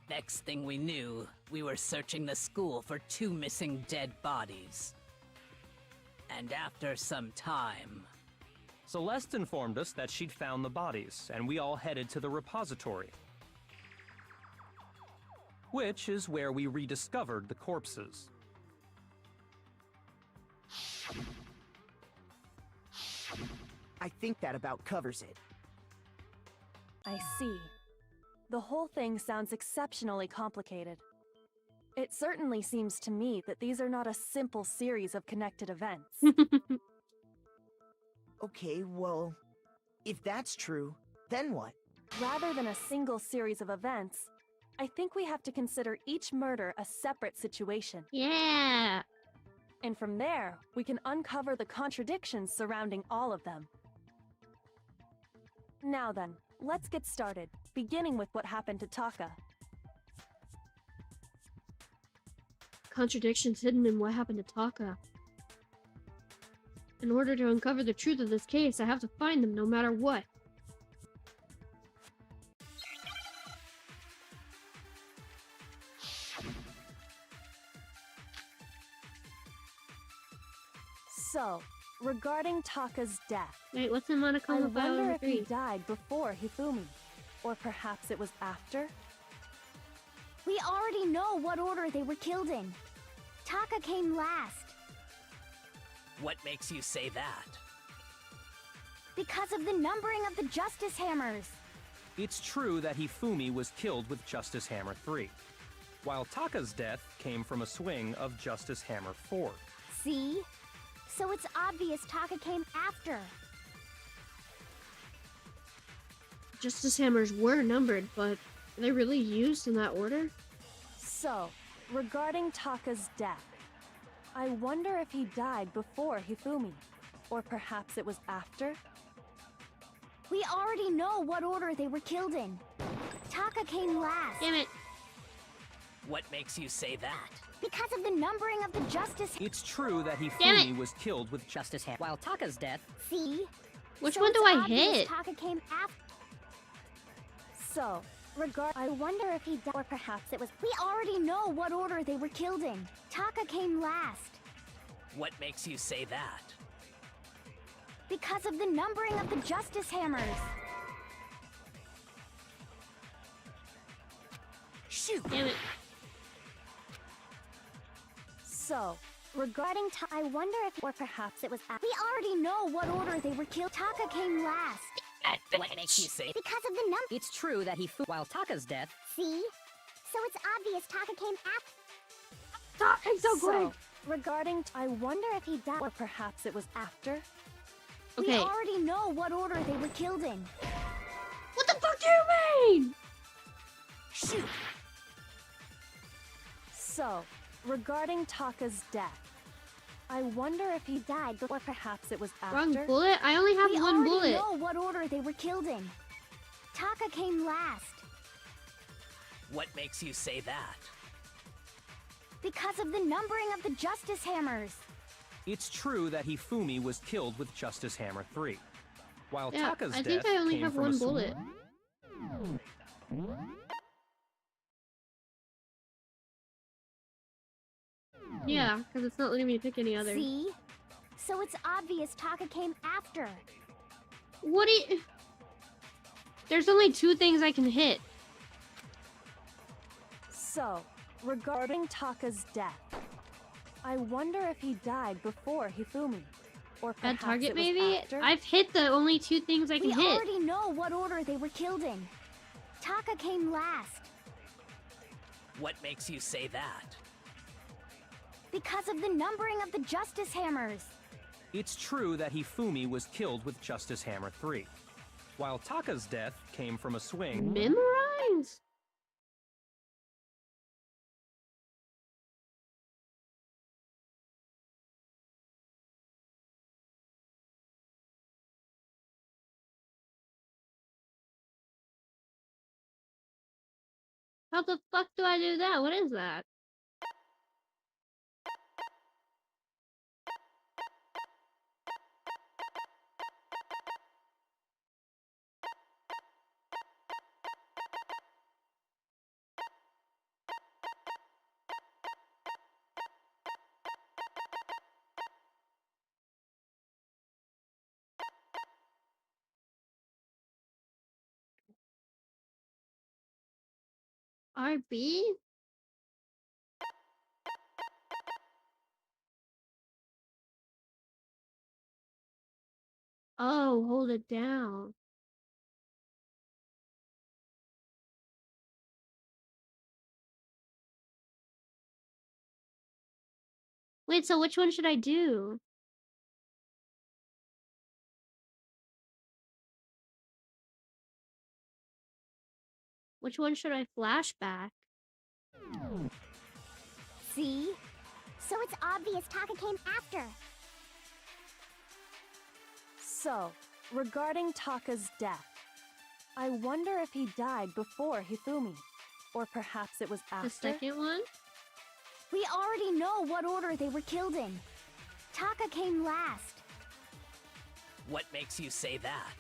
Next thing we knew, we were searching the school for 2 missing dead bodies. And after some time... Celeste informed us that she'd found the bodies, and we all headed to the repository, which is where we rediscovered the corpses. I think that about covers it. I see. The whole thing sounds exceptionally complicated. It certainly seems to me that these are not a simple series of connected events. Okay, well, if that's true, then what? Rather than a single series of events, I think we have to consider each murder a separate situation. Yeah! And from there, we can uncover the contradictions surrounding all of them. Now then, let's get started, beginning with what happened to Taka. Contradictions hidden in what happened to Taka. In order to uncover the truth of this case, I have to find them no matter what. So, regarding Taka's death, Wait, what's the monochrome I about wonder if he 3? died before Hifumi, Or perhaps it was after? We already know what order they were killed in. Taka came last. What makes you say that? Because of the numbering of the Justice Hammers. It's true that Hifumi was killed with Justice Hammer 3, while Taka's death came from a swing of Justice Hammer 4. See? So it's obvious Taka came after. Justice Hammers were numbered, but are they really used in that order? So, regarding Taka's death, I wonder if he died before Hifumi. Or perhaps it was after? We already know what order they were killed in. Taka came last. Damn it. What makes you say that? Because of the numbering of the Justice. It's true that Damn Hifumi it. was killed with Justice Hammer. While Taka's death, See? Which So one do it's I obvious hit? Taka came after. So, I wonder if he died. Or perhaps it was. We already know what order they were killed in. Taka came last. What makes you say that? Because of the numbering of the Justice Hammers. Shoot! Damn it. so, Regarding I wonder if. Or perhaps it was. We already know what order they were killed. Taka came last. what makes you say? Because of the number. It's true that while Taka's death, See? So it's obvious Taka came after. Taka's so so quick. regarding I wonder if he died. Or perhaps it was after? We Okay. already know what order they were killed in. What the fuck do you mean? Shoot! So, regarding Taka's death, I wonder if he died before. Or perhaps it was Wrong after? bullet? I only have We one already bullet. know what order they were killed in. Taka came last. What makes you say that? Because of the numbering of the Justice Hammers. It's true that Hifumi was killed with Justice Hammer 3, while Yeah, Taka's I death think I only came have from a one swing. bullet. Yeah, because it's not letting me pick any other. See? So it's obvious Taka came after. What do you... There's only two things I can hit. So, regarding Taka's death, I wonder if he died before Hifumi. Or perhaps Bad target, it was maybe? after? I've hit the only two things I can We hit. already know what order they were killed in. Taka came last. What makes you say that? Because of the numbering of the Justice Hammers. It's true that Hifumi was killed with Justice Hammer 3, while Taka's death came from a swing. Memorize? How the fuck do I do that? What is that? RB? Oh, hold it down. Wait, so which one should I do? Which one should I flashback? See? So it's obvious Taka came after. So, regarding Taka's death, I wonder if he died before Hifumi. Or perhaps it was after? The second one? We already know what order they were killed in. Taka came last. What makes you say that?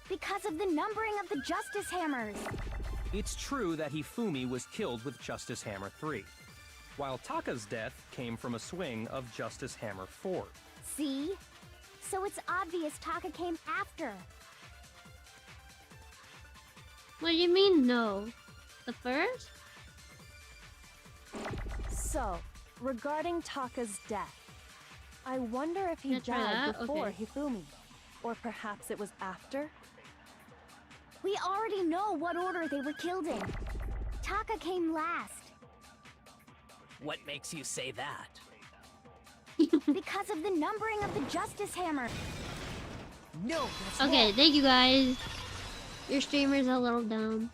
Because of the numbering of the Justice Hammers. It's true that Hifumi was killed with Justice Hammer 3, while Taka's death came from a swing of Justice Hammer 4. See? So it's obvious Taka came after. What do you mean, no? The first? So, regarding Taka's death, I wonder if he Gonna try died that? before Okay. Hifumi. Or perhaps it was after? We already know what order they were killed in. Taka came last. What makes you say that? Because of the numbering of the Justice Hammer. No, that's Okay, wrong. thank you guys. Your streamer's a little dumb.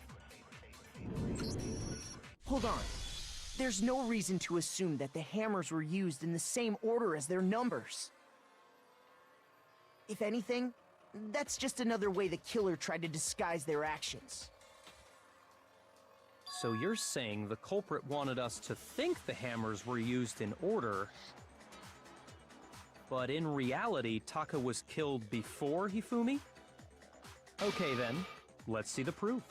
Hold on. There's no reason to assume that the hammers were used in the same order as their numbers. If anything, that's just another way the killer tried to disguise their actions. So you're saying the culprit wanted us to think the hammers were used in order, but in reality, Taka was killed before Hifumi? Okay then, let's see the proof.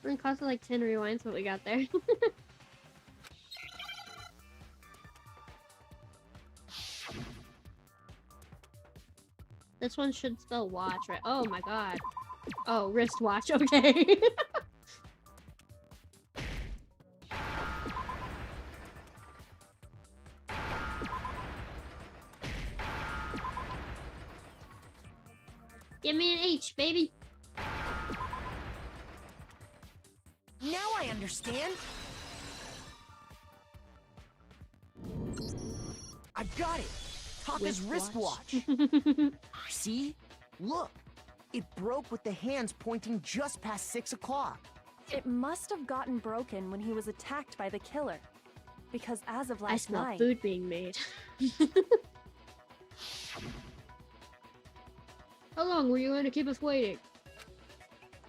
It cost like 10 rewinds what we got there. This one should spell watch, right? Oh my god. Oh, wristwatch, okay. Give me an H, baby. Now I understand. I've got it. Taka's wristwatch. See? Look. It broke with the hands pointing just past 6 o'clock. It must have gotten broken when he was attacked by the killer. Because as of I last smell night... food being made. How long were you going to keep us waiting?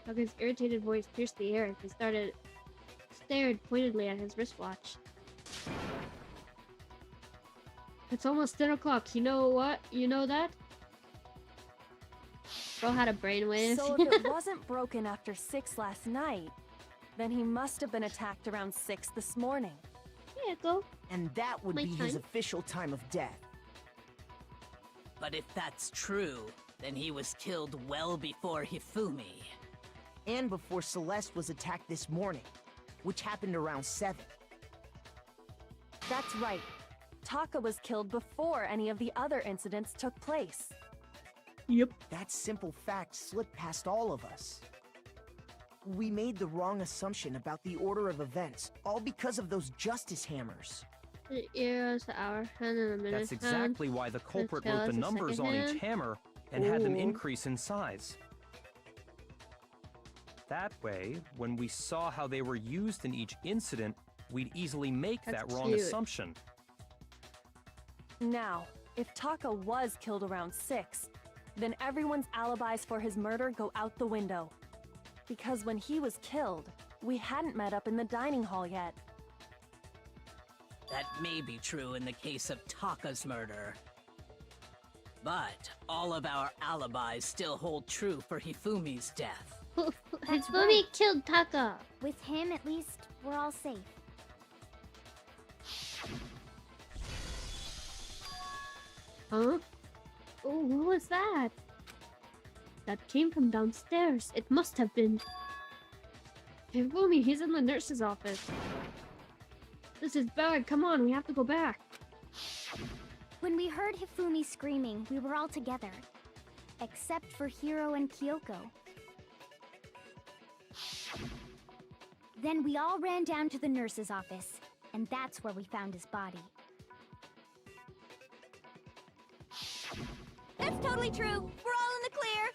Taka's irritated voice pierced the air as he stared pointedly at his wristwatch. It's almost 10 o'clock. You know what? You know that? Bro had a brainwave. So if it wasn't broken after 6 last night, then he must have been attacked around 6 this morning. Yeah, go. And that would My be his time. official time of death. But if that's true, then he was killed well before Hifumi. And before Celeste was attacked this morning, which happened around 7. That's right. Taka was killed before any of the other incidents took place. Yep. That simple fact slipped past all of us. We made the wrong assumption about the order of events, all because of those justice hammers. The ears, the hour hand, and the minute That's exactly why the culprit wrote the numbers on each hammer and had them Ooh. increase in size. That way, when we saw how they were used in each incident, we'd easily make That's that wrong cute. assumption. Now, if Taka was killed around 6, then everyone's alibis for his murder go out the window. Because when he was killed, we hadn't met up in the dining hall yet. That may be true in the case of Taka's murder. But all of our alibis still hold true for Hifumi's death. That's Hifumi right. killed Taka. With him, at least, we're all safe. Huh? Oh, who was that? That came from downstairs. It must have been... Hifumi, he's in the nurse's office. This is bad. Come on, we have to go back. When we heard Hifumi screaming, we were all together. Except for Hiro and Kyoko. Then we all ran down to the nurse's office, and that's where we found his body. That's totally true! We're all in the clear!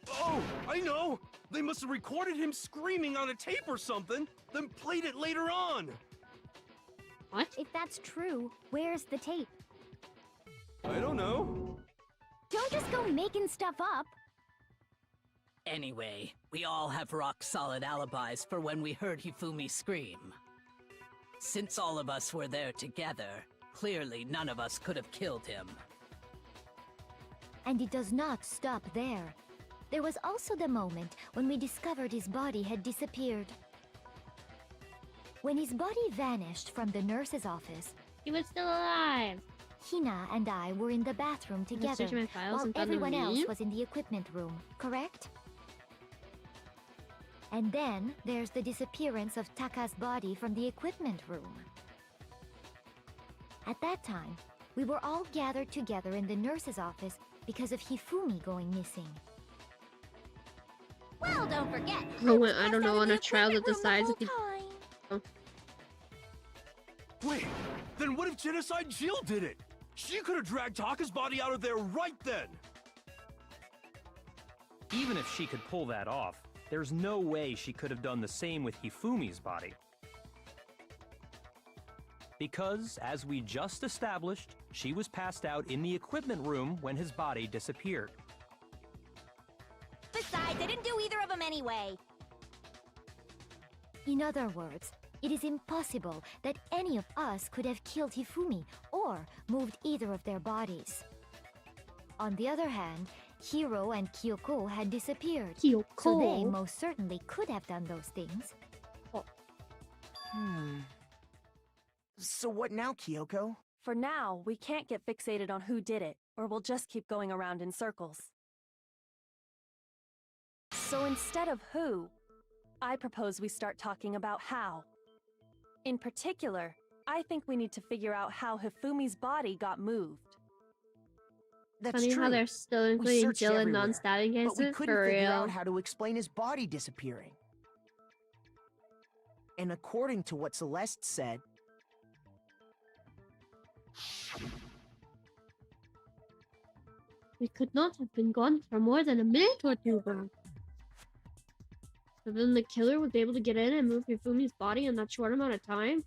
Oh, I know! They must have recorded him screaming on a tape or something, then played it later on! What? If that's true, where's the tape? I don't know. Don't just go making stuff up! Anyway, we all have rock-solid alibis for when we heard Hifumi scream. Since all of us were there together, clearly none of us could have killed him. And it does not stop there. There was also the moment when we discovered his body had disappeared. When his body vanished from the nurse's office, He was still alive. Hina and I were in the bathroom I together, searched my files while and found everyone a else meme? was in the equipment room, correct? And then there's the disappearance of Taka's body from the equipment room. At that time, we were all gathered together in the nurse's office because of Hifumi going missing. Well, don't forget. I don't know, on a trial that decides if he... Wait, then what if Genocide Jill did it? She could have dragged Taka's body out of there right then. Even if she could pull that off, there's no way she could have done the same with Hifumi's body. Because, as we just established, she was passed out in the equipment room when his body disappeared. Besides, I didn't do either of them anyway. In other words, it is impossible that any of us could have killed Hifumi or moved either of their bodies. On the other hand, Hiro and Kyoko had disappeared, so they Kyoko? most certainly could have done those things. So what now, Kyoko? For now, we can't get fixated on who did it, or we'll just keep going around in circles. So instead of who, I propose we start talking about how. In particular, I think we need to figure out how Hifumi's body got moved. That's Funny true. how they're still We including searched Jill in everywhere, non-stabbing but we cases? couldn't For figure real. out how to explain his body disappearing. And according to what Celeste said, We could not have been gone for more than a minute or two, bro. So then the killer was able to get in and move Hifumi's body in that short amount of time?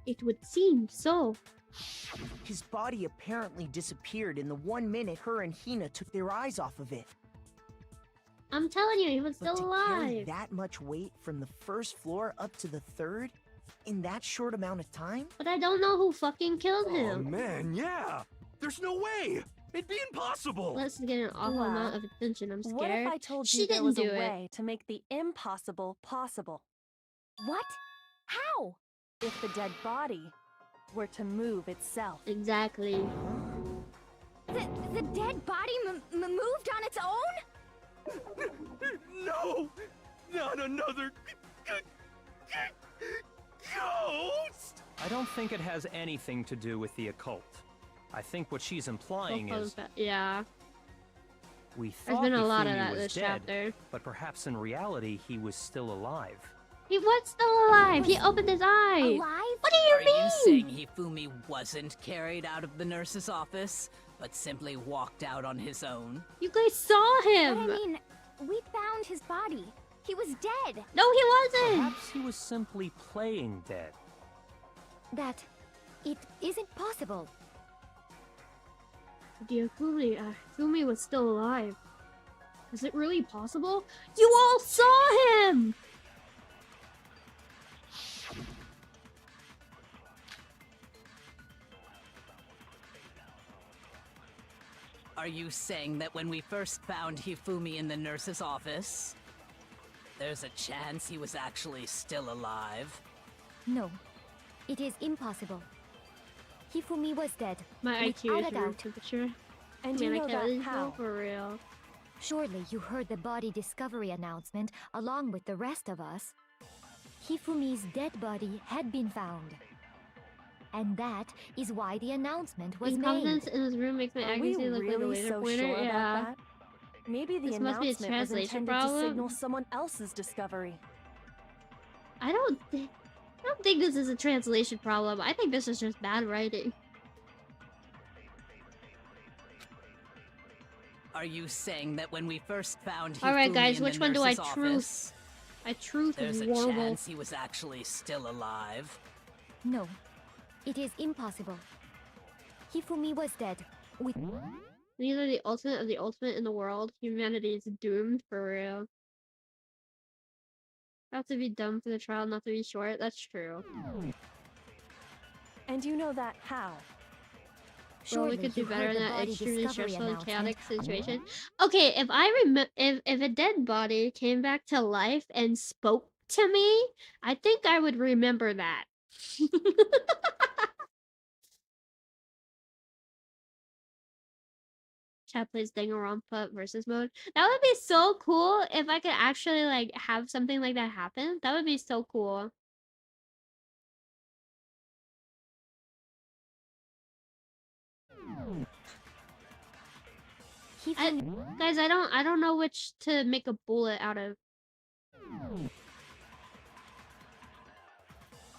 It would seem so. his body apparently disappeared in the 1 minute her and Hina took their eyes off of it. I'm telling you, he was But still to carry alive. that much weight from the first floor up to the third in that short amount of time? But I don't know who fucking killed Oh him. man, yeah. There's no way. It'd be impossible. Let's get an awful Wow. amount of attention. I'm scared. What if I told She you there didn't was do a it. way to make the impossible possible? What? How? If the dead body were to move itself. Exactly. The dead body moved on its own? No, not another ghost. I don't think it has anything to do with the occult. I think what she's implying is Yeah. we There's thought been a lot of Hifumi that was this dead, chapter. but perhaps in reality he was still alive. He was still alive. He opened his eyes. Alive? What do you Are you saying mean? Hifumi wasn't carried out of the nurse's office, but simply walked out on his own? You guys saw But him. I mean, we found his body. He was dead. No, he wasn't. Perhaps he was simply playing dead. That it isn't possible. Fumi was still alive. Is it really possible? You all saw him! Are you saying that when we first found Hifumi in the nurse's office, there's a chance he was actually still alive? No, it is impossible. Hifumi was dead. My IQ without is a room doubt. temperature. And Man, you I know can't that really go how? for real. Surely you heard the body discovery announcement along with the rest of us. Hifumi's dead body had been found. And that is why the announcement was Incompetence made. in his room makes my Are we accuracy look like a really laser so pointer. sure Yeah. about that? Maybe the This must be a announcement was translation intended problem. to signal someone else's discovery. I don't think this is a translation problem. I think this is just bad writing. Are you saying that when we first found Hifumi All right, guys, in which the one do I nurse's office, I truth there's a warble. chance he was actually still alive? No, it is impossible. Hifumi was dead. With These are the ultimate of the ultimate in the world. Humanity is doomed for real. Have to be dumb for the trial, not to be short. That's true. And you know that how? Well, we surely could do you better heard in the that body extremely discovery stressful and chaotic announcement. situation. Okay, if I if a dead body came back to life and spoke to me, I think I would remember that. Chat plays Danganronpa versus mode. That would be so cool if I could actually like have something like that happen. That would be so cool. Guys, I don't know which to make a bullet out of.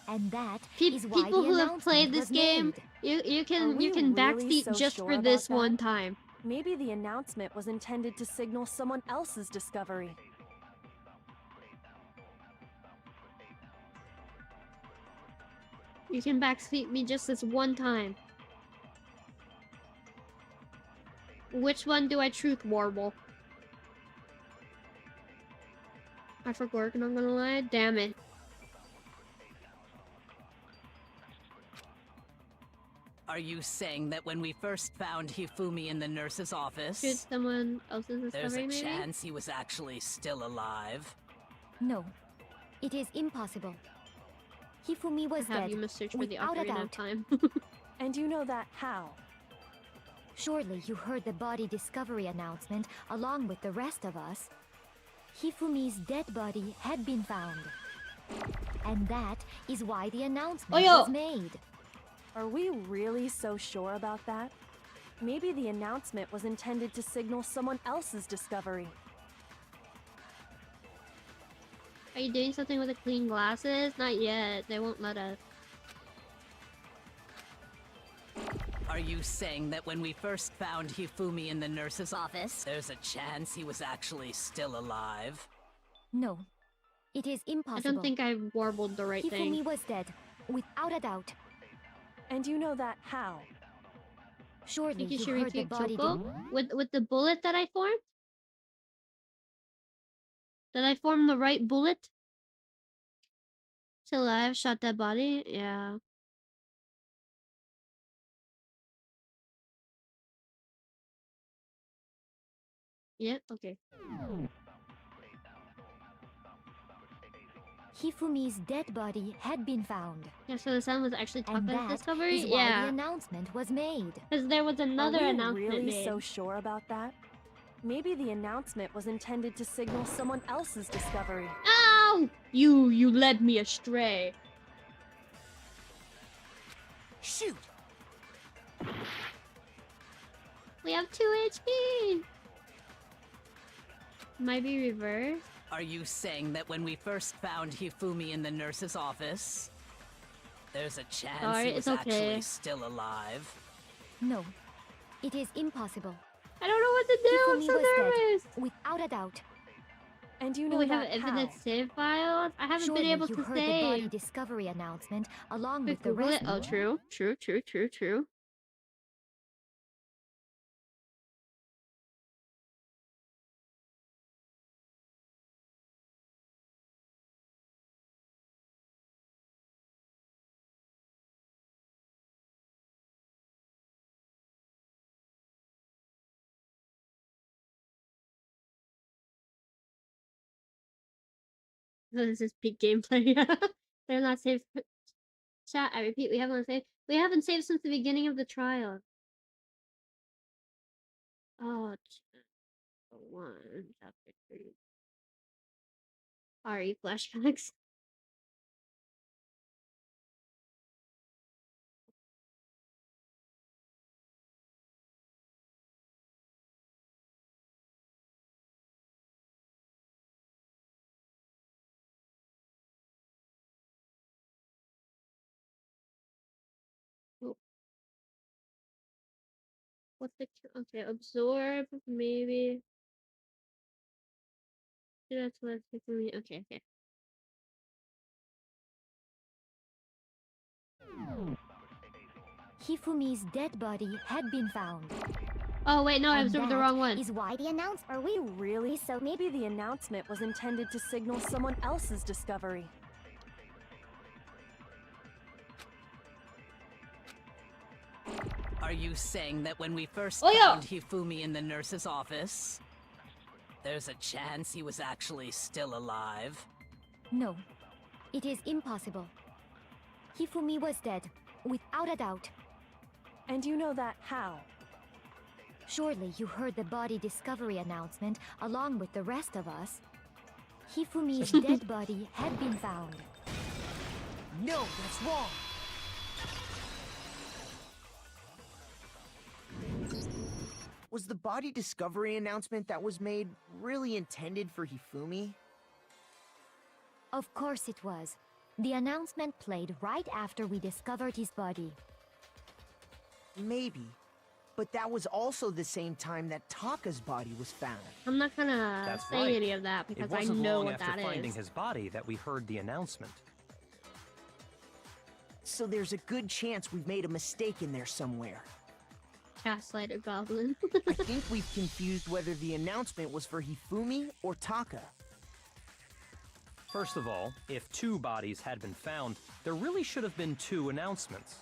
And that is why People the who have announcement played this was game, made. you Are can we really backseat so just sure for about this that? one time. Maybe the announcement was intended to signal someone else's discovery. You can backseat me just this one time. Which one do I truth warble? I forgot, not gonna lie. Damn it. Are you saying that when we first found Hifumi in the nurse's office, Shoot someone else's there's discovery, a maybe? chance he was actually still alive? No, it is impossible. Hifumi was Have dead, you must search for the without a Ocarina of doubt. Time. And you know that how? Surely you heard the body discovery announcement along with the rest of us. Hifumi's dead body had been found. And that is why the announcement was made. Are we really so sure about that? Maybe the announcement was intended to signal someone else's discovery. Are you doing something with the clean glasses? Not yet. They won't let us. Are you saying that when we first found Hifumi in the nurse's office, there's a chance he was actually still alive? No, it is I impossible. don't think I warbled the right Hifumi thing. was dead, without a doubt. And you know that how? Surely Think you you should heard the refute body Choco? With the bullet that I formed? Did I form the right bullet? Still alive, shot that body? Yeah. Yeah, okay. Hifumi's dead body had been found. Yeah, so the sun was actually And Taka's that discovery? is why the Yeah. announcement was made. Because there was another Are we announcement really made. so sure about that? Maybe the announcement was intended to signal someone else's discovery. Ow! You led me astray. Shoot! We have 2 HP! Might be reversed. Are you saying that when we first found Hifumi in the nurse's office, there's a chance Sorry, he was it's okay. actually still alive? No, it is impossible. I don't know what to do, I'm Hifumi so was nervous! dead, without a doubt. And you Do know we have that infinite how? save files? I haven't Surely been able you to heard the body save. discovery announcement along Quick with the Google rest. it. Oh, true. True. So this is peak gameplay. They're not saved. Chat, I repeat, we haven't saved. We haven't saved since the beginning of the trial. Oh, chapter 1, chapter 3. RE flashbacks. Oh. What's the okay? Absorb, maybe. That's what's for me. Okay. Hifumi's dead body had been found. Oh wait, no, I And absorbed the that wrong one. is why the announcement. Are we really so? Maybe the announcement was intended to signal someone else's discovery. Are you saying that when we first Oh, yeah. found Hifumi in the nurse's office, there's a chance he was actually still alive? No, it is impossible. Hifumi was dead, without a doubt. And you know that how? Surely you heard the body discovery announcement along with the rest of us. Hifumi's dead body had been found. No, that's wrong. Was the body discovery announcement that was made really intended for Hifumi? Of course it was. The announcement played right after we discovered his body. Maybe. But that was also the same time that Taka's body was found. I'm not gonna That's say right. any of that It because I wasn't know long what after that finding is. his body that we heard the announcement. So there's a good chance we've made a mistake in there somewhere. Gaslighter goblin. I think we've confused whether the announcement was for Hifumi or Taka. First of all, if 2 bodies had been found, there really should have been 2 announcements.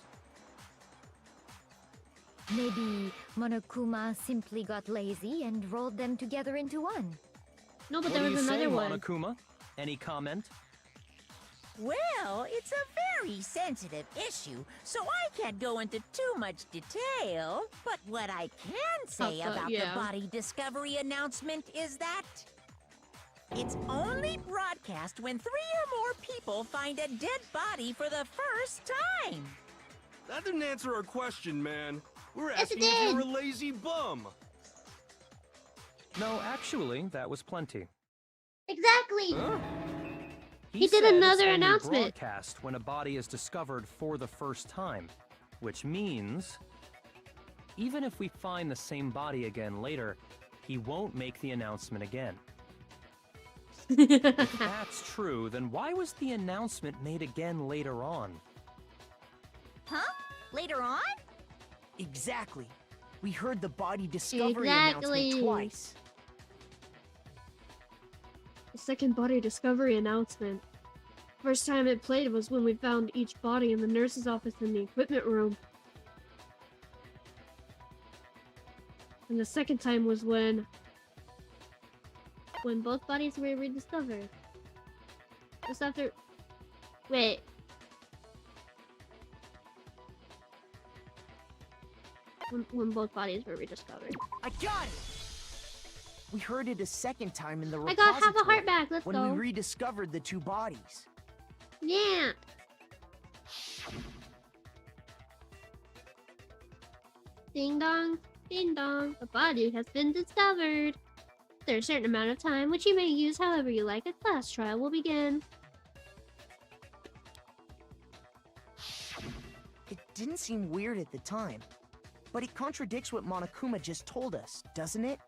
Maybe Monokuma simply got lazy and rolled them together into one. No, but What there do was you say, another one. Monokuma? Any comment? Well, it's a very sensitive issue, so I can't go into too much detail. But what I can say about yeah. the body discovery announcement is that it's only broadcast when 3 or more people find a dead body for the first time. That didn't answer our question, man. We're Yes, it asking if did. you're a lazy bum. No, actually, that was plenty. Exactly. Huh? He did said it's another only announcement. broadcast when a body is discovered for the first time, which means even if we find the same body again later, he won't make the announcement again. If that's true, then why was the announcement made again later on? Huh? Later on? Exactly. We heard the body discovery Exactly. announcement twice. The second body discovery announcement. First time it played was when we found each body in the nurse's office in the equipment room. And the second time was when both bodies were rediscovered. Just after... Wait. When both bodies were rediscovered. I got it! We heard it a second time in the I repository. got half a heart back, let's when go. we rediscovered the 2 bodies. Yeah! Ding dong, ding dong, a body has been discovered. After a certain amount of time, which you may use however you like, a class trial will begin. It didn't seem weird at the time, but it contradicts what Monokuma just told us, doesn't it?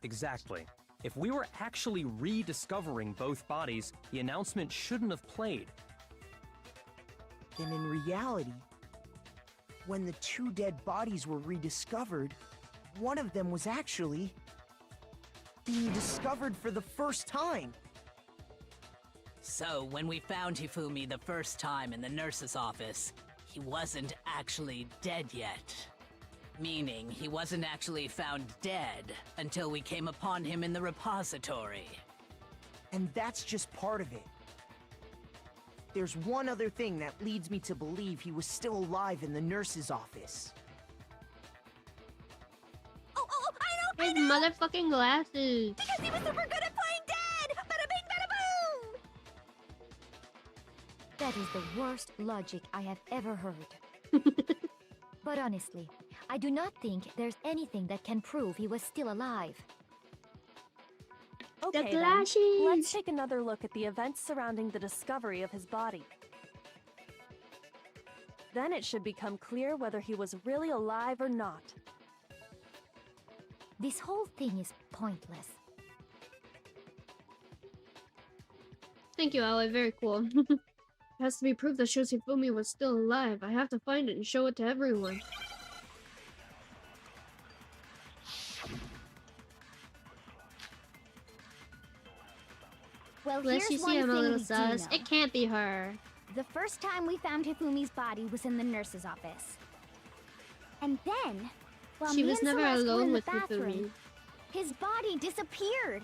Exactly. If we were actually rediscovering both bodies, the announcement shouldn't have played. Then in reality, when the 2 dead bodies were rediscovered, one of them was actually being discovered for the first time. So, when we found Hifumi the first time in the nurse's office, he wasn't actually dead yet. Meaning, he wasn't actually found dead until we came upon him in the repository. And that's just part of it. There's one other thing that leads me to believe he was still alive in the nurse's office. Oh, I His know! motherfucking glasses. Because he was super good at playing dead! Bada bing, bada boom! That is the worst logic I have ever heard. But honestly, I do not think there's anything that can prove he was still alive. Okay, then. glasses. Let's take another look at the events surrounding the discovery of his body. Then it should become clear whether he was really alive or not. This whole thing is pointless. Thank you, Ally. Very cool. It has to be proof that shows Hifumi was still alive. I have to find it and show it to everyone. Well, Unless you here's see one I'm a thing little we do sus. know. It can't be her. The first time we found Hifumi's body was in the nurse's office. And then, while She me was and never Celeste were alone in the with bathroom, Hifumi. his body disappeared.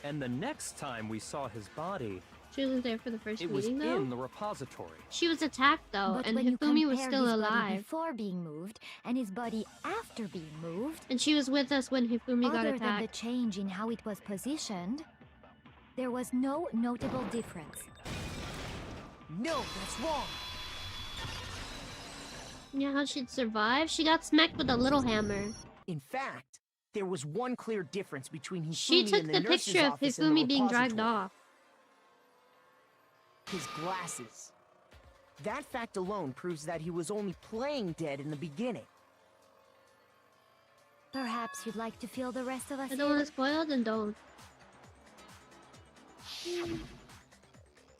And the next time we saw his body, She wasn't there for the first It was meeting, though? in the repository. She was attacked, though, But and when you Hifumi was compare still his body alive. before being moved and his body after being moved, And she was with us when Hifumi got other than the attacked. change in how it was positioned, there was no notable difference. No, that's wrong. Yeah, how she'd survive? She got smacked with a little hammer. In fact, there was one clear difference between Hifumi She took and the nurse's picture of office and the Hifumi being dragged repository. off. His glasses. That fact alone proves that he was only playing dead in the beginning. Perhaps you'd like to fill the rest of us I don't want in? to spoil, then don't.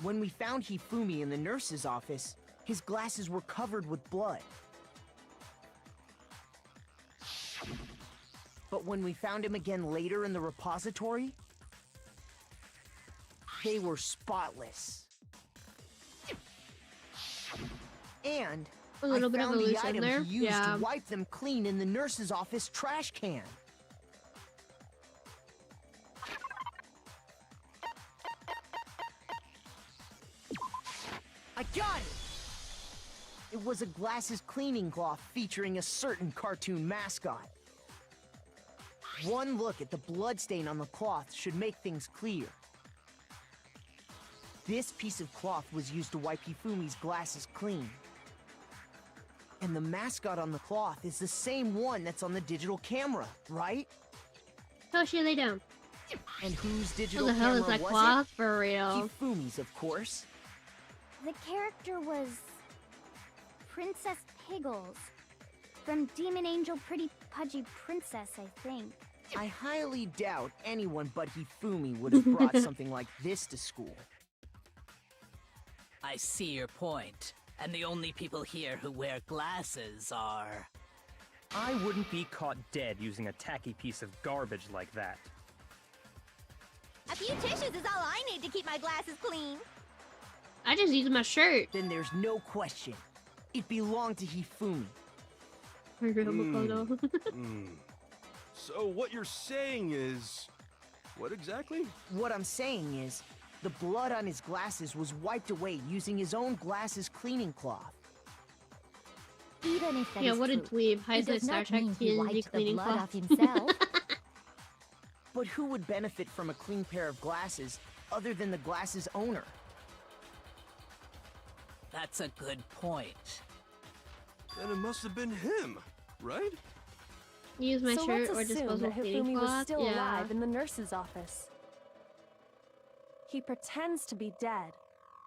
When we found Hifumi in the nurse's office, his glasses were covered with blood. But when we found him again later in the repository, they were spotless. And A little I bit of found a the loose item end there. he used Yeah. to wipe them clean in the nurse's office trash can. I got it! It was a glasses cleaning cloth featuring a certain cartoon mascot. One look at the bloodstain on the cloth should make things clear. This piece of cloth was used to wipe Hifumi's glasses clean. And the mascot on the cloth is the same one that's on the digital camera, right? Toshi, lay down. And whose What digital the hell camera is that was cloth for it? real? Hifumi's, of course. The character was Princess Piggles from Demon Angel Pretty Pudgy Princess, I think. I highly doubt anyone but Hifumi would have brought something like this to school. I see your point. And the only people here who wear glasses are... I wouldn't be caught dead using a tacky piece of garbage like that. A few tissues is all I need to keep my glasses clean. I just used my shirt. Then there's no question. It belonged to Hifumi. So what you're saying is... What exactly? What I'm saying is, the blood on his glasses was wiped away using his own glasses cleaning cloth. Even if that Yeah, is what a true, dweeb. it Hides a does Star not Trek mean he TNG wiped the cleaning blood cloth. off himself. But who would benefit from a clean pair of glasses other than the glasses owner? That's a good point. Then it must have been him, right? Use my So shirt or let's assume disposable that cleaning Hifumi cloth. was still Yeah. alive in the nurse's office. He pretends to be dead.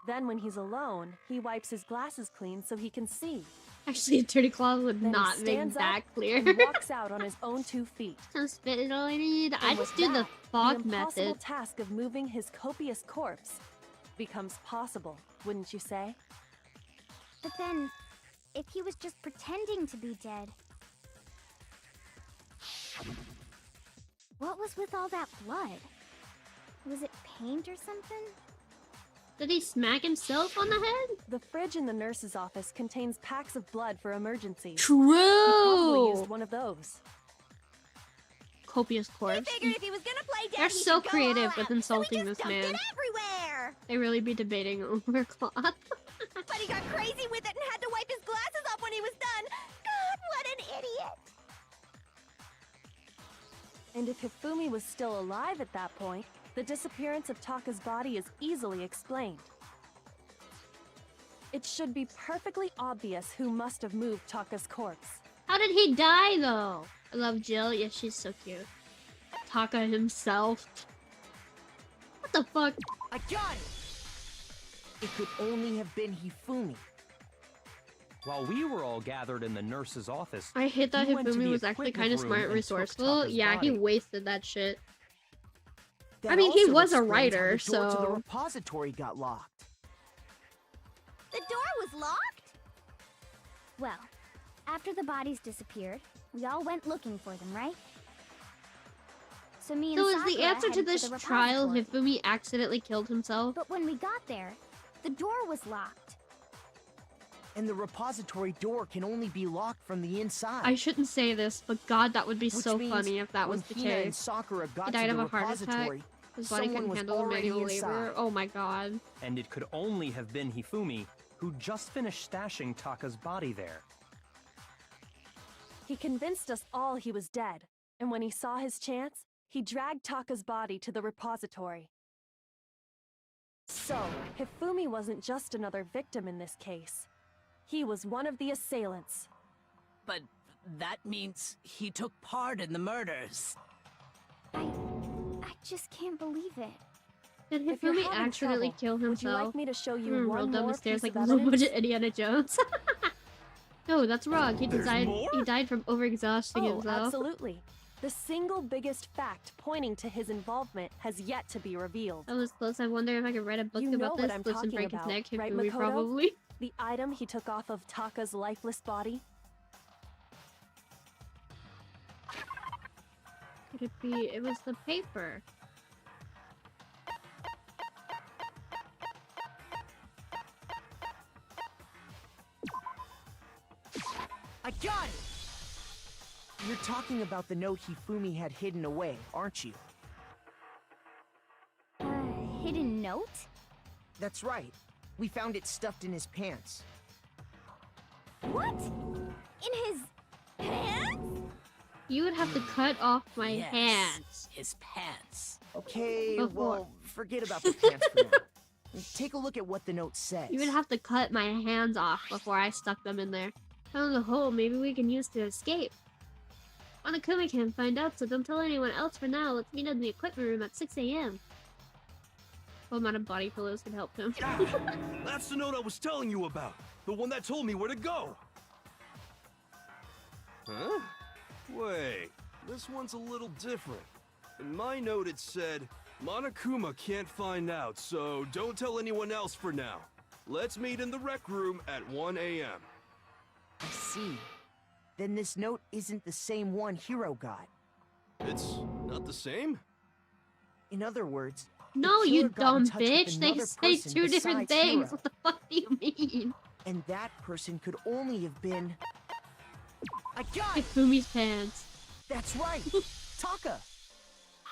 Then when he's alone, he wipes his glasses clean so he can see. Actually, a dirty cloth would Then not he make stands that up clear. and walks out on his own 2 feet. Some spit is all I need. I And just with do the that, fog the impossible method. task of moving his copious corpse becomes possible, wouldn't you say? But then, if he was just pretending to be dead, what was with all that blood? Was it paint or something? Did he smack himself on the head? The fridge in the nurse's office contains packs of blood for emergencies. He probably True. used one of those. Copious corpse. Figured if he was gonna play dead, They're he so should go creative all with out, insulting so he this just dumped man. it everywhere. They really be debating over cloth. But he got crazy with it and had to wipe his glasses off when he was done. God, what an idiot! And if Hifumi was still alive at that point, the disappearance of Taka's body is easily explained. It should be perfectly obvious who must have moved Taka's corpse. How did he die, though? I love Jill. Yeah, she's so cute. Taka himself. What the fuck? I got it! It could only have been Hifumi. While we were all gathered in the nurse's office, I hate that he went to Hifumi the was actually equipment kind of room smart and and took resourceful. Taka's Yeah, he body. wasted that shit. That I mean, he also was a explains how writer, the door to the so- repository got locked. The door was locked? Well, after the bodies disappeared, we all went looking for them, right? So me and So is Sakura the answer to headed this the trial repository. Hifumi accidentally killed himself? But when we got there, the door was locked. And the repository door can only be locked from the inside. I shouldn't say this, but God, that would be Which so means funny if that was when the Hina and case. Sakura got He to died the of a heart attack. repository, His body Someone couldn't was handle already manual labor. inside. Oh my god. And it could only have been Hifumi, who just finished stashing Taka's body there. He convinced us all he was dead, and when he saw his chance, he dragged Taka's body to the repository. So, Hifumi wasn't just another victim in this case. He was one of the assailants. But that means he took part in the murders. I just can't believe it. Did If you're Hifumi having accidentally trouble, kill would you himself? like me to show you Rolled one down more the stairs piece like of low evidence? budget Indiana Jones. No, that's wrong. He There's died. more? He died from overexhausting Oh, himself. absolutely. The single biggest fact pointing to his involvement has yet to be revealed. That was close. I wonder if I could write a book You know about what this. I'm Split and talking break his about, neck. right, Hifumi Makoto? probably. The item he took off of Taka's lifeless body? Could it be? It was the paper. I got it! You're talking about the note Hifumi had hidden away, aren't you? Hidden note? That's right. We found it stuffed in his pants. What? In his pants? You would have to cut off my Yes, hands. his pants. Okay, Before. well, forget about the pants for now. Take a look at what the note says. You would have to cut my hands off before I stuck them in there. Found the hole. Maybe we can use to escape. Monokuma can't find out, so don't tell anyone else for now. Let's meet in the equipment room at 6 a.m. What amount of body pillows can help him? Ah, that's the note I was telling you about. The one that told me where to go. Huh? Wait, this one's a little different. In my note it said, Monokuma can't find out, so don't tell anyone else for now. Let's meet in the rec room at 1 a.m. I see. Then this note isn't the same one Hiro got. It's not the same? In other words, No, the you killer got in dumb touch with bitch. They another say person two different besides things. Hiro. What the fuck do you mean? And that person could only have been... I got it! Hifumi's pants. That's right! Taka!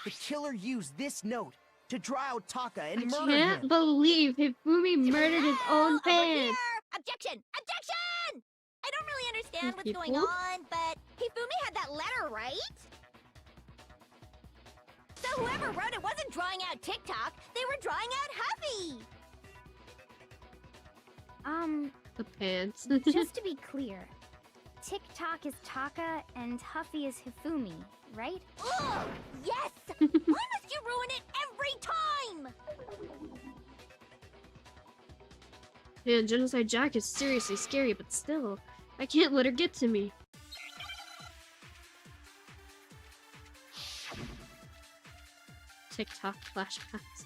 The killer used this note to draw out Taka and I murder can't him. believe Hifumi murdered his own Over pants. here! Objection! Objection! I don't really understand what's going People? on, but Hifumi had that letter, right? So whoever wrote it wasn't drawing out TikTok, they were drawing out Huffy! The pants. Just to be clear, TikTok is Taka and Huffy is Hifumi, right? Ugh! Yes! Why must you ruin it every time? Man, Genocide Jack is seriously scary, but still, I can't let her get to me. TikTok flashbacks.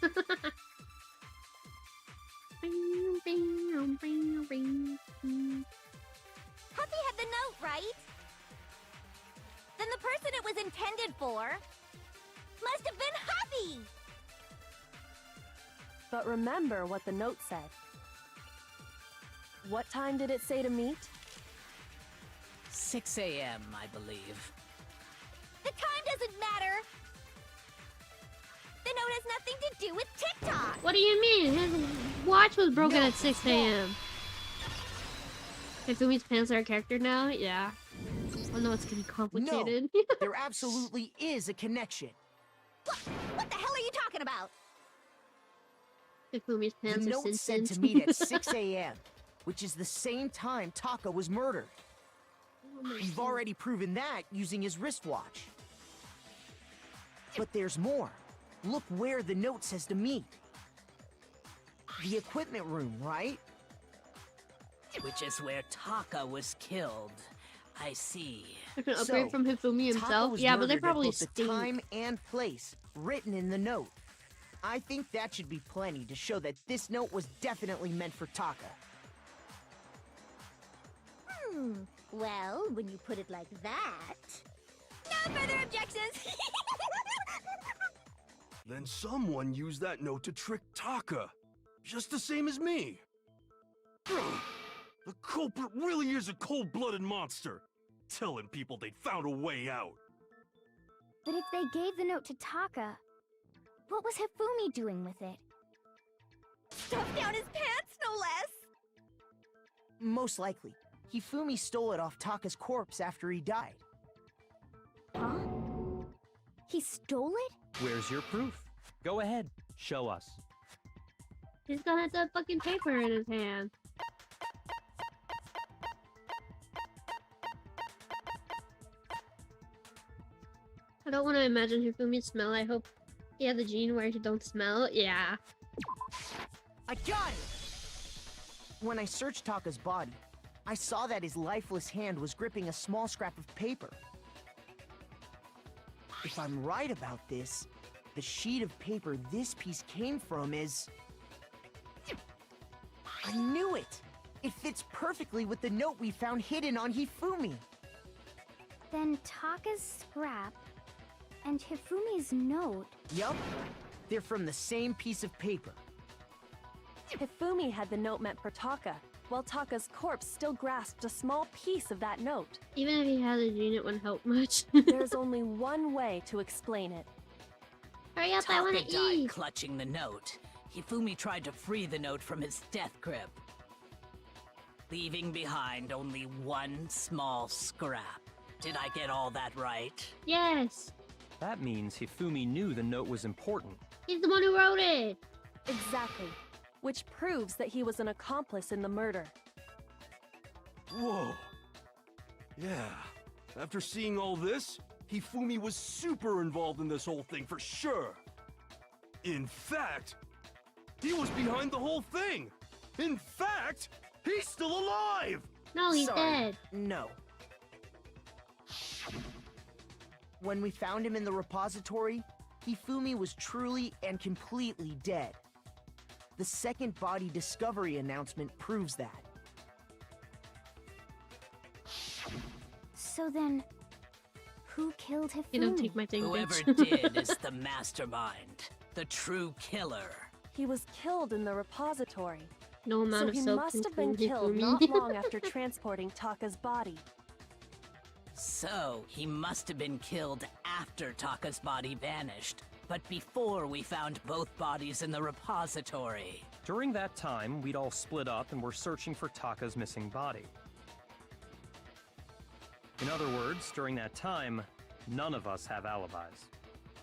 Huffy had the note, right? Then the person it was intended for must have been Huffy! But remember what the note said. What time did it say to meet? 6 a.m., I believe. The time doesn't matter! The note has nothing to do with TikTok! What do you mean? His watch was broken at 6 a.m. Hifumi's pants are a character now? Yeah. Oh no, it's getting complicated. There absolutely is a connection. What the hell are you talking about? Hifumi's pants The are note said to Simpsons. meet at 6 a.m., which is the same time Taka was murdered. We've already proven that using his wristwatch. But there's more. Look where the note says to meet. The equipment room, right? Which is where Taka was killed. I see. Like an upgrade So, from Hifumi Taka himself? was Yeah, but they murdered at probably both the stink. time and place written in the note. I think that should be plenty to show that this note was definitely meant for Taka. Well, when you put it like that... No further objections! Then someone used that note to trick Taka. Just the same as me. The culprit really is a cold-blooded monster. Telling people they found a way out. But if they gave the note to Taka, What was Hifumi doing with it? Stuffed down his pants, no less! Most likely. Hifumi stole it off Taka's corpse after he died. Huh? He stole it? Where's your proof? Go ahead, show us. He's got that fucking paper in his hand. I don't want to imagine Hifumi's smell. I hope he has a gene where he don't smell. Yeah. I got it! When I searched Taka's body, I saw that his lifeless hand was gripping a small scrap of paper. If I'm right about this, the sheet of paper this piece came from is... I knew it! It fits perfectly with the note we found hidden on Hifumi. Then Taka's scrap and Hifumi's note. Yup. They're from the same piece of paper. Hifumi had the note meant for Taka, while Taka's corpse still grasped a small piece of that note. Even if he has a gene, it wouldn't help much. There's only one way to explain it. Hurry up, I Taka want to died eat! clutching the note. Hifumi tried to free the note from his death grip, leaving behind only one small scrap. Did I get all that right? Yes! That means Hifumi knew the note was important. He's the one who wrote it! Exactly. Which proves that he was an accomplice in the murder. Whoa. Yeah. After seeing all this, Hifumi was super involved in this whole thing for sure. In fact, he was behind the whole thing. In fact, he's still alive! No, he's Sorry, dead. No. When we found him in the repository, Hifumi was truly and completely dead. The second body discovery announcement proves that. So then, who killed Hifumi? You don't take my thing, Whoever bitch. did is the mastermind, the true killer. He was killed in the repository, No amount so of he soap must can have been fool killed Hifumi. not long after transporting Taka's body. So, he must have been killed after Taka's body vanished, but before we found both bodies in the repository. During that time, we'd all split up and were searching for Taka's missing body. In other words, during that time, none of us have alibis.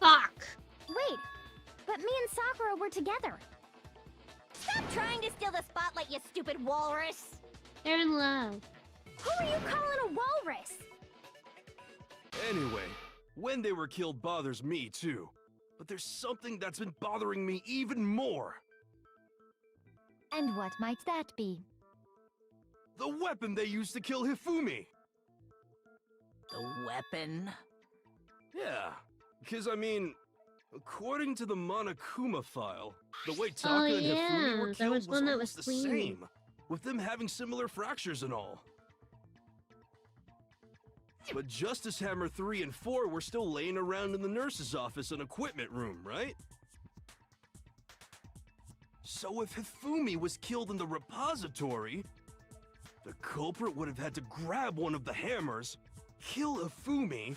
Fuck! Wait, but me and Sakura were together. Stop trying to steal the spotlight, you stupid walrus! They're in love. Who are you calling a walrus? Anyway, when they were killed bothers me too. But there's something that's been bothering me even more. And what might that be? The weapon they used to kill Hifumi. The weapon? Yeah, because I mean, according to the Monokuma file, the way Taka and Hifumi were there killed was was one that almost was the clean. same, with them having similar fractures and all. But Justice Hammer 3 and 4 were still laying around in the nurse's office and equipment room, right? So if Hifumi was killed in the repository, the culprit would have had to grab one of the hammers, kill Hifumi,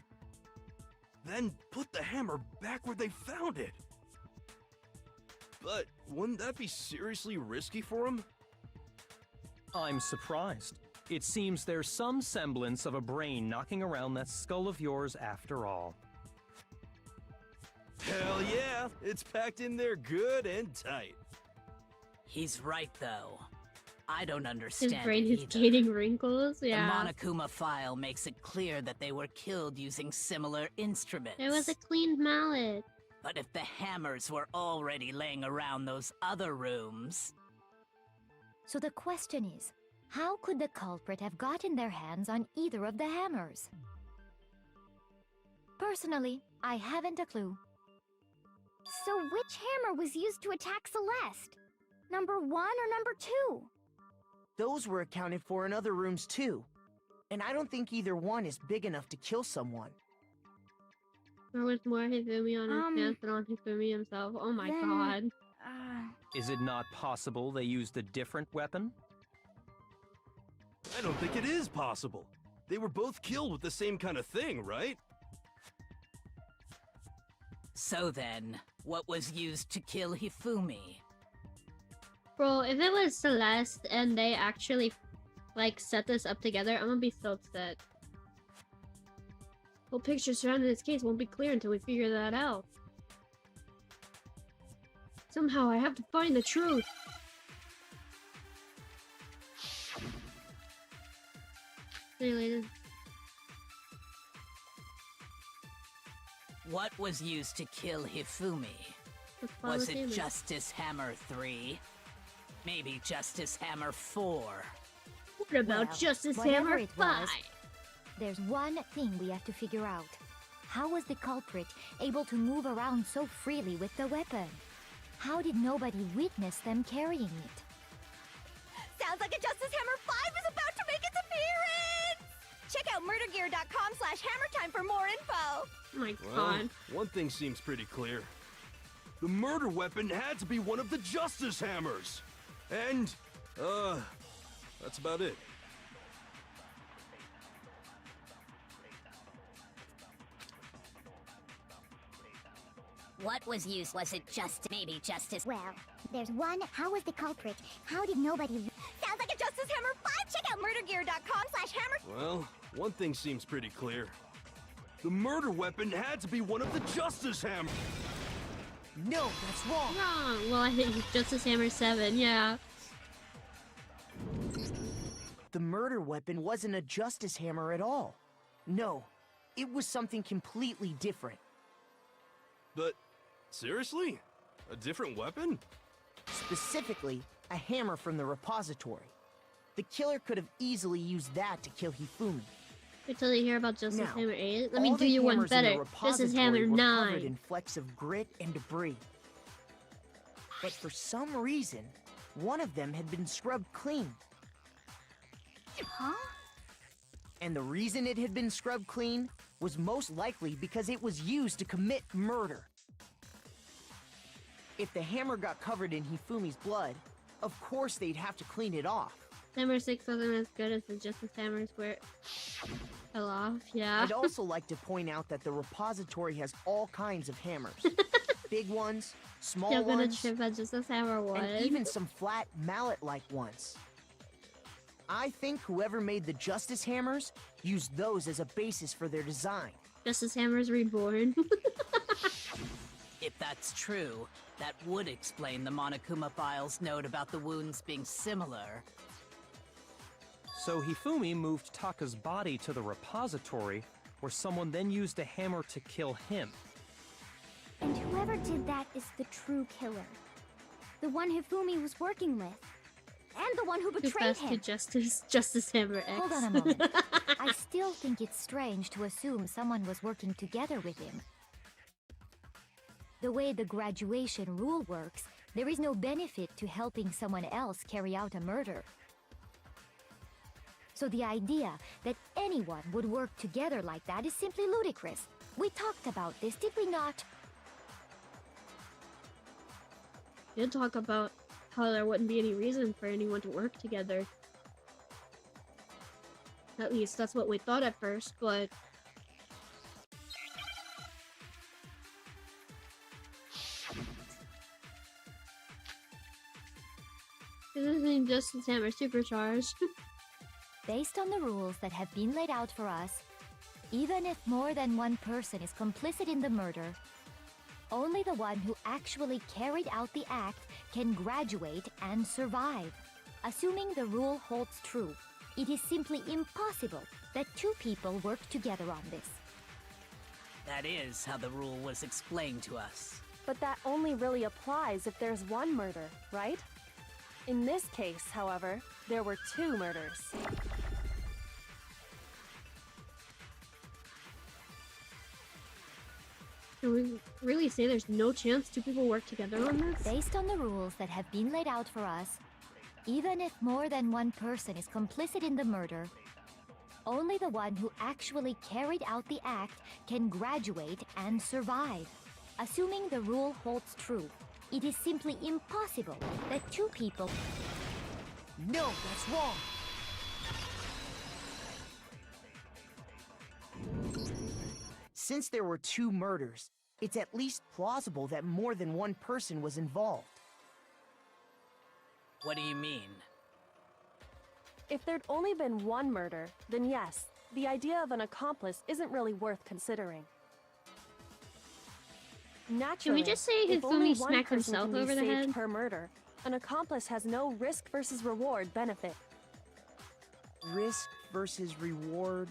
then put the hammer back where they found it. But wouldn't that be seriously risky for him? I'm surprised. It seems there's some semblance of a brain knocking around that skull of yours after all. Hell yeah, it's packed in there good and tight. He's right, though. I don't His understand brain it is either. gaining wrinkles. Yeah. The Monokuma file makes it clear that they were killed using similar instruments. There was a cleaned mallet. But if the hammers were already laying around those other rooms... So the question is, how could the culprit have gotten their hands on either of the hammers? Personally, I haven't a clue. So which hammer was used to attack Celeste? Number 1 or number 2? Those were accounted for in other rooms too. And I don't think either one is big enough to kill someone. There was more Hifumi on his pants than on Hifumi himself. Oh my god. Is it not possible they used a different weapon? I don't think it is possible. They were both killed with the same kind of thing, right? So then, What was used to kill Hifumi? Bro, if it was Celeste and they actually, like, set this up together, I'm gonna be so upset. Whole picture surrounding this case won't be clear until we figure that out. Somehow I have to find the truth. See you later. What was used to kill Hifumi? Was it Justice Hammer 3? Maybe Justice Hammer 4? What about Well, Justice whatever Hammer it 5? was, there's one thing we have to figure out. How was the culprit able to move around so freely with the weapon? How did nobody witness them carrying it? Sounds like a Justice Hammer 5 is about to make its appearance! Check out murdergear.com/hammertime for more info! Oh my Well, god. one thing seems pretty clear. The murder weapon had to be one of the Justice Hammers! And, that's about it. What was used? Was it just maybe Justice? Well, there's one. How was the culprit? How did nobody... Sounds like a Justice Hammer 5! Check out murdergear.com/hammer... Well, one thing seems pretty clear. The murder weapon had to be one of the Justice Hammers! No, that's wrong. Wrong. Well, I think Justice Hammer 7, yeah. The murder weapon wasn't a justice hammer at all. No, it was something completely different. But, seriously? A different weapon? Specifically, a hammer from the repository. The killer could have easily used that to kill Hifumi. Wait till you hear about Justice Now, Hammer 8. Let me all do the you one hammers in the better. Justice Hammer repository were covered 9. in flecks of grit and debris. But for some reason, one of them had been scrubbed clean. Huh? And the reason it had been scrubbed clean was most likely because it was used to commit murder. If the hammer got covered in Hifumi's blood, of course they'd have to clean it off. Hammer 6 wasn't as good as the Justice Hammers where it fell off, yeah. I'd also like to point out that the repository has all kinds of hammers. Big ones, small Still gonna ones, trip at Justice Hammer 1. and even some flat mallet-like ones. I think whoever made the Justice Hammers used those as a basis for their design. Justice Hammer's Reborn. If that's true, that would explain the Monokuma file's note about the wounds being similar. So Hifumi moved Taka's body to the repository, where someone then used a hammer to kill him. And whoever did that is the true killer. The one Hifumi was working with. And the one who Too betrayed fast to him. Justice Hammer X. Hold on a moment. I still think it's strange to assume someone was working together with him. The way the graduation rule works, there is no benefit to helping someone else carry out a murder. So the idea that anyone would work together like that is simply ludicrous. We talked about this, did we not? You talk about how there wouldn't be any reason for anyone to work together. At least that's what we thought at first, but... This isn't Justice Hammer Supercharged. Based on the rules that have been laid out for us, even if more than one person is complicit in the murder, only the one who actually carried out the act can graduate and survive. Assuming the rule holds true, it is simply impossible that two people work together on this. That is how the rule was explained to us. But that only really applies if there's one murder, right? In this case, however, there were two murders. Can we really say there's no chance two people work together on this? Based on the rules that have been laid out for us, even if more than one person is complicit in the murder, only the one who actually carried out the act can graduate and survive. Assuming the rule holds true, it is simply impossible that two people... No, that's wrong. Since there were two murders, it's at least plausible that more than one person was involved. What do you mean? If there'd only been one murder, then yes, the idea of an accomplice isn't really worth considering. Naturally, just say if only Hifumi one smacked person himself can be over the saved head? per murder, an accomplice has no risk versus reward benefit. Risk versus reward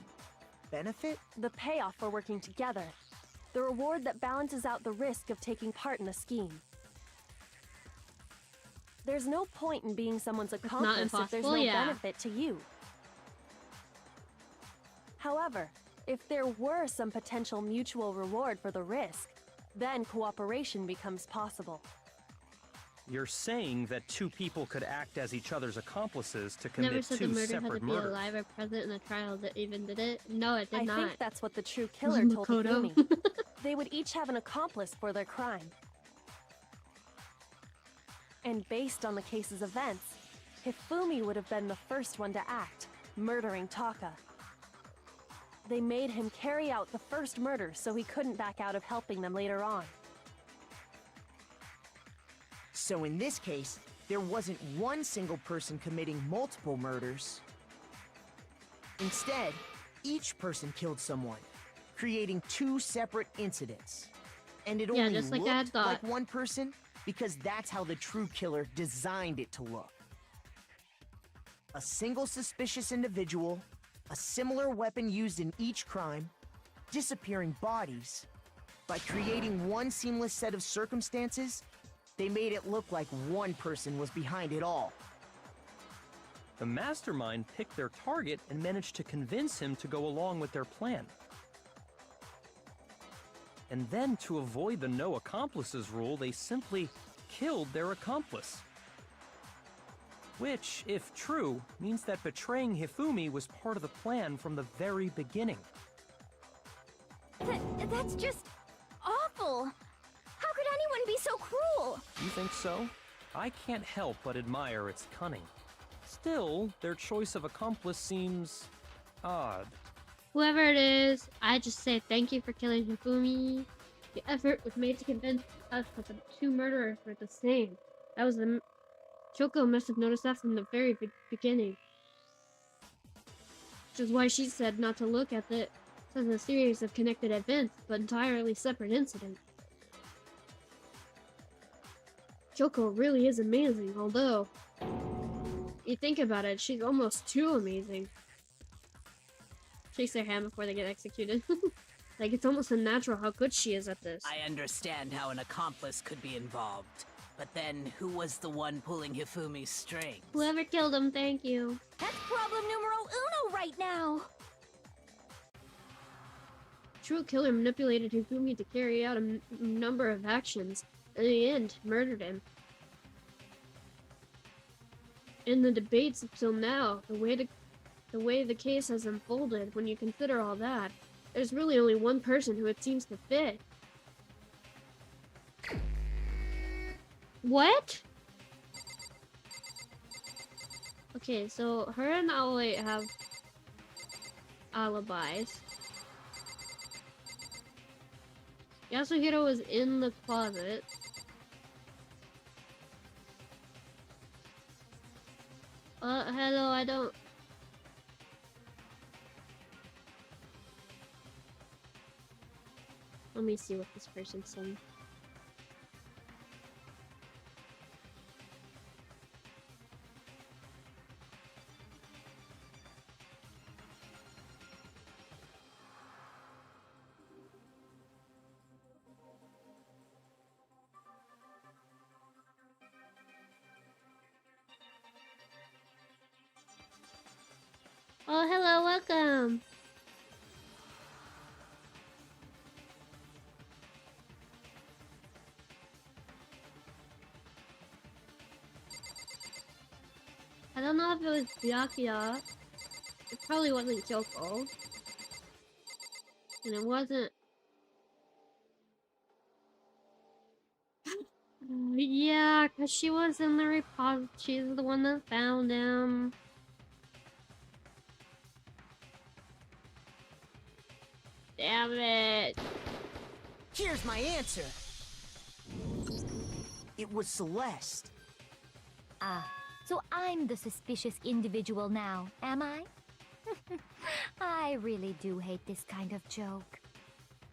benefit? The payoff for working together. The reward that balances out the risk of taking part in a scheme. There's no point in being someone's accomplice if there's no impossible, yeah. benefit to you. However, if there were some potential mutual reward for the risk, then cooperation becomes possible. You're saying that two people could act as each other's accomplices to commit Never said the two murder had to separate be murders. alive or present in the trial that even did it. No, it did I not. think that's what the true killer told Makoto. Hifumi. They would each have an accomplice for their crime. And based on the case's events, Hifumi would have been the first one to act, murdering Taka. They made him carry out the first murder so he couldn't back out of helping them later on. So in this case, there wasn't one single person committing multiple murders. Instead, each person killed someone, creating two separate incidents. And it Yeah, only just like I had looked thought. like one person because that's how the true killer designed it to look. A single suspicious individual, a similar weapon used in each crime, disappearing bodies. By creating one seamless set of circumstances, they made it look like one person was behind it all. The mastermind picked their target and managed to convince him to go along with their plan. And then, to avoid the no accomplices rule, they simply killed their accomplice. Which, if true, means that betraying Hifumi was part of the plan from the very beginning. That's just awful. How could anyone be so cruel? You think so? I can't help but admire its cunning. Still, their choice of accomplice seems odd. Whoever it is, I just say thank you for killing Hifumi. The effort was made to convince us that the two murderers were the same. That was the... Choco must have noticed that from the very beginning. Which is why she said not to look at it as a series of connected events, but entirely separate incidents. Choco really is amazing, although... You think about it, she's almost too amazing. Shakes their hand before they get executed. Like, it's almost unnatural how good she is at this. I understand how an accomplice could be involved. But then, who was the one pulling Hifumi's strings? Whoever killed him, thank you. That's problem numero uno right now. True killer manipulated Hifumi to carry out a number of actions. In the end, murdered him. In the debates up till now, the way the case has unfolded, when you consider all that, there's really only one person who it seems to fit. What? Okay, so her and Aoi have alibis. Yasuhiro was in the closet. Hello, I don't... Let me see what this person's saying. Oh, hello, welcome. I don't know if it was Byakuya. It probably wasn't Kyoko. And it wasn't... Yeah, because she was in the repository. She's the one that found him. Damn it. Here's my answer. It was Celeste. Ah, so I'm the suspicious individual now, am I? I really do hate this kind of joke.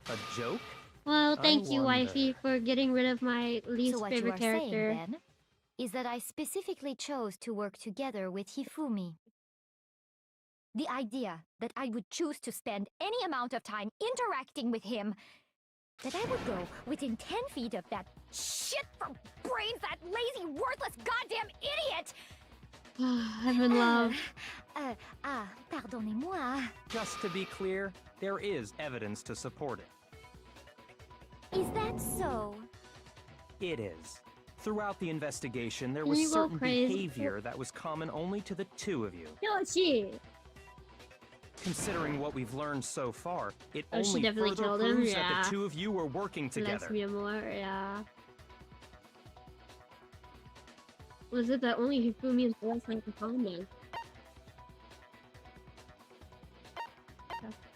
A joke? Well, thank you, wonder. wifey, for getting rid of my least So what you favorite are character. saying, then, is that I specifically chose to work together with Hifumi. The idea that I would choose to spend any amount of time interacting with him, that I would go within 10 feet of that shit for brains, that lazy, worthless goddamn idiot! I'm in love. Pardonnez-moi. Just to be clear, there is evidence to support it. Is that so? It is. Throughout the investigation, there Can was you go certain crazy? behavior that was common only to the two of you. Yoshi! Considering what we've learned so far, it Oh, she only definitely further killed him, proves that yeah. the two of you were working Bless together. me more, yeah. Was it that only Hifumi and Celeste had in common?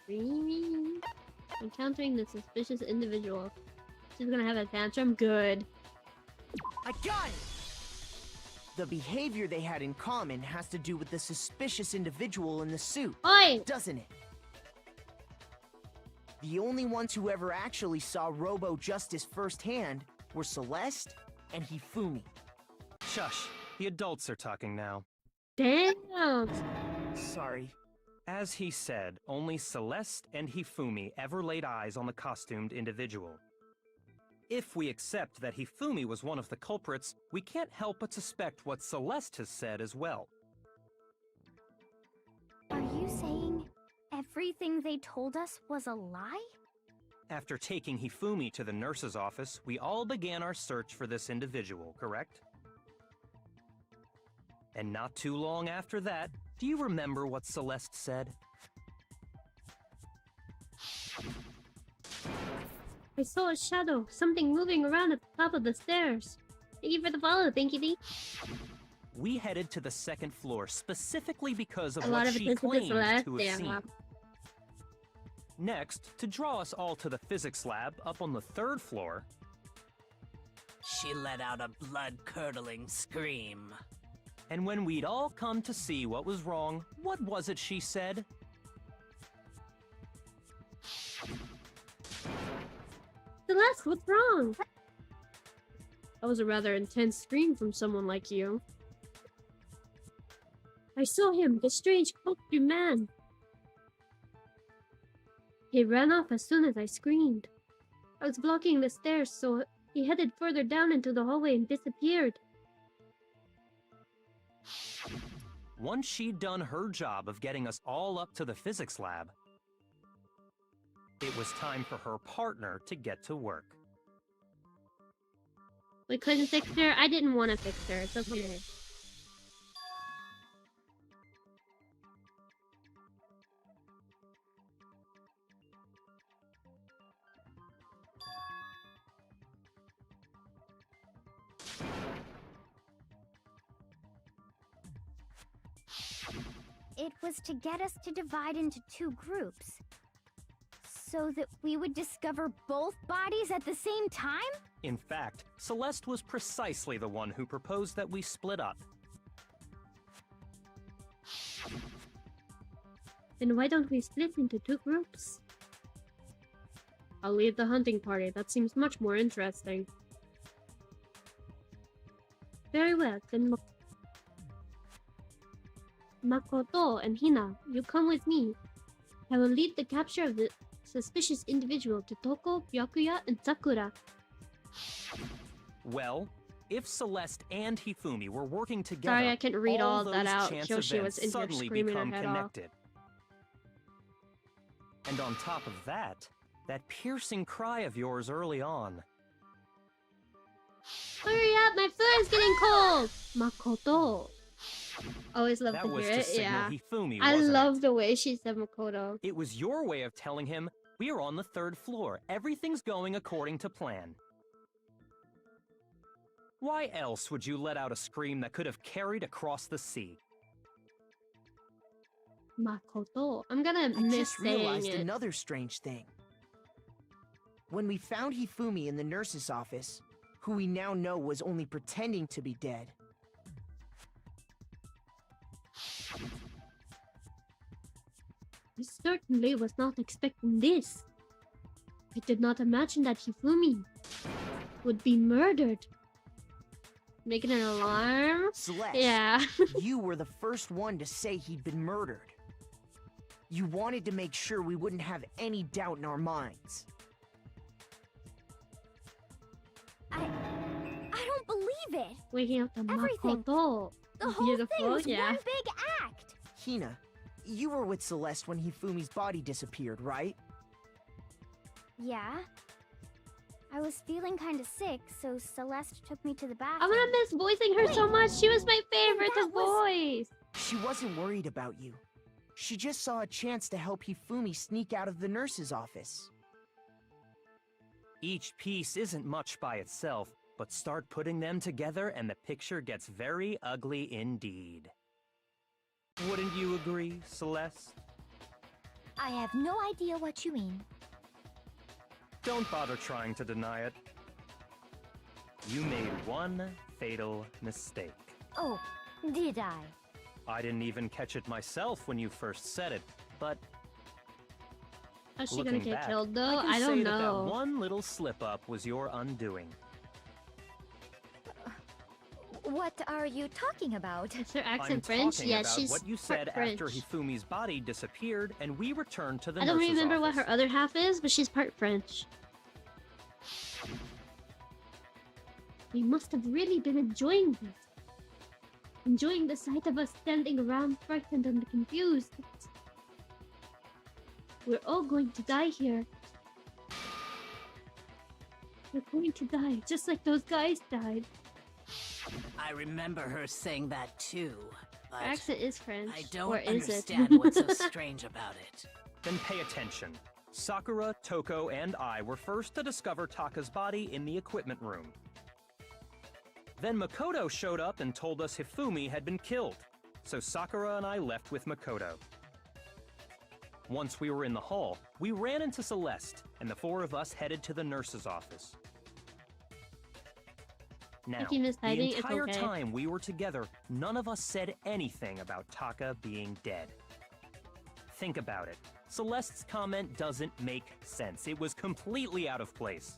Screaming. Encountering the suspicious individual. She's gonna have a tantrum? Good. I got it! The behavior they had in common has to do with the suspicious individual in the suit, Oi! doesn't it? The only ones who ever actually saw Robo Justice firsthand were Celeste and Hifumi. Shush. The adults are talking now. Damn! Sorry. As he said, only Celeste and Hifumi ever laid eyes on the costumed individual. If we accept that Hifumi was one of the culprits, we can't help but suspect what Celeste has said as well. Are you saying everything they told us was a lie? After taking Hifumi to the nurse's office, we all began our search for this individual, correct? And not too long after that, do you remember what Celeste said? I saw a shadow, something moving around at the top of the stairs. Thank you for the follow, Thanky D. We headed to the second floor specifically because of A lot what of she attention to claimed Celeste, to have yeah. seen. Next, to draw us all to the physics lab up on the third floor, She let out a blood-curdling scream. and when we'd all come to see what was wrong, what was it she said? Celeste, what's wrong? That was a rather intense scream from someone like you. I saw him, the strange costume man. He ran off as soon as I screamed. I was blocking the stairs, so he headed further down into the hallway and disappeared. Once she'd done her job of getting us all up to the physics lab, it was time for her partner to get to work. We couldn't fix her. I didn't want to fix her. It's okay. It was to get us to divide into two groups. So that we would discover both bodies at the same time? In fact, Celeste was precisely the one who proposed that we split up. Then why don't we split into two groups? I'll lead the hunting party. That seems much more interesting. Very well, then Makoto and Hina, you come with me. I will lead the capture of the suspicious individual to Toko, Byakuya, and Sakura. Well, if Celeste and Hifumi were working together, Sorry, I couldn't read all of that those out. chance Kyoshi was events in here suddenly screaming her become head off. connected. And on top of that, that piercing cry of yours early on. Hurry up, my foot is getting cold! Makoto. Always love That to was hear to it, signal yeah. Hifumi, I wasn't love it? the way she said Makoto. It was your way of telling him, we're on the third floor. Everything's going according to plan. Why else would you let out a scream that could have carried across the sea? Makoto. I'm gonna I miss just saying realized it. another strange thing. When we found Hifumi in the nurse's office, who we now know was only pretending to be dead. I certainly was not expecting this. I did not imagine that Hifumi would be murdered. Making an alarm? Celeste, Yeah. you were the first one to say he'd been murdered. You wanted to make sure we wouldn't have any doubt in our minds. I don't believe it. Waking up the Everything. Makoto. The whole Beautiful, thing was yeah. one big act. Hina, you were with Celeste when Hifumi's body disappeared, right? Yeah. I was feeling kind of sick, so Celeste took me to the I'm bathroom. gonna miss voicing her so much. She was my favorite to that was- voice. She wasn't worried about you. She just saw a chance to help Hifumi sneak out of the nurse's office. Each piece isn't much by itself, but start putting them together and the picture gets very ugly indeed. Wouldn't you agree, Celeste? I have no idea what you mean. Don't bother trying to deny it. You made one fatal mistake. Oh, did I? I didn't even catch it myself when you first said it, but How's she gonna looking get back, killed though? I I can don't say know. that one little slip-up was your undoing. What are you talking about? Is her I'm accent French? talking Yeah, about she's what you part said French. after Hifumi's body disappeared and we returned to the I don't nurse's remember what office. her other half is, but she's part French. We must have really been enjoying this. Enjoying the sight of us standing around frightened and confused. We're all going to die here. We're going to die, just like those guys died. I remember her saying that too, but Her accent is French. I don't or is understand it? what's so strange about it. Then pay attention. Sakura, Toko, and I were first to discover Taka's body in the equipment room. Then Makoto showed up and told us Hifumi had been killed, so Sakura and I left with Makoto. Once we were in the hall, we ran into Celeste, and the four of us headed to the nurse's office. Now, If you miss the hiding, it's entire okay. time we were together, none of us said anything about Taka being dead. Think about it. Celeste's comment doesn't make sense. It was completely out of place.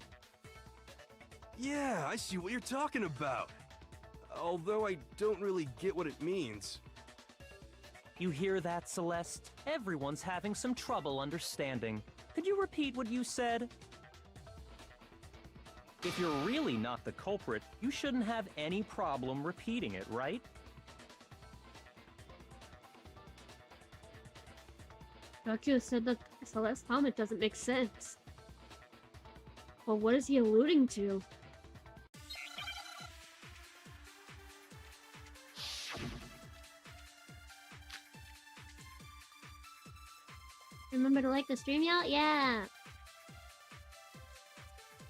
Yeah, I see what you're talking about. Although I don't really get what it means. You hear that, Celeste? Everyone's having some trouble understanding. Could you repeat what you said? If you're really not the culprit, you shouldn't have any problem repeating it, right? Raku said that Celeste's comment doesn't make sense. Well, what is he alluding to? Remember to like the stream, y'all? Yeah.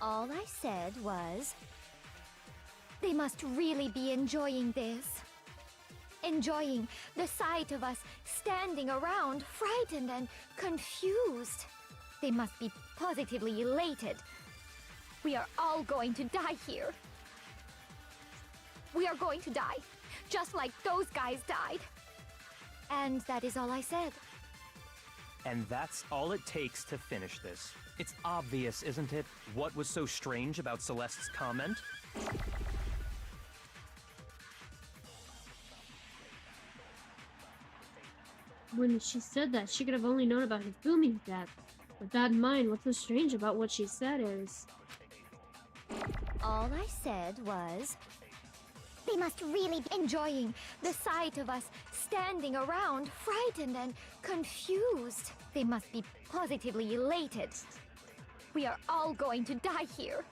All I said was, they must really be enjoying this. Enjoying the sight of us standing around, frightened and confused. They must be positively elated. We are all going to die here. We are going to die, just like those guys died. And that is all I said. And that's all it takes to finish this. It's obvious, isn't it? What was so strange about Celeste's comment? When she said that, she could have only known about Hifumi's death. With that in mind, what's so strange about what she said is... All I said was, they must really be enjoying the sight of us standing around, frightened and confused. They must be positively elated. We are all going to die here.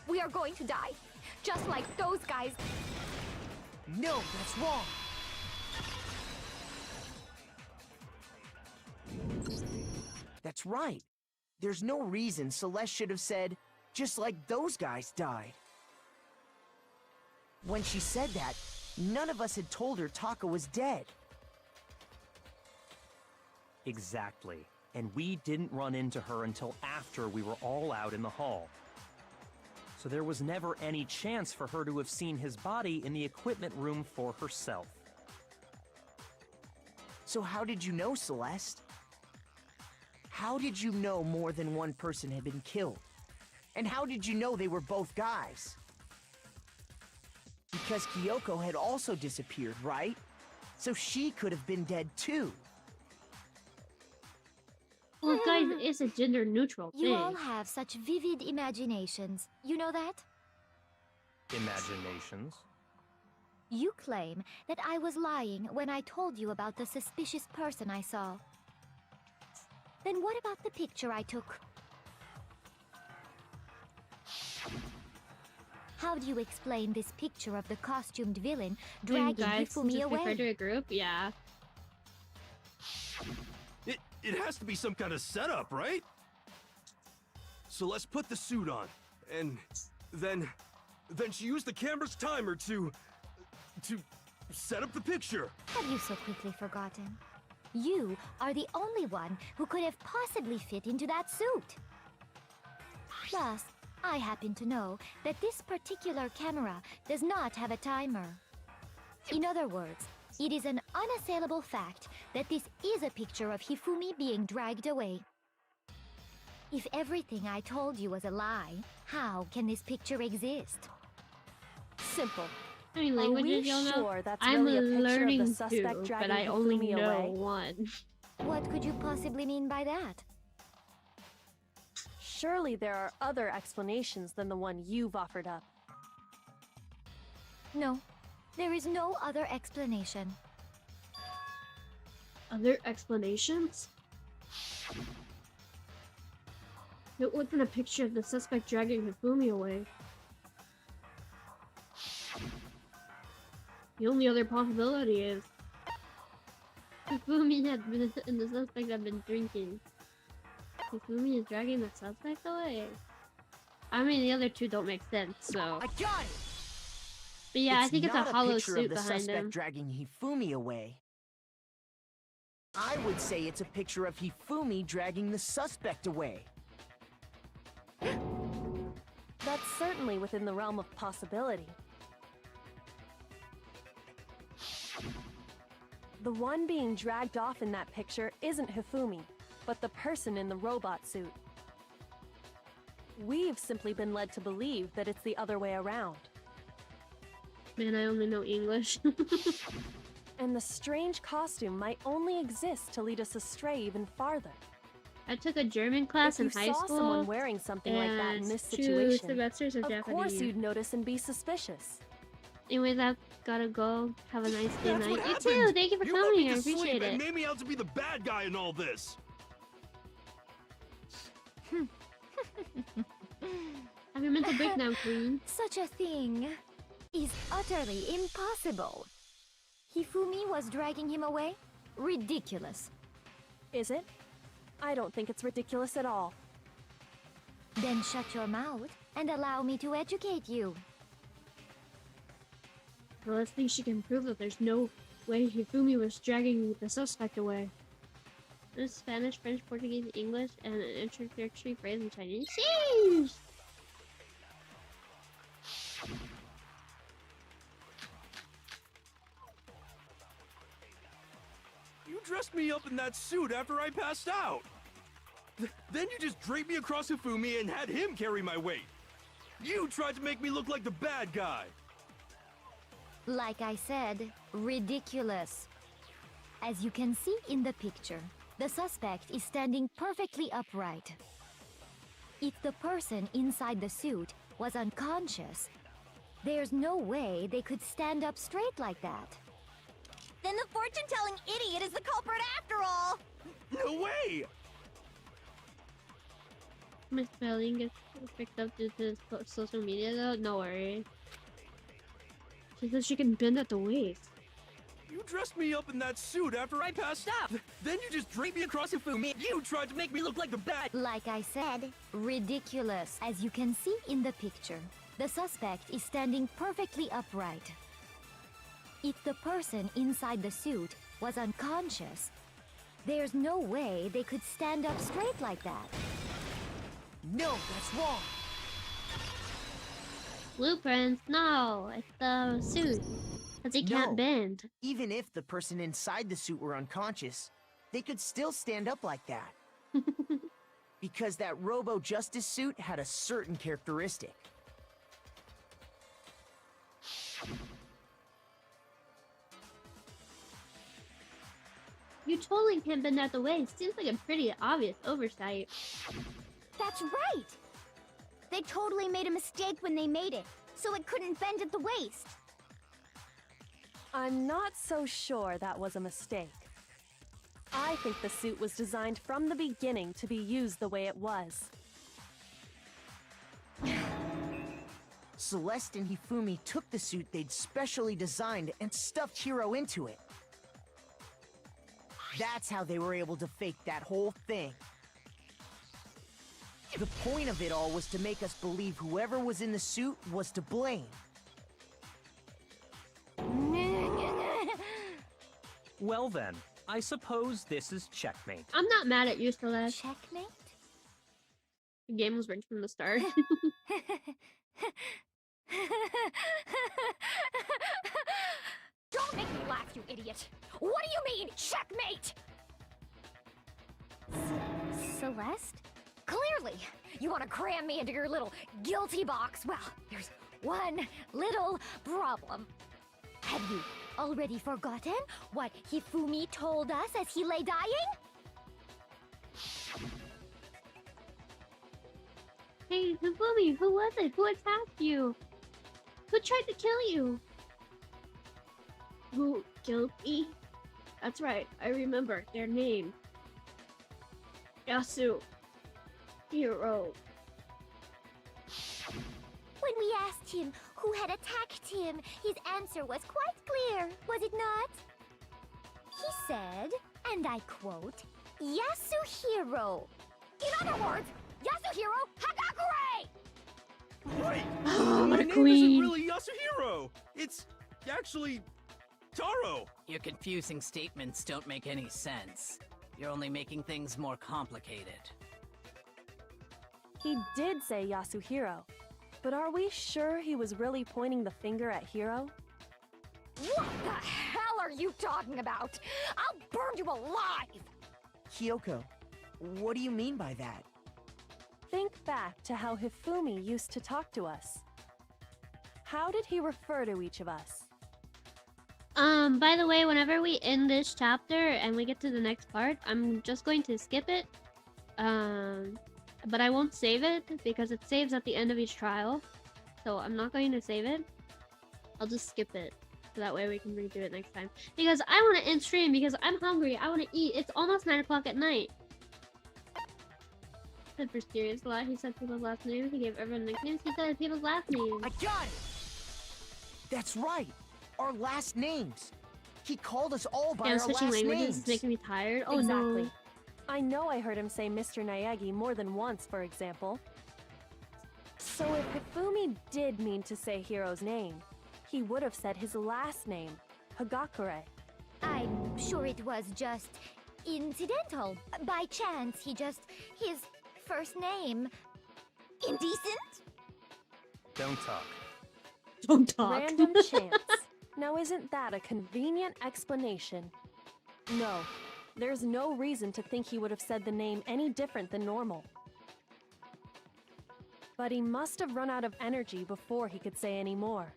We are going to die, just like those guys. No, that's wrong. That's right. There's no reason Celeste should have said, just like those guys died. When she said that, none of us had told her Taka was dead. Exactly. and we didn't run into her until after we were all out in the hall. So there was never any chance for her to have seen his body in the equipment room for herself. So how did you know, Celeste? How did you know more than one person had been killed? And how did you know they were both guys? Because Kyoko had also disappeared, right? So she could have been dead too. Well, guys, it's a gender-neutral thing. You all have such vivid imaginations. You know that? Imaginations? You claim that I was lying when I told you about the suspicious person I saw. Then what about the picture I took? How do you explain this picture of the costumed villain dragging guys, Hifumi just away? refer to a group? Yeah. It has to be some kind of setup, right? So let's put the suit on, and then she used the camera's timer to set up the picture. Have you so quickly forgotten? You are the only one who could have possibly fit into that suit. Plus, I happen to know that this particular camera does not have a timer. In other words, it is an unassailable fact that this is a picture of Hifumi being dragged away. If everything I told you was a lie, how can this picture exist? Simple. How many Are languages we y'all know? sure that's I'm really a picture of the learning suspect to, dragging but I only Hifumi know away? one. What could you possibly mean by that? Surely there are other explanations than the one you've offered up. No, there is no other explanation. Other explanations? It wasn't a picture of the suspect dragging Hifumi away. The only other possibility is Hifumi had been and the suspect had been drinking. Hifumi is dragging the suspect away. I mean, the other two don't make sense, so. I got it! But yeah, I think it's a not hollow picture suit of the behind suspect him. dragging Hifumi away. I would say it's a picture of Hifumi dragging the suspect away. That's certainly within the realm of possibility. The one being dragged off in that picture isn't Hifumi, but the person in the robot suit. We've simply been led to believe that it's the other way around. Man, I only know English. And the strange costume might only exist to lead us astray even farther. I took a German class If in you high saw school. someone wearing something like that in and this 2 situation, semesters of of Japanese. course you'd notice and be suspicious. Anyways, I've gotta go. Have a nice day That's night. what You happened. too. Thank you for You put coming me here. I to sleep appreciate and it. made me out to be the bad guy in all this. Have your mental breakdown, Queen. Such a thing is utterly impossible. Hifumi was dragging him away? Ridiculous. Is it? I don't think it's ridiculous at all. Then shut your mouth and allow me to educate you. Well, let's think she can prove that there's no way Hifumi was dragging the suspect away. There's Spanish, French, Portuguese, English, and an introductory phrase in Chinese. Sheesh! You dressed me up in that suit after I passed out. Then you just draped me across Hifumi and had him carry my weight. You tried to make me look like the bad guy. Like I said, ridiculous. As you can see in the picture, the suspect is standing perfectly upright. If the person inside the suit was unconscious, there's no way they could stand up straight like that. Then the fortune-telling idiot is the culprit after all! No way! My spelling gets picked up due to social media though. No worry. She says she can bend at the waist. You dressed me up in that suit after I passed out. Then you just draped me across Hifumi. You tried to make me look like the bad. Like I said, ridiculous. As you can see in the picture, the suspect is standing perfectly upright. If the person inside the suit was unconscious, There's no way they could stand up straight like that. No, that's wrong. Blueprints? No, it's the suit. Because he can't No. bend. Even if the person inside the suit were unconscious, they could still stand up like that. Because that Robo-Justice suit had a certain characteristic. You totally can't bend at the waist. Seems like a pretty obvious oversight. That's right! They totally made a mistake when they made it, so it couldn't bend at the waist. I'm not so sure that was a mistake. I think the suit was designed from the beginning to be used the way it was. Celeste and Hifumi took the suit they'd specially designed and stuffed Hiro into it. That's how they were able to fake that whole thing. The point of it all was to make us believe whoever was in the suit was to blame. Well then, I suppose this is checkmate. I'm not mad at you, Celeste. Checkmate? The game was rigged from the start. Don't make me laugh, you idiot! What do you mean, checkmate? Celeste? Clearly, you want to cram me into your little guilty box. Well, there's one little problem. Have you already forgotten what Hifumi told us as he lay dying? Hey, Hifumi, who was it? Who attacked you? Who tried to kill you? Who killed me? That's right, I remember their name. Yasuhiro. When we asked him who had attacked him, his answer was quite clear, was it not? He said, and I quote, Yasuhiro. In other words, Yasuhiro Hagakure! Wait! Oh, My what a name queen. isn't really Yasuhiro! It's actually Taro! Your confusing statements don't make any sense. You're only making things more complicated. He did say Yasuhiro, but are we sure he was really pointing the finger at Hiro? What the hell are you talking about? I'll burn you alive! Kyoko, what do you mean by that? Think back to how Hifumi used to talk to us. How did he refer to each of us? By the way, whenever we end this chapter and we get to the next part, I'm just going to skip it. But I won't save it because it saves at the end of each trial. So I'm not going to save it. I'll just skip it. So that way we can redo it next time. Because I want to end stream because I'm hungry. I want to eat. It's almost 9 o'clock at night. Said for serious a lot. He said people's last names. He gave everyone nicknames. He said people's last names. I got it! That's right! Our last names! He called us all by Yeah, our switching last languages names! is making me tired. Oh Exactly. no. I know I heard him say Mr. Naegi more than once, for example. So if Hifumi did mean to say Hiro's name, he would have said his last name, Hagakure. I'm sure it was just incidental. By chance, his first name. Indecent? Don't talk. Don't talk. Random chance. Now isn't that a convenient explanation? No, there's no reason to think he would have said the name any different than normal. But he must have run out of energy before he could say any more.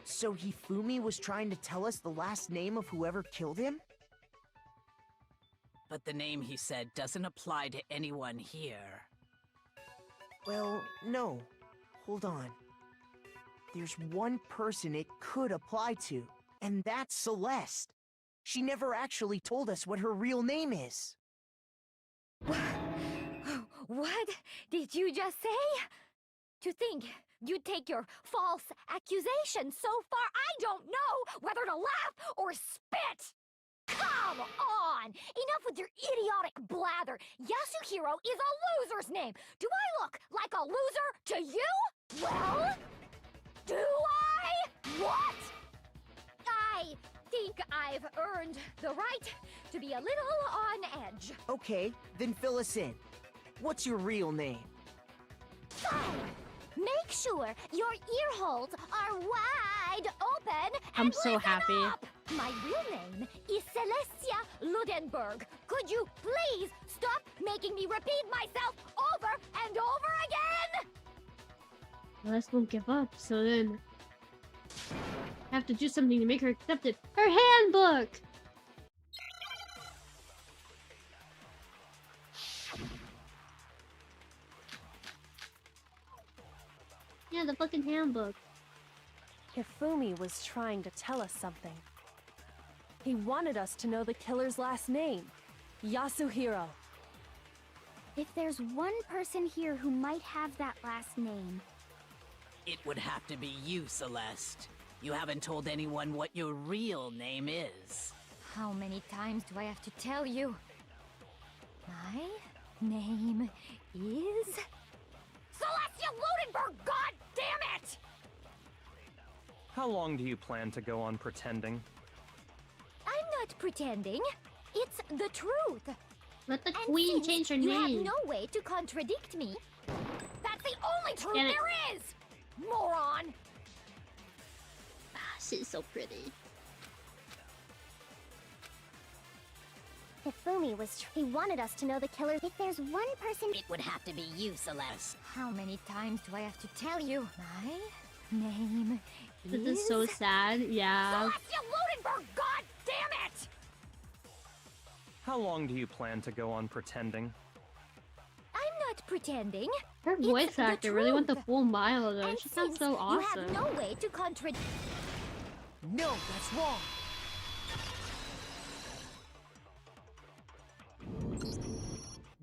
So Hifumi was trying to tell us the last name of whoever killed him? But the name he said doesn't apply to anyone here. Well, no. Hold on. There's one person it could apply to, and that's Celeste. She never actually told us what her real name is. What did you just say? To think you'd take your false accusation so far, I don't know whether to laugh or spit! Come on! Enough with your idiotic blather! Yasuhiro is a loser's name! Do I look like a loser to you? Well? Do I? What? I think I've I've earned the right to be a little on edge. Okay, then fill us in. What's your real name? Fine. Make sure your ear holes are wide open I'm and so listen happy. up. My real name is Celestia Ludenberg. Could you please stop making me repeat myself over and over again? Celeste won't give up, so then I have to do something to make her accept it. Her handbook! Yeah, the fucking handbook. Hifumi was trying to tell us something. He wanted us to know the killer's last name, Yasuhiro. If there's one person here who might have that last name, It would have to be you, Celeste. You haven't told anyone what your real name is. how many times do I have to tell you? My name is... Celestia Ludenberg, god damn it! How long do you plan to go on pretending? I'm not pretending. It's the truth. Let the And queen since change her you name. have no way to contradict me, That's the only truth Damn it. there is! Moron! Ah, she's so pretty. Hifumi was... He wanted us to know the killer. If there's one person... It would have to be you, Celeste. How many times do I have to tell you? My name This is so sad. Yeah. Celestia Ludenberg, god damn it! How long do you plan to go on pretending? I'm not pretending. Her It's voice the actor really went the truth. full mile though. And She sounds since so you awesome. have no way to contradict... No, that's wrong.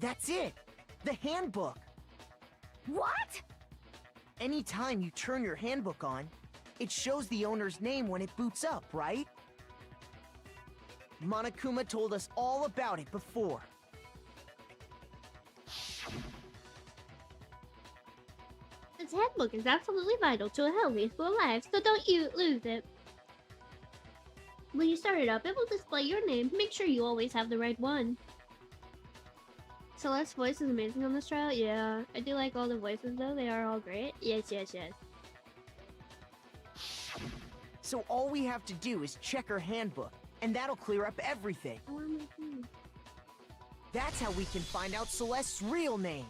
That's it. The handbook. What? Anytime you turn your handbook on, it shows the owner's name when it boots up, right? Monokuma told us all about it before. This handbook is absolutely vital to a healthy school life, so don't you lose it. When you start it up, it will display your name. Make sure you always have the right one. Celeste's voice is amazing on this trial. Yeah, I do like all the voices though. They are all great. Yes, yes, yes. So all we have to do is check her handbook, and that'll clear up everything. I want my food. That's how we can find out Celeste's real name.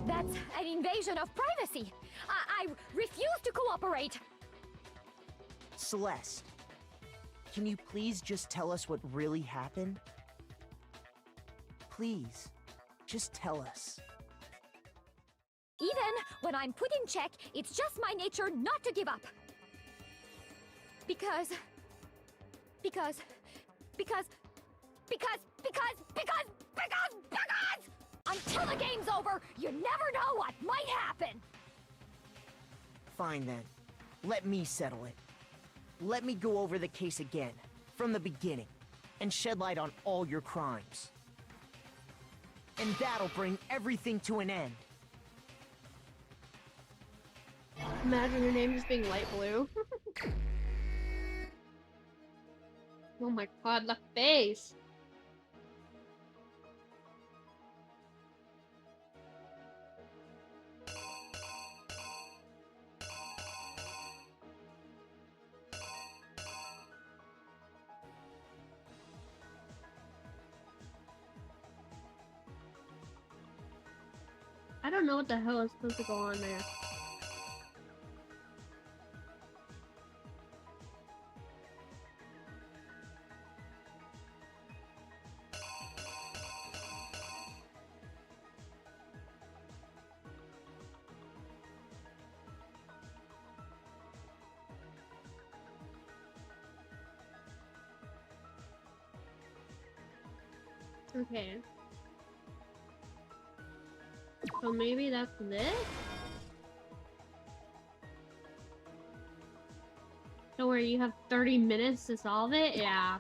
That's an invasion of privacy. I refuse to cooperate. Celeste, can you please just tell us what really happened? Please, just tell us. Even when I'm put in check, it's just my nature not to give up. Because until the game's over, you never know what might happen. Fine then. Let me settle it. Let me go over the case again, from the beginning, and shed light on all your crimes. And that'll bring everything to an end. Imagine your name just being light blue. Oh my god, the face! I don't know what the hell is supposed to go on there. Okay. So maybe that's this? Don't worry, you have 30 minutes to solve it? Yeah.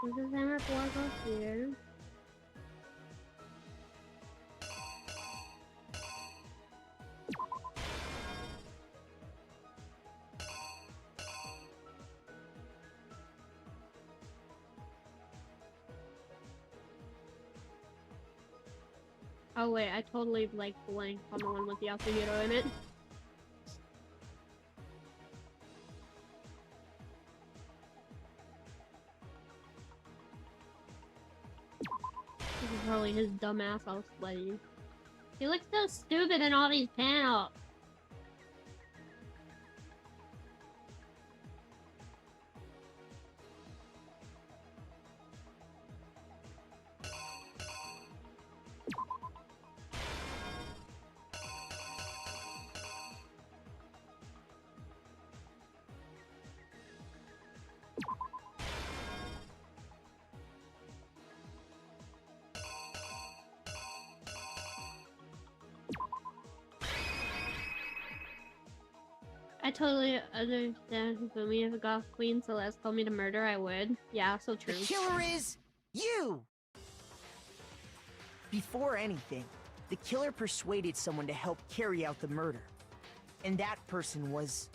This is hammer 4 goes here. Oh wait, I totally like blanked on the one with the alpha hero in it. This is probably his dumbass house lady. He looks so stupid in all these panels. I totally understand. But me if a goth queen Celeste told me to murder, I would. Yeah, so true. The killer is you! Before anything, the killer persuaded someone to help carry out the murder. And that person was...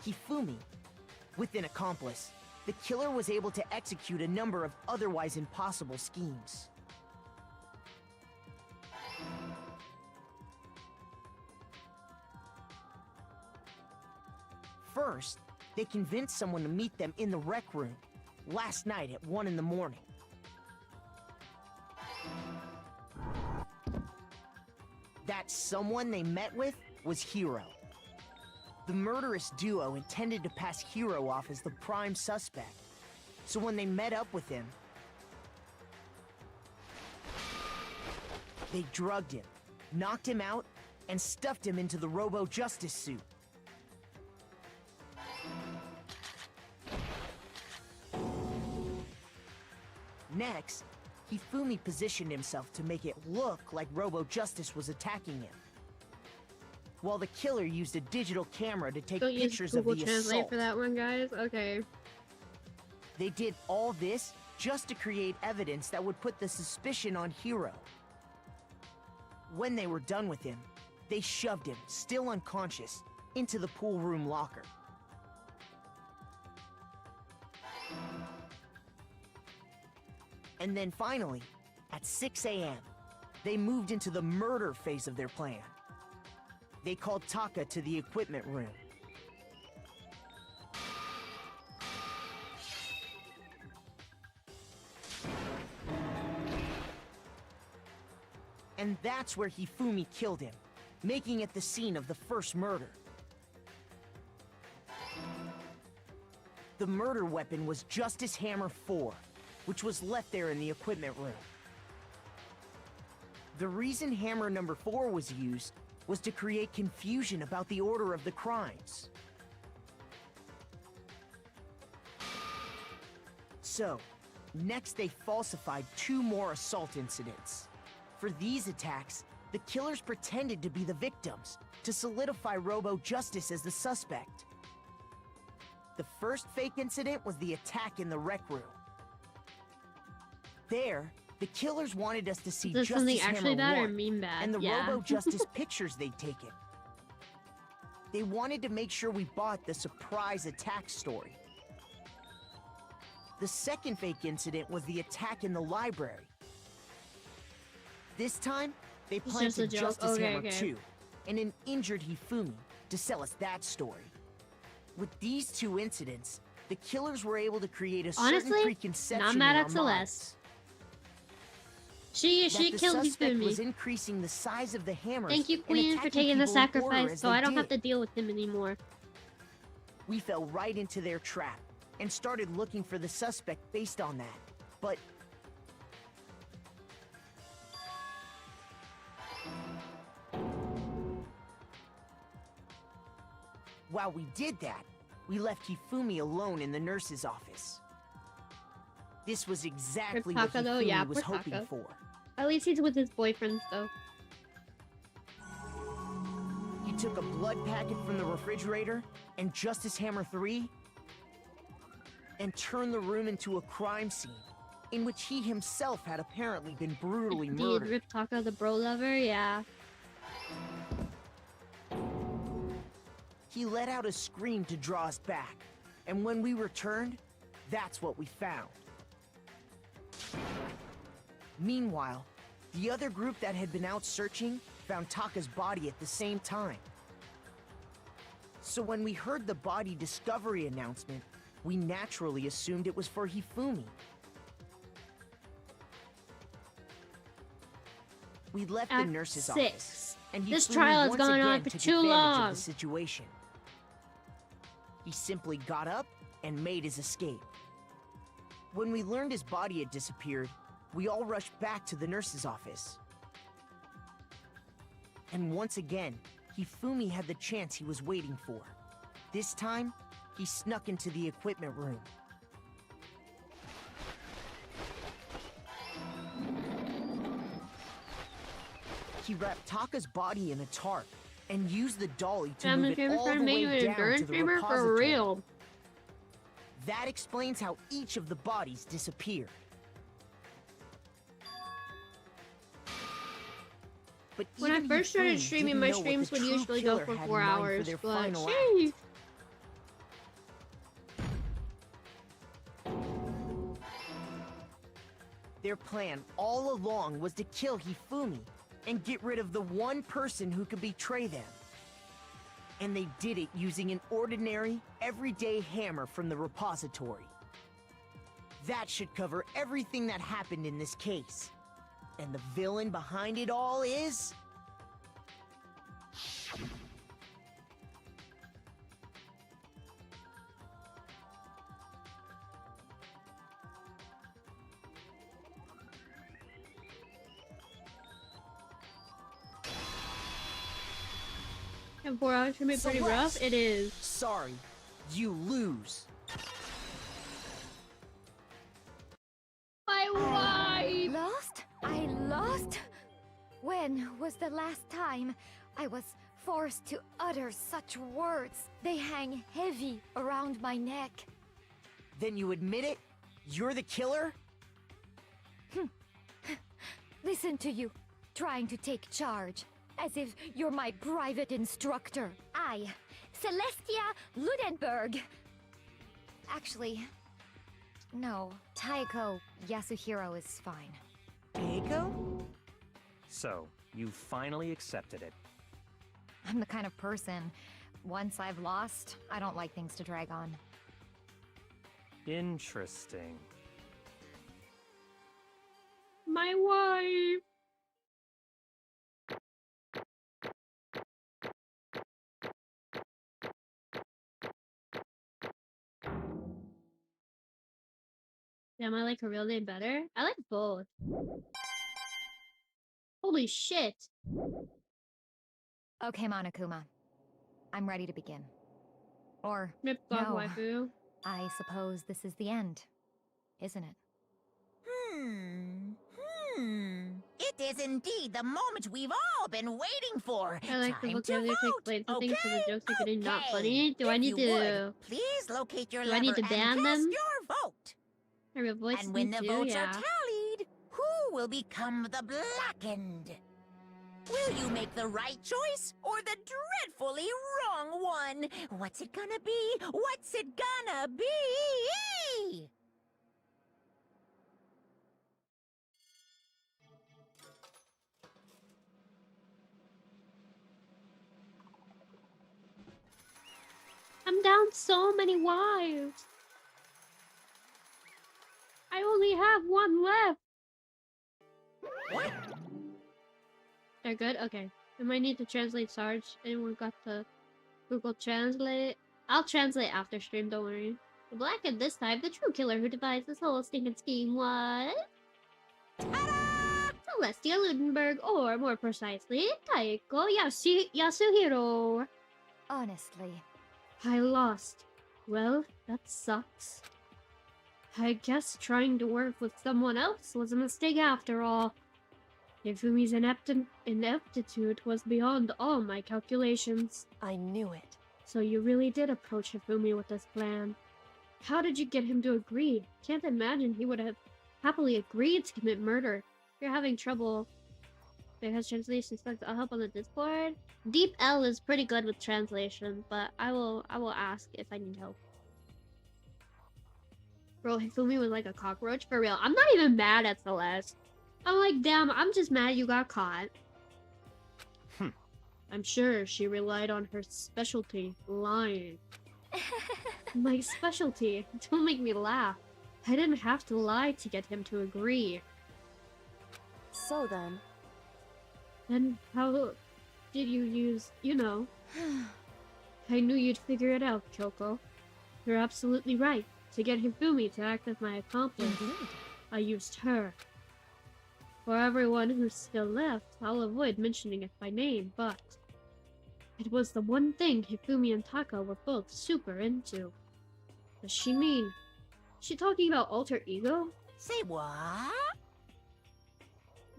Hifumi. With an accomplice, the killer was able to execute a number of otherwise impossible schemes. First, they convinced someone to meet them in the rec room last night at 1 in the morning. That someone they met with was Hiro. The murderous duo intended to pass Hiro off as the prime suspect, so when they met up with him, they drugged him, knocked him out, and stuffed him into the Robo-Justice suit. Next, Hifumi positioned himself to make it look like Robo-Justice was attacking him, while the killer used a digital camera to take Don't pictures use of Google the Translate assault. for that one, guys. Okay. They did all this just to create evidence that would put the suspicion on Hiro. When they were done with him, they shoved him, still unconscious, into the pool room locker. And then finally, at 6 a.m., they moved into the murder phase of their plan. They called Taka to the equipment room. And that's where Hifumi killed him, making it the scene of the first murder. The murder weapon was Justice Hammer 4, which was left there in the equipment room. The reason Hammer number 4 was used was to create confusion about the order of the crimes. So, next they falsified 2 more assault incidents. For these attacks, the killers pretended to be the victims to solidify Robo-Justice as the suspect. The first fake incident was the attack in the rec room. There, the killers wanted us to see Is this Justice something actually Hammer bad or 1 meme bad? and the Yeah. Robo-Justice pictures they'd taken. They wanted to make sure we bought the surprise attack story. The second fake incident was the attack in the library. This time, they It's just a planted joke. Justice Okay, Hammer okay. 2 and an injured Hifumi to sell us that story. With these 2 incidents, the killers were able to create a certain Honestly, preconception not mad in at our Celeste. minds She that the killed suspect was Hifumi. increasing the size of the hammers. Thank you, and Queen, for attacking taking the people in order sacrifice, as so they I don't have to did. deal with him anymore. We fell right into their trap and started looking for the suspect based on that. But while we did that, we left Hifumi alone in the nurse's office. This was exactly what Taka, though? Hifumi Yeah, was poor hoping Taka. for. At least he's with his boyfriends, though. He took a blood packet from the refrigerator and Justice Hammer 3 and turned the room into a crime scene in which he himself had apparently been brutally Did murdered. Rip Taka the bro lover? Yeah. He let out a scream to draw us back, and when we returned, that's what we found. Meanwhile, the other group that had been out searching found Taka's body at the same time. So when we heard the body discovery announcement, we naturally assumed it was for Hifumi. We left the Act nurse's 6. office, and This Hifumi trial has once gone on again for took too advantage long. of the situation. He simply got up and made his escape. When we learned his body had disappeared, we all rushed back to the nurse's office. And once again, Hifumi had the chance he was waiting for. This time, he snuck into the equipment room. He wrapped Taka's body in a tarp and used the dolly to move it all the way down to the for repository. real. That explains how each of the bodies disappeared. But When I even first started Hifumi streaming, didn't my know what streams the would true usually go killer for had 4 in mind for hours, their but final act. sheesh. Their plan all along was to kill Hifumi and get rid of the one person who could betray them. And they did it using an ordinary, everyday hammer from the repository. That should cover everything that happened in this case. And the villain behind it all is... And 4 hours can be pretty rough. Celeste. It is. Sorry, you lose. My wife! Lost? I lost? When was the last time I was forced to utter such words? They hang heavy around my neck. Then you admit it? You're the killer? Listen to you, trying to take charge, as if you're my private instructor. I, Celestia Ludenberg. Actually, no, Taiko Yasuhiro is fine. Keiko? So, you finally accepted it. I'm the kind of person, once I've lost, I don't like things to drag on. Interesting. My wife! Am I like her real name better? I like both. Holy shit! Okay, Monokuma. I'm ready to begin. Or, Rip off no, waifu. I suppose this is the end, isn't it? It is indeed the moment we've all been waiting for. I like the Time book to earlier to vote. explain something so the jokes are getting not Okay. funny. Do I If need you to would, please locate your do I lever need to and ban cast them? your vote. have a voice And when the too? votes Yeah. are tallied, who will become the blackened? Will you make the right choice or the dreadfully wrong one? What's it gonna be? What's it gonna be? I'm down so many wives. I only have one left. What? They're good? Okay. I might need to translate Sarge. Anyone got the Google Translate? I'll translate after stream, don't worry. The blackened this time, the true killer who devised this whole stinking scheme was... Celestia Ludenberg, or more precisely, Taiko Yasuhiro. Honestly, I lost. Well, that sucks. I guess trying to work with someone else was a mistake after all. Hifumi's ineptitude was beyond all my calculations. I knew it. So you really did approach Hifumi with this plan. How did you get him to agree? Can't imagine he would have happily agreed to commit murder. If you're having trouble because translation sucks, I'll help on the Discord. Deep L is pretty good with translation, but I will ask if I need help. Bro, Hifumi was like a cockroach for real. I'm not even mad at Celeste. I'm like, damn, I'm just mad you got caught. I'm sure she relied on her specialty, lying. My specialty? Don't make me laugh. I didn't have to lie to get him to agree. So then... Then how did you use, you know? I knew you'd figure it out, Kyoko. You're absolutely right. To get Hifumi to act as my accomplice, I used her. For everyone who's still left, I'll avoid mentioning it by name, but... it was the one thing Hifumi and Taka were both super into. Does she mean? Is she talking about alter ego? Say what?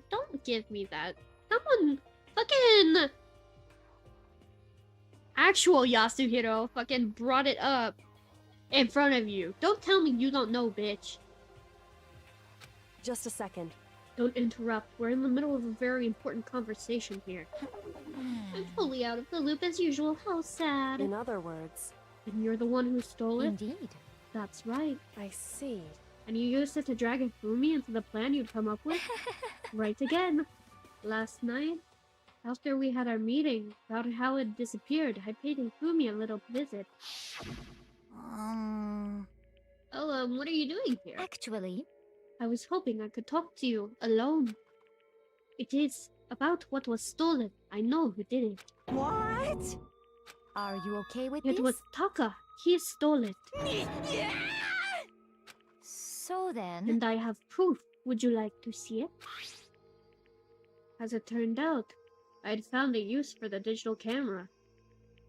Don't give me that. Someone fucking... actual Yasuhiro fucking brought it up in front of you. Don't tell me you don't know, bitch. Just a second. Don't interrupt. We're in the middle of a very important conversation here. I'm fully out of the loop as usual. How sad. In other words... And you're the one who stole it? Indeed. That's right. I see. And you used it to drag Hifumi into the plan you'd come up with? Right again. Last night, after we had our meeting about how it disappeared, I paid Hifumi a little visit. Oh, what are you doing here? Actually, I was hoping I could talk to you alone. It is about what was stolen. I know who did it. What? are you okay with this? It was Taka. He stole it. So then... And I have proof. Would you like to see it? As it turned out, I'd found a use for the digital camera.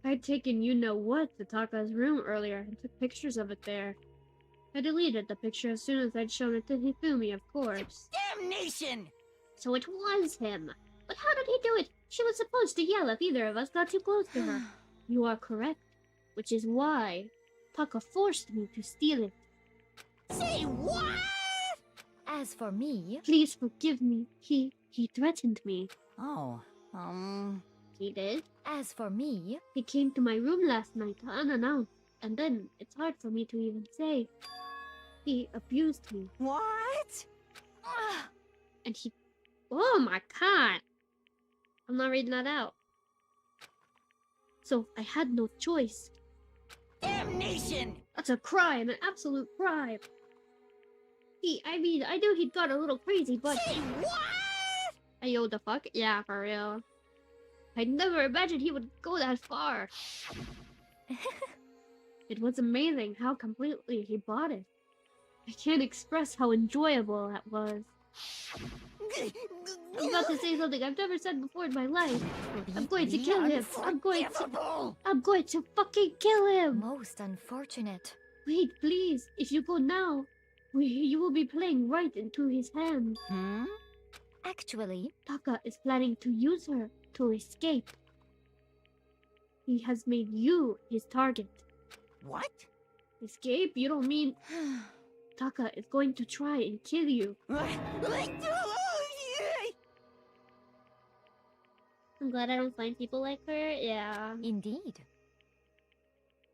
I'd taken you-know-what to Taka's room earlier and took pictures of it there. I deleted the picture as soon as I'd shown it to Hifumi, of course. Damnation! So it was him. But how did he do it? She was supposed to yell if either of us got too close to her. You are correct. Which is why Taka forced me to steal it. Say what? As for me... Please forgive me. He threatened me. Oh, He did? As for me... He came to my room last night unannounced. And then, it's hard for me to even say. He abused me. What? And he... Oh my god! I'm not reading that out. So, I had no choice. Damnation! That's a crime, an absolute crime. I knew he'd got a little crazy, but... Say what? Ayo, the fuck? Yeah, for real. I'd never imagined he would go that far. It was amazing how completely he bought it. I can't express how enjoyable that was. I'm about to say something I've never said before in my life. I'm going to kill him. I'm going to fucking kill him. Most unfortunate. Wait, please. If you go now, you will be playing right into his hands. Actually... Taka is planning to use her to escape. He has made you his target. What? Escape? You don't mean... Taka is going to try and kill you. I'm glad I don't find people like her. Yeah. Indeed.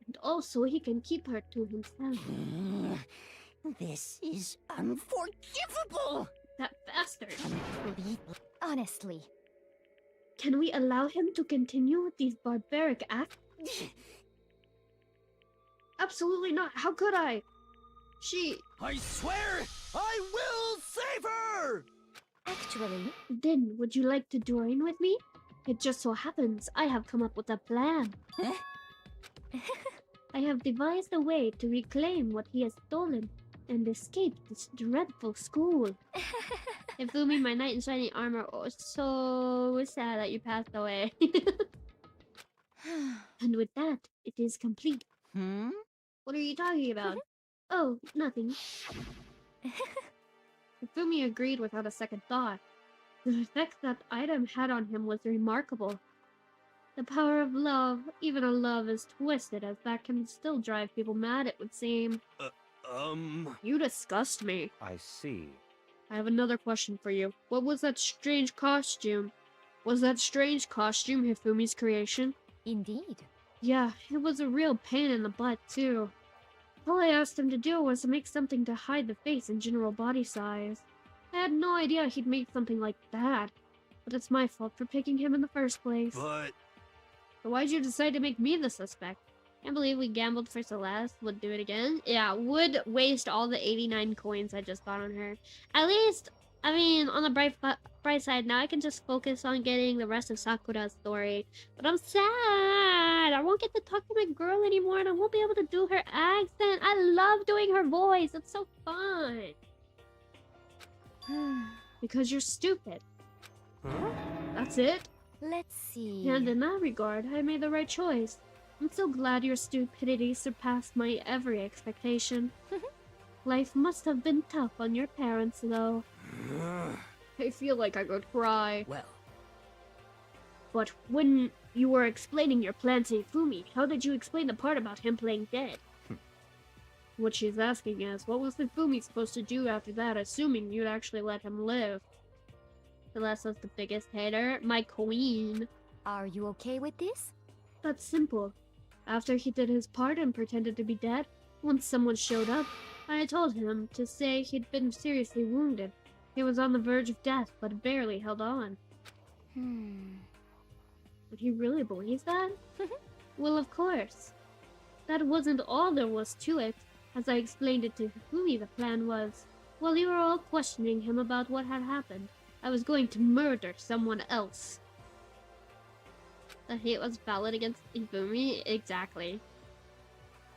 And also, he can keep her to himself. This is unforgivable! That bastard. Honestly. Can we allow him to continue with these barbaric acts? Absolutely not. How could I? I swear I will save her! Actually... Then, would you like to join with me? It just so happens I have come up with a plan. Huh? I have devised a way to reclaim what he has stolen and escape this dreadful school. Hifumi, my knight in shining armor. Oh, so sad that you passed away. And with that, it is complete. What are you talking about? Oh, nothing. Hifumi agreed without a second thought. The effect that item had on him was remarkable. The power of love, even a love as twisted as that, can still drive people mad, it would seem. You disgust me. I see. I have another question for you. What was that strange costume? Was that strange costume Hifumi's creation? Indeed. Yeah, it was a real pain in the butt, too. All I asked him to do was to make something to hide the face and general body size. I had no idea he'd make something like that. But it's my fault for picking him in the first place. But So why'd you decide to make me the suspect? Can't believe we gambled for Celeste. Would do it again. Yeah, would waste all the 89 coins I just got on her. At least, I mean, on the bright side, now I can just focus on getting the rest of Sakura's story. But I'm sad. I won't get to talk to my girl anymore, and I won't be able to do her accent. I love doing her voice. It's so fun. Because you're stupid. huh? That's it. Let's see. And in that regard, I made the right choice. I'm so glad your stupidity surpassed my every expectation. Life must have been tough on your parents, though. I feel like I could cry. Well, But when you were explaining your plan to Ifumi, how did you explain the part about him playing dead? What she's asking is, what was Ifumi supposed to do after that, assuming you'd actually let him live? Celeste was the biggest hater. My queen. Are you okay with this? That's simple. After he did his part and pretended to be dead, once someone showed up, I told him to say he'd been seriously wounded. He was on the verge of death, but barely held on. Would he really believe that? Well, of course. That wasn't all there was to it. As I explained it to Hifumi, the plan was, while you were all questioning him about what had happened, I was going to murder someone else. The hate was valid against Hifumi? Exactly.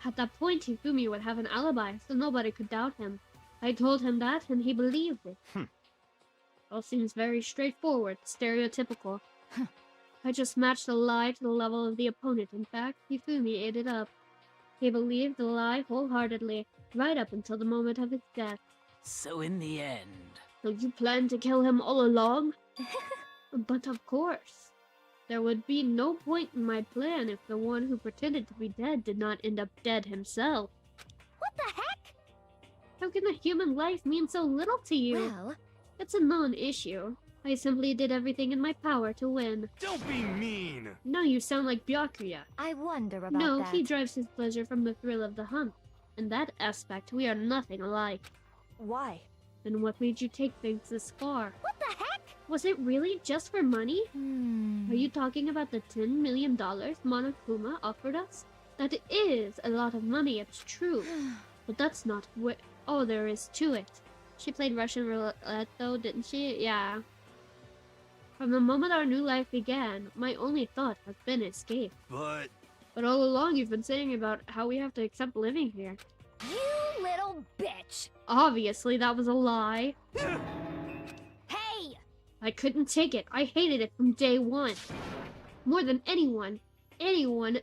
At that point, Hifumi would have an alibi, so nobody could doubt him. I told him that, and he believed it. All seems very straightforward, stereotypical. I just matched the lie to the level of the opponent. In fact, Hifumi ate it up. He believed the lie wholeheartedly, right up until the moment of his death. so in the end, So you planned to kill him all along? But of course. There would be no point in my plan if the one who pretended to be dead did not end up dead himself. What the heck? How can a human life mean so little to you? Well, It's a non-issue. I simply did everything in my power to win. Don't be mean! Now you sound like Byakuya. I wonder about No, that. he drives his pleasure from the thrill of the hunt. In that aspect, we are nothing alike. Why? Then what made you take things this far? What the heck? Was it really just for money? Hmm. Are you talking about the $10 million Monokuma offered us? That is a lot of money, it's true. But that's not what all there is to it. She played Russian roulette though, didn't she? Yeah. From the moment our new life began, my only thought has been escape. But But all along you've been saying about how we have to accept living here. You little bitch! Obviously that was a lie. Hey! I couldn't take it. I hated it from day one. More than anyone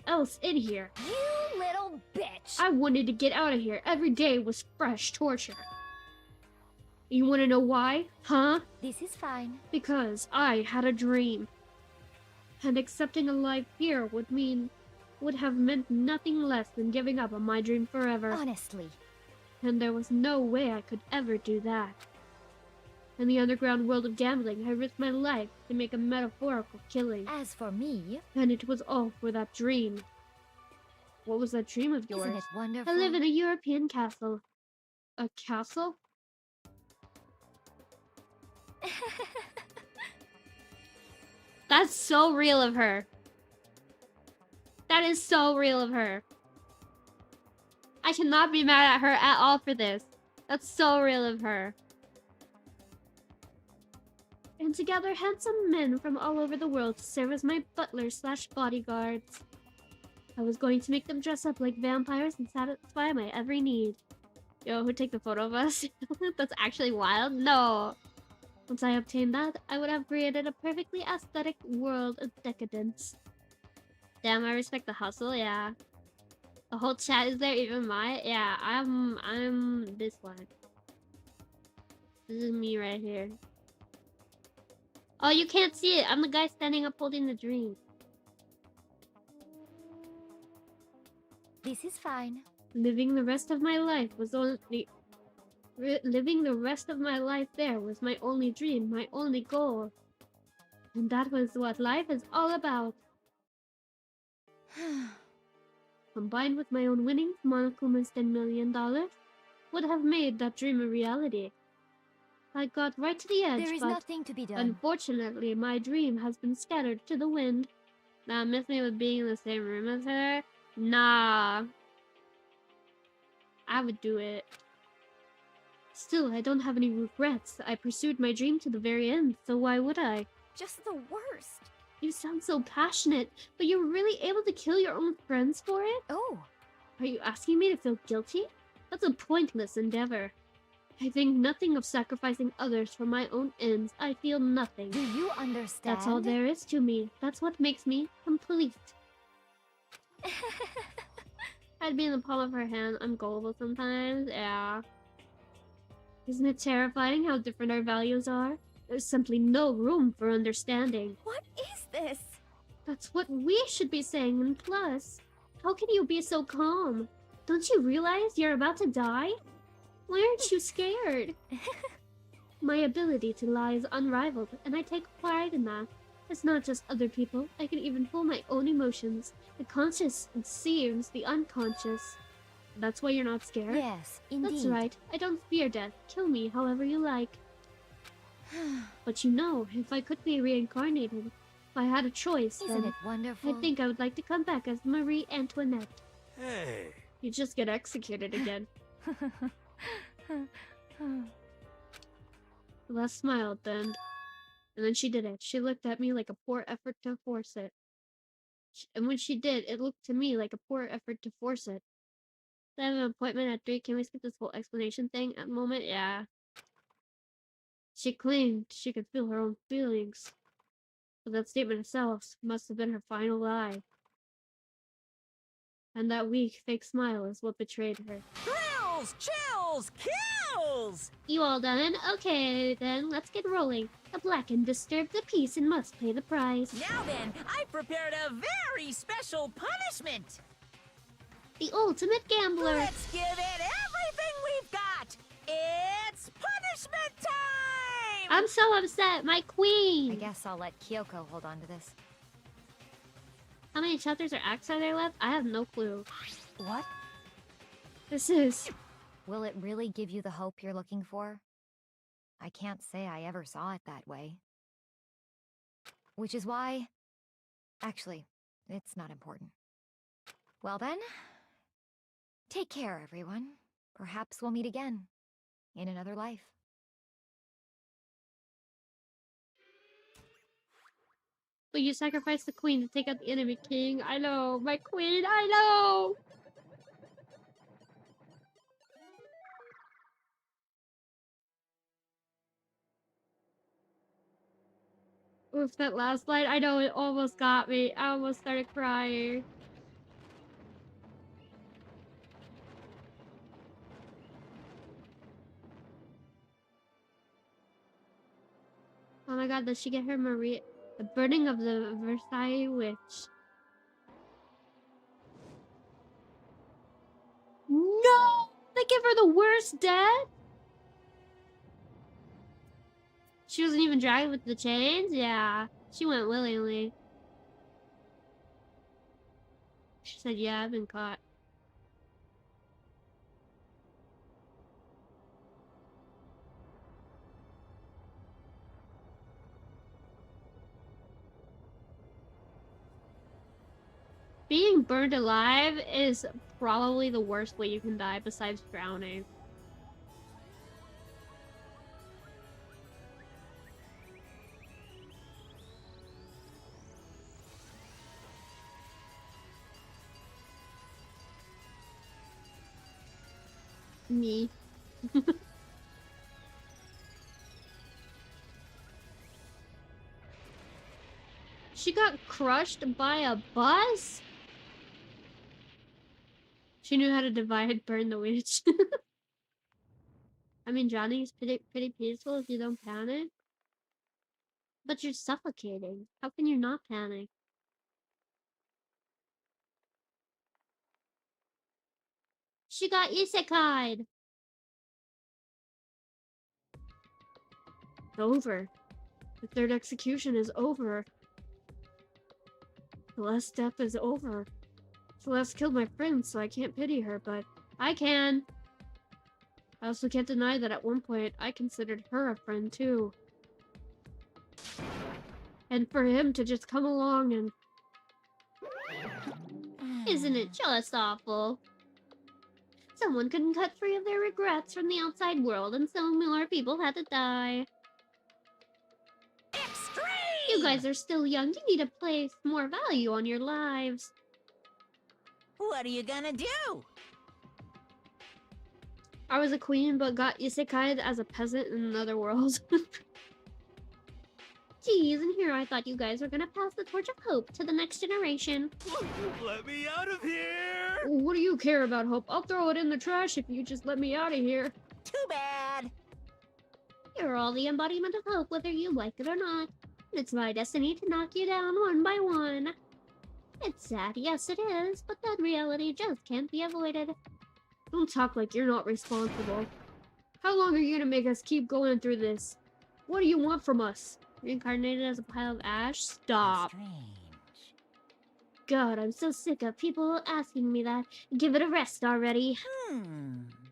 else in here. You little bitch! I wanted to get out of here. Every day was fresh torture. You want to know why? Huh? This is fine. Because I had a dream. And accepting a life here would have meant nothing less than giving up on my dream forever. Honestly. And there was no way I could ever do that. In the underground world of gambling, I risked my life to make a metaphorical killing. As for me, And it was all for that dream. What was that dream of yours? isn't it wonderful? I live in a European castle. A castle? That's so real of her. That is so real of her. I cannot be mad at her at all for this. That's so real of her. And to gather handsome men from all over the world to serve as my butlers/bodyguards. I was going to make them dress up like vampires and satisfy my every need. Yo, who take the photo of us? That's actually wild. No. Once I obtained that, I would have created a perfectly aesthetic world of decadence. Damn, I respect the hustle, yeah. The whole chat is there, even my... Yeah, I'm this one. This is me right here. Oh, you can't see it. I'm the guy standing up holding the dream. This is fine. Living the rest of my life was only... Living the rest of my life there was my only dream, my only goal. And that was what life is all about. Combined with my own winnings, Monokuma's $10 million would have made that dream a reality. I got right to the edge, There is but nothing to be done. unfortunately, my dream has been scattered to the wind. Now, miss me with being in the same room as her? Nah. I would do it. Still, I don't have any regrets. I pursued my dream to the very end, so why would I? Just the worst. You sound so passionate, but you were really able to kill your own friends for it? Oh, Are you asking me to feel guilty? That's a pointless endeavor. I think nothing of sacrificing others for my own ends. I feel nothing. do you understand? That's all there is to me. That's what makes me complete. I'd be in the palm of her hand. I'm gullible sometimes. Yeah. Isn't it terrifying how different our values are? There's simply no room for understanding. What is this? That's what we should be saying, and plus, how can you be so calm? Don't you realize you're about to die? Why aren't you scared? My ability to lie is unrivaled, and I take pride in that. It's not just other people. I can even fool my own emotions. The conscious deceives the unconscious. That's why you're not scared? Yes, indeed. That's right. I don't fear death. Kill me however you like. But you know, if I could be reincarnated, if I had a choice, Isn't then it wonderful? I think I would like to come back as Marie Antoinette. Hey. You just get executed again. Les smiled then. And then she did it. She looked at me like a poor effort to force it. And when she did, it looked to me like a poor effort to force it. I have an appointment at 3. Can we skip this whole explanation thing at the moment? Yeah. She claimed she could feel her own feelings. But that statement itself must have been her final lie. And that weak, fake smile is what betrayed her. Thrills, chills, kills! You all done? Okay, then let's get rolling. The blackened disturbed the peace and must pay the price. Now then, I prepared a very special punishment. The ultimate gambler. Let's give it everything we've got. It's punishment time! I'm so upset. My queen. I guess I'll let Kyoko hold on to this. How many chapters or acts are there left? I have no clue. What? This is... Will it really give you the hope you're looking for? I can't say I ever saw it that way. Which is why... Actually, it's not important. Well then, take care, everyone. Perhaps we'll meet again. In another life. But you sacrificed the queen to take out the enemy king. I know. My queen. I know. Oof, that last line. I know it almost got me. I almost started crying. Oh my god, does she get her Maria? The burning of the Versailles witch. No! They give her the worst death? She wasn't even dragged with the chains? Yeah. She went willingly. She said, yeah, I've been caught. Being burned alive is probably the worst way you can die besides drowning. Me. She got crushed by a bus? She knew how to divide and burn the witch. I mean, drowning is pretty peaceful if you don't panic. But you're suffocating. How can you not panic? She got isekai'd. It's over. The third execution is over. Celeste's death is over. Celeste killed my friend, so I can't pity her, but I can. I also can't deny that at one point I considered her a friend too. And for him to just come along and... Isn't it just awful? Someone couldn't cut free of their regrets from the outside world, and so more people had to die. Extreme! You guys are still young. You need to place more value on your lives. What are you gonna do? I was a queen, but got isekai'd as a peasant in another world. Geez, and here I thought you guys were gonna pass the torch of hope to the next generation. Let me out of here! What do you care about hope? I'll throw it in the trash if you just let me out of here. Too bad. You're all the embodiment of hope, whether you like it or not. It's my destiny to knock you down one by one. It's sad, yes it is, but that reality just can't be avoided. Don't talk like you're not responsible. How long are you gonna make us keep going through this? What do you want from us? Reincarnated as a pile of ash? Stop. Strange. God, I'm so sick of people asking me that. Give it a rest already.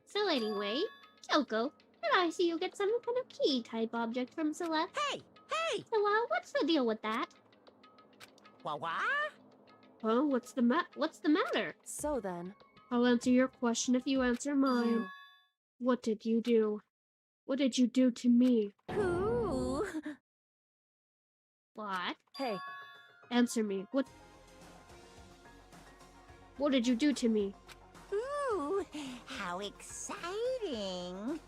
So anyway, Kyoko, did I see you get some kind of key-type object from Celeste? Hey! Hey! So, what's the deal with that? What? Huh? What's the matter? So then, I'll answer your question if you answer mine. What did you do? What did you do to me? Ooh. What? hey, Answer me. What did you do to me? Ooh, how exciting.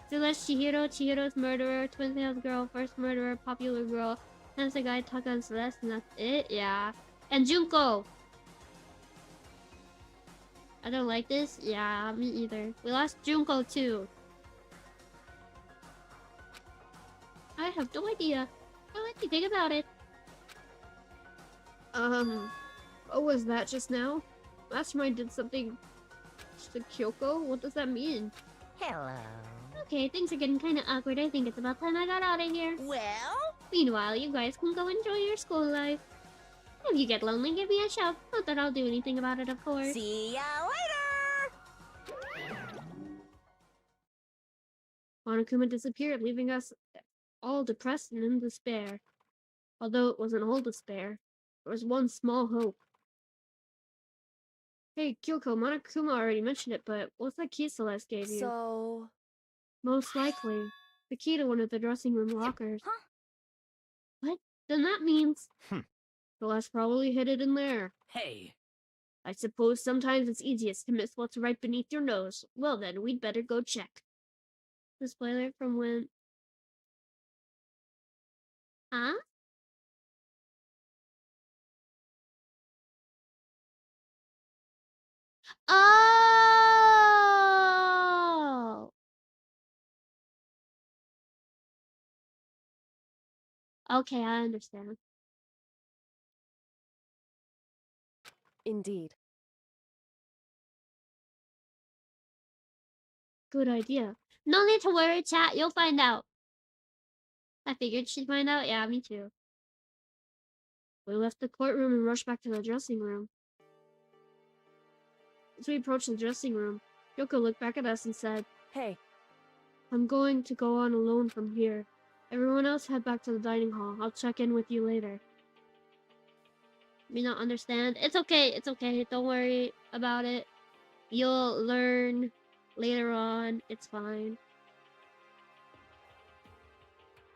Celeste Chihiro, Chihiro's murderer, Twin Tails girl, first murderer, popular girl, hence the guy talk on Celeste, and that's it, yeah. And Junko! I don't like this? Yeah, me either. We lost Junko too. I have no idea. I don't know anything about it. What was that just now? Mastermind did something to Kyoko? What does that mean? Hello. Okay, things are getting kinda awkward. I think it's about time I got out of here. Well? Meanwhile, you guys can go enjoy your school life. If you get lonely, give me a shout. Not that I'll do anything about it, of course. See ya later! Monokuma disappeared, leaving us all depressed and in despair. Although it wasn't all despair, there was one small hope. Hey, Kyoko, Monokuma already mentioned it, but what's that key Celeste gave you? so... Most likely, the key to one of the dressing room lockers. Huh? What? Then that means... Celeste probably hid it in there. Hey, I suppose sometimes it's easiest to miss what's right beneath your nose. Well then, we'd better go check. The spoiler from when... Huh? Oh! Okay, I understand. Indeed. Good idea. No need to worry, chat. You'll find out. I figured she'd find out. Yeah, me too. We left the courtroom and rushed back to the dressing room. As we approached the dressing room, Yoko looked back at us and said, Hey, I'm going to go on alone from here. Everyone else head back to the dining hall. I'll check in with you later. Me not understand. It's okay. It's okay. Don't worry about it. You'll learn later on. It's fine.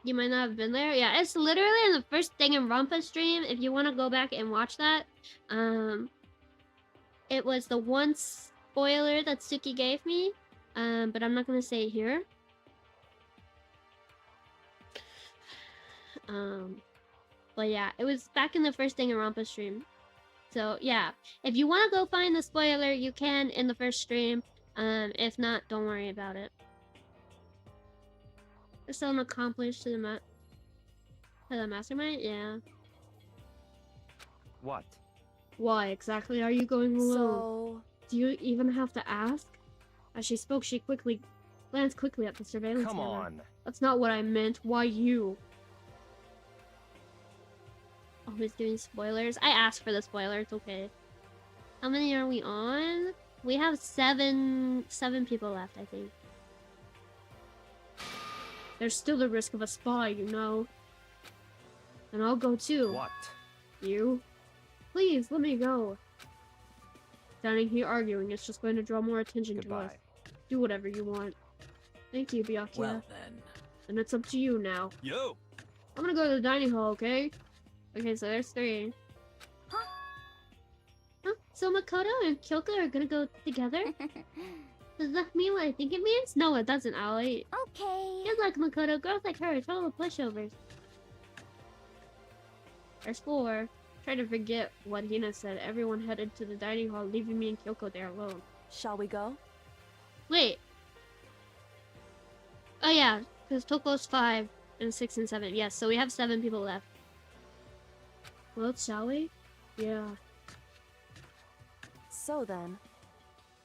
You might not have been there. Yeah, it's literally in the first Danganronpa stream. If you want to go back and watch that. It was the one spoiler that Suki gave me. But I'm not going to say it here. But yeah, it was back in the first Danganronpa stream. So yeah, if you want to go find the spoiler, you can in the first stream. If not, don't worry about it. It's still an accomplish to the For the mastermind? Yeah. What? Why exactly are you going alone? So, Do you even have to ask? As she spoke, she glanced quickly at the surveillance Come camera. on. That's not what I meant. Why you? Always doing spoilers. I asked for the spoiler. It's okay. How many are we on? We have seven people left, I think. There's still the risk of a spy, you know. And I'll go too. What? You? Please, let me go. Standing here arguing, it's just going to draw more attention to us. Goodbye. Do whatever you want. Thank you, Byakuya. Well then. And it's up to you now. Yo! I'm gonna go to the dining hall, okay? Okay, so there's 3. Huh? So Makoto and Kyoko are gonna go together? Does that mean what I think it means? No, it doesn't, Ally. Okay. Good luck, Makoto. Girls like her are total pushovers. There's 4. Try to forget what Hina said. Everyone headed to the dining hall, leaving me and Kyoko there alone. shall we go? Wait. Oh yeah, because Toko's 5 and 6 and 7. Yes, so we have 7 people left. Well, shall we? Yeah. So then,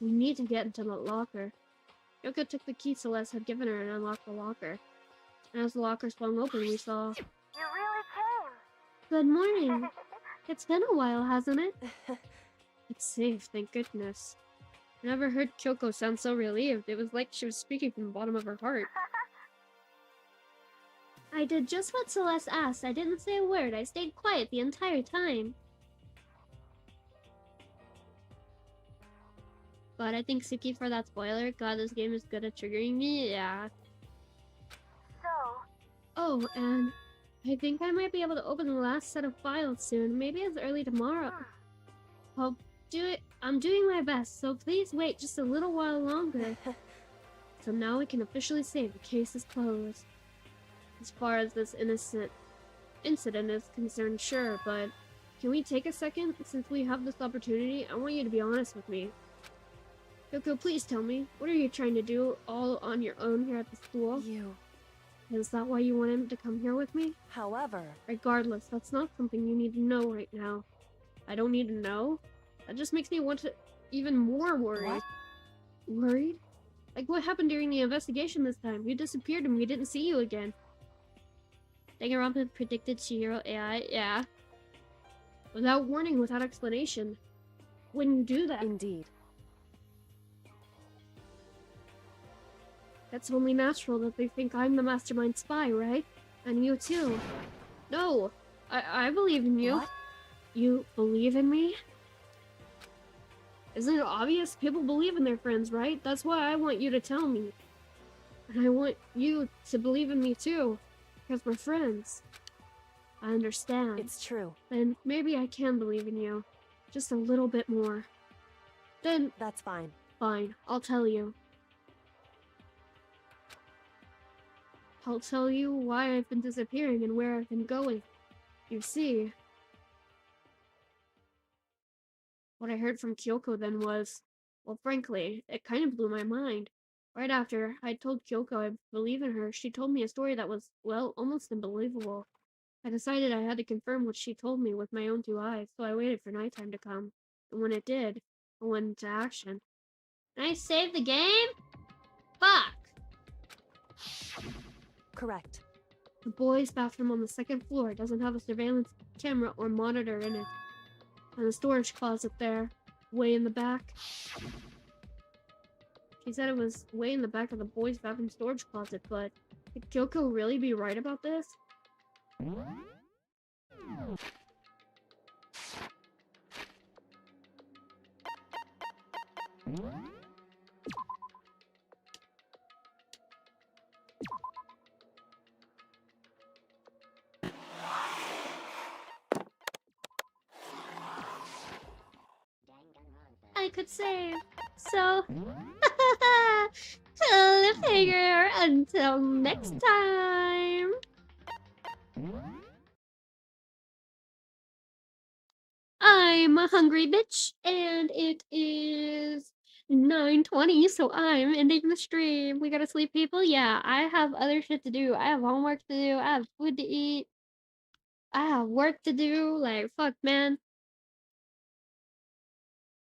We need to get into the locker. Kyoko took the key Celeste had given her and unlocked the locker. And as the locker swung open, we saw... You really came. Good morning. It's been a while, hasn't it? It's safe, thank goodness. I never heard Kyoko sound so relieved. It was like she was speaking from the bottom of her heart. I did just what Celeste asked. I didn't say a word. I stayed quiet the entire time. God, I think Suki for that spoiler. God, this game is good at triggering me. Yeah. So, Oh, and I think I might be able to open the last set of files soon. Maybe as early tomorrow. I'll do it. I'm doing my best, so please wait just a little while longer. So now we can officially say the case is closed. As far as this innocent incident is concerned, sure, but can we take a second? Since we have this opportunity, I want you to be honest with me. Kyoko, please tell me, what are you trying to do all on your own here at the school? you. Is that why you want him to come here with me? However, Regardless, that's not something you need to know right now. I don't need to know. That just makes me want to even more worried. What? Worried? Like what happened during the investigation this time? You disappeared and we didn't see you again. Danganronpa predicted Chihiro AI, yeah. Without warning, without explanation. Wouldn't you do that? indeed. That's only natural that they think I'm the mastermind spy, right? And you too. No! I believe in you. What? You believe in me? Isn't it obvious? People believe in their friends, right? That's why I want you to tell me. And I want you to believe in me too. Because we're friends. I understand. It's true. Then maybe I can believe in you. Just a little bit more. Then, That's fine. fine. I'll tell you. I'll tell you why I've been disappearing and where I've been going. You see... What I heard from Kyoko then was... Well, frankly, it kind of blew my mind. Right after I told Kyoko I believe in her, she told me a story that was, well, almost unbelievable. I decided I had to confirm what she told me with my own 2 eyes, so I waited for nighttime to come. And when it did, I went into action. Can I save the game? Fuck! Correct. The boys' bathroom on the 2nd floor doesn't have a surveillance camera or monitor in it. And the storage closet there, way in the back. She said it was way in the back of the boys' bathroom storage closet, but could Kyoko really be right about this? I could save. So, cliffhanger until next time. I'm a hungry bitch, and it is 9:20, so I'm ending the stream. We gotta sleep, people. Yeah, I have other shit to do. I have homework to do. I have food to eat. I have work to do. Like, fuck, man.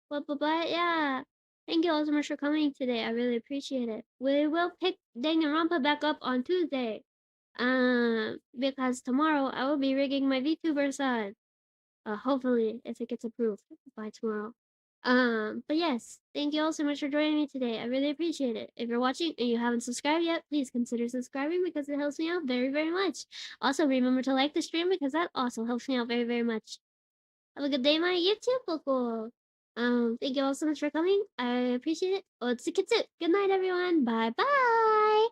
But yeah. Thank you all so much for coming today. I really appreciate it. We will pick Danganronpa back up on Tuesday. Because tomorrow I will be rigging my VTuber side. Hopefully, if it gets approved by tomorrow. But yes, thank you all so much for joining me today. I really appreciate it. If you're watching and you haven't subscribed yet, please consider subscribing because it helps me out very, very much. Also, remember to like the stream because that also helps me out very, very much. Have a good day, my YouTube people. Thank you all so much for coming. I appreciate it. Otsukitsu. Good night, everyone. Bye bye.